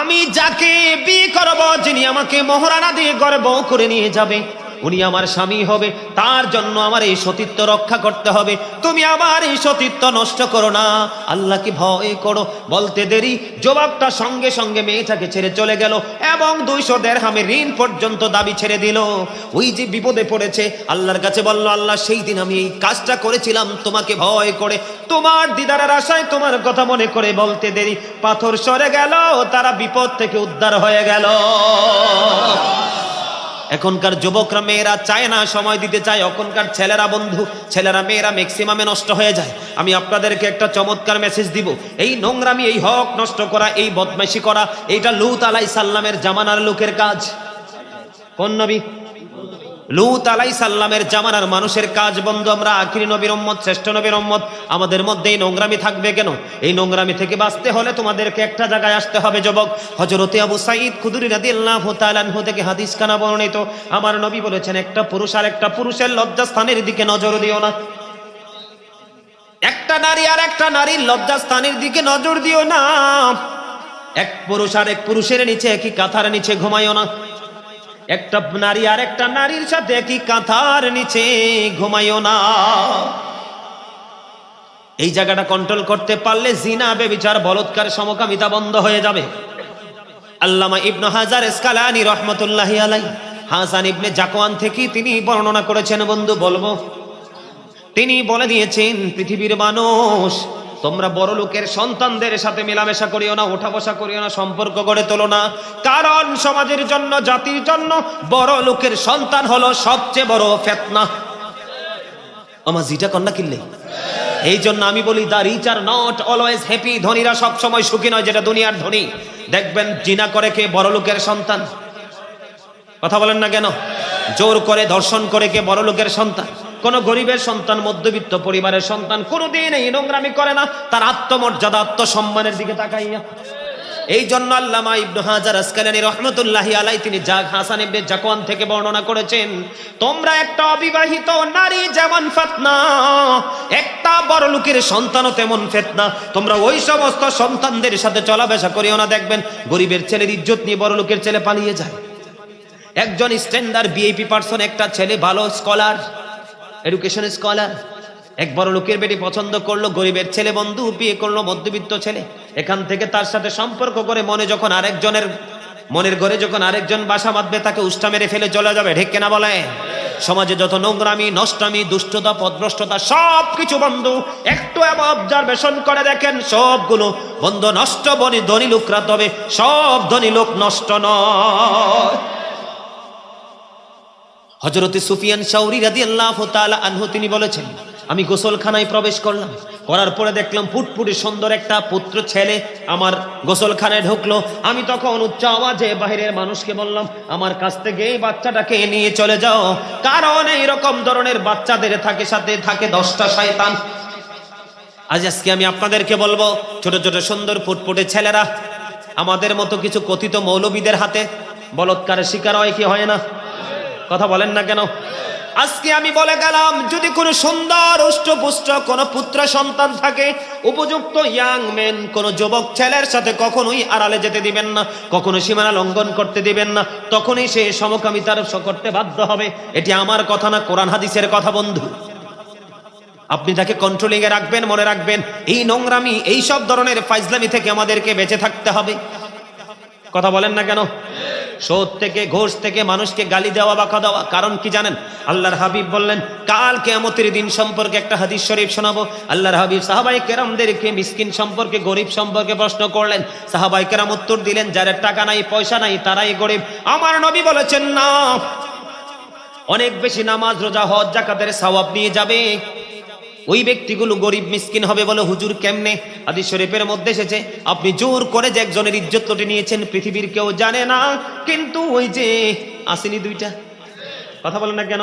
আমি যাকে বিয়ে করব, যিনি আমাকে মোহরানা দিয়ে ঘরে বউ করে নিয়ে যাবে, উনি আমার স্বামী হবে। তার জন্য আমার এই সতীত্ব রক্ষা করতে হবে। তুমি আমার এই সতীত্ব নষ্ট করো না, আল্লাহকে ভয় করো। বলতে দেরি যুবকটা সঙ্গে সঙ্গে মেয়েটাকে ছেড়ে চলে গেল এবং 200 দিরহামের ঋণ পর্যন্ত দাবি ছেড়ে দিল। ওই যে বিপদে পড়েছে, আল্লাহর কাছে বলল, আল্লাহ, সেই দিন আমি এই কাজটা করেছিলাম তোমাকে ভয় করে, তোমার দিদারের আশায়, তোমার কথা মনে করে। বলতে দেরি পাথর সরে গেল, তারা বিপদ থেকে উদ্ধার হয়ে গেল। এখনকার যুবকরা, মেয়েরা চায় না সময় দিতে চায়। এখনকার ছেলেরা বন্ধু, ছেলেরা মেয়েরা ম্যাক্সিমামে নষ্ট হয়ে যায়। আমি আপনাদেরকে একটা চমৎকার মেসেজ দিব। এই নোংরামি, এই হক নষ্ট করা, এই বদমাইশি করা, এইটা লূত আলাইহিস সালামের জামানার লোকের কাজ। কোন নবী? লূত আলাইহিস সালামের জামানার মানুষের কাজ বন্ধু। আমরা আখিরি নবীর উম্মত, শ্রেষ্ঠ নবীর উম্মত, আমাদের মধ্যে এই নোংরামি থাকবে কেন? এই নোংরামি থেকে বাঁচতে হলে তোমাদেরকে একটা জায়গায় আসতে হবে যুবক। হযরতে আবু সাঈদ খুদরি রাদিয়াল্লাহু তাআলা আনহু থেকে হাদিস কানা বর্ণিত, আমার নবী বলেছেন, একটা পুরুষ আর একটা পুরুষের লজ্জাস্থানের দিকে নজর দিও না। একটা নারী আর একটা নারীর লজ্জাস্থানের দিকে নজর দিও না। এক পুরুষ আর এক পুরুষের নিচে, একই কাঁথার নিচে ঘুমাইও না। একটা নারী আর একটা নারীর সাথে একই কাঁথার নিচে ঘুমাইও না। এই জায়গাটা কন্ট্রোল করতে পারলে জিনা, ব্যভিচার, বলৎকার, সমকামিতা বন্ধ হয়ে যাবে। আল্লামা ইবনে হাজার আসকালানী রাহমাতুল্লাহি আলাইহি হাসান ইবনে জাকওয়ান থেকে তিনি বর্ণনা করেছেন বন্ধু, বলবো। তিনি বলে দিয়েছেন, পৃথিবীর মানুষ, তোমরা বড় লোকের সন্তানদের সাথে মেলামেশা করিও না, ওঠা বসা করিও না, সম্পর্ক গড়ে তোলো না। কারণ সমাজের জন্য, জাতির জন্য বড় লোকের সন্তান হলো সবচেয়ে বড় ফিতনা। আমার জিটা কন্যা কিনলে এই জন্য আমি বলি, the rich are not always happy. ধনীরা সব সময় সুখী নয়, যেটা দুনিয়ার ধনী। দেখবেন জিনা করে কে? বড় লোকের সন্তান। কথা বলেন না কেন? জোর করে ধর্ষণ করে কে? বড় লোকের সন্তান। কোন গরিবের সন্তান, মধ্যবিত্ত পরিবারের সন্তান কোনদিন এই নোংরামি করে না, তার আত্মমর্যাদা, আত্মসম্মানের দিকে তাকাইয়া। এই জন্য আল্লামা ইবনে হাজার আসকালানী রাহমাতুল্লাহি আলাইহি তিনি হাসান ইবনে জাকওয়ান থেকে বর্ণনা করেছেন, তোমরা একটা অবিবাহিত নারী যেমন ফিতনা, একটা বড় লোকের সন্তানও তেমন ফিতনা। তোমরা ওই সমস্ত সন্তানদের সাথে চলাফেরা করিও না, দেখবেন গরিবের ছেলের ইজ্জত নিয়ে বড় লোকের ছেলে পালিয়ে যায়। একজন স্ট্যান্ডার্ড ভিআইপি পারসন, একটা ছেলে ভালো স্কলার, এডুকেশন স্কলার, এক বড় লোকের বেটি পছন্দ করলো, গরিবের ছেলে বন্ধু বিয়ে করলো মধ্যবিত্ত ছেলে। এখান থেকে তার সাথে সম্পর্ক করে মনের ঘরে যখন আরেকজন বাসা বাঁধবে, তাকে উষ্টা মেরে ফেলে চলে যাবে, ঠিক কিনা বলে? সমাজে যত নোংরামি, নষ্টামি, দুষ্টতা, পদভ্রষ্টতা সবকিছু বন্ধু একটু অবজারভেশন করে দেখেন, সবগুলো বন্ধু নষ্ট। ধনী লোকরা, তবে সব ধনী লোক নষ্ট নয়। হযরত সুফিয়ান শাওরি রাদিয়াল্লাহু তাআলা আনহু তিনি বলেছেন, আমি গোসলখানায় প্রবেশ করলাম, করার পরে দেখলাম ফুটফুটে সুন্দর একটা পুত্র ছেলে আমার গোসলখানায় ঢুকলো। আমি তখন উচ্চ আওয়াজে বাইরের মানুষকে বললাম, আমার কাছ থেকে এই বাচ্চাটাকে নিয়ে চলে যাও, কারণ এইরকম ধরনের বাচ্চাদের সাথে থাকে 10টা শয়তান। আজকে আমি আপনাদেরকে বলবো, ছোট ছোট সুন্দর ফুটফুটে ছেলেরা আমাদের মতো কিছু কথিত মৌলবীদের হাতে বলৎকারের শিকার হয় কি হয় না? কথা বলেন না কেন? আজকে আমি বলে গেলাম, যদি কোনো সুন্দর উষ্টপুষ্ট কোনো পুত্র সন্তান থাকে, উপযুক্ত ইয়াং মেন কোনো যুবক ছেলের সাথে কখনোই আড়ালে যেতে দিবেন না, কখনো সীমানা লঙ্ঘন করতে দিবেন না, তখনই সে সমকামিতার করতে বাধ্য হবে। এটি আমার কথা না, কোরআন হাদিসের কথা বন্ধু। আপনি তাকে কন্ট্রোলিং এ রাখবেন, মনে রাখবেন এই নোংরামি, এই সব ধরনের ফাইজলামি থেকে আমাদেরকে বেঁচে থাকতে হবে। কথা বলেন না কেন? সুদ থেকে, ঘুষ থেকে, মানুষকে গালি দেওয়া, বাঁকা দেওয়া, কারণ কি জানেন? আল্লাহর হাবিব বললেন, কাল কিয়ামতের দিন সম্পর্কে একটা হাদিস শরীফ শোনাবো। আল্লাহর হাবিব সাহাবায়ে কেরামদেরকে মিসকিন সম্পর্কে, গরিব সম্পর্কে প্রশ্ন করলেন। সাহাবায়ে কেরাম উত্তর দিলেন, যাদের টাকা নাই, পয়সা নাই, তারাই গরিব। আমার নবী বলেছেন, না, অনেক বেশি নামাজ, রোজা, হজ, যাকাতের সওয়াব নিয়ে যাবে ওই ব্যক্তিগুলো গরিব মিসকিন হবে। বলে হুজুর কেমনে? হাদিস শরীফের মধ্যে এসেছে, আপনি জোর করে যে একজনের ইজ্জত লুটে নিয়েছেন, পৃথিবীর কেউ জানে না, কিন্তু ওই যে আসেনি দুইটা, কথা বলেন না কেন?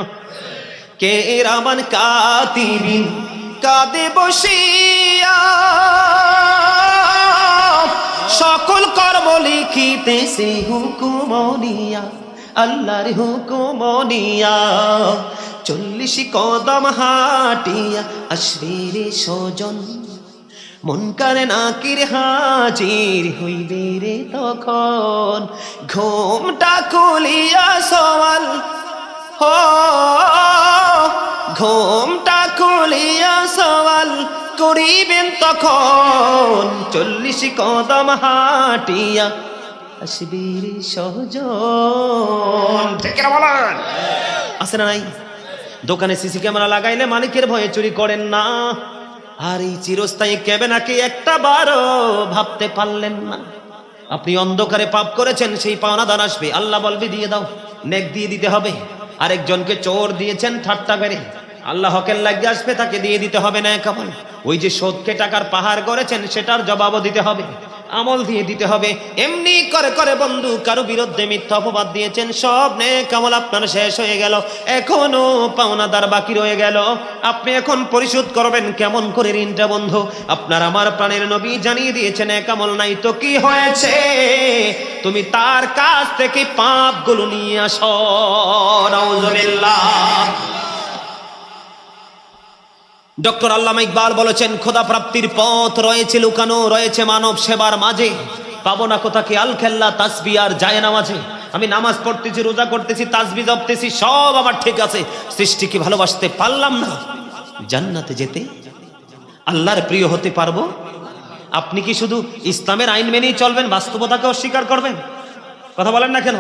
কে রামান কাতিবিন কাঁদে বসিয়া, সকল কর্ম লিখিতেছে হুকুমনিয়া, আল্লাহর হুকুমনিয়া। 40 কদম হাটিয়া আসবে রে স্বজন, মুনকার নাকির হাজির হইবে রে তখন। ঘুমটা খুলিয়া সওয়াল, ঘুমটা খুলিয়া সওয়াল করিবেন তখন। 40 কদম হাটিয়া আসবে রে স্বজন। ঠিক না বলেন? আছে না নাই? দোকানে সিসি ক্যামেরা লাগাইলে মালিকের ভয়ে চুরি করেন না। আর এই চিরস্থায়ী ক্যামেরাকে একটা বারও ভাবতে পারলেন না। আপনি অন্ধকারে পাপ করেছেন, সেই পাওনাদার আসবে, আল্লাহ বলবে দিয়ে দাও, নেক দিয়ে দিতে হবে। আরেকজনকে চোর দিয়েছেন ঠাট্টা করে, আল্লাহ হকের লাগিয়ে আসবে, তাকে দিয়ে দিতে হবে না কেমন? ওই যে সুদকে টাকার পাহাড় করেছেন, সেটার জবাবও দিতে হবে, আমল দিয়ে দিতে হবে। এমনি করে করে বন্ধু কারো বিরুদ্ধে মিথ্যা অপবাদ দিয়েছেন, সব নেক আমল আপনার শেষ হয়ে গেল, এখনো পাওনাদার বাকি রয়ে গেল। আপনি এখন পরিশোধ করবেন কেমন করে ঋণটা বন্ধু? আপনার আমার প্রাণের নবী জানিয়ে দিয়েছেন, নেক আমল নাই তো কি হয়েছে, তুমি তার কাছ থেকে পাপগুলো নিয়ে আসো। নাউজুবিল্লাহ। ডক্টর আল্লামা ইকবাল বলেছেন, খোদা প্রাপ্তির পথ রয়েছে লুকানো, রয়েছে মানব সেবার মাঝে। পাবো না কোথাকে আল খেল্লা তাসবি আর যায় নামাজে। আমি নামাজ পড়তেছি, রোজা করতেছি, তাসবি জপতেছি, সব আমার ঠিক আছে, সৃষ্টিকে ভালোবাসতে পারলাম না, জান্নাতে যেতে, আল্লাহর প্রিয় হতে পারবো? আপনি কি শুধু ইসলামের আইন মেনেই চলবেন, বাস্তবতাকে অস্বীকার করবেন? কথা বলেন না কেন?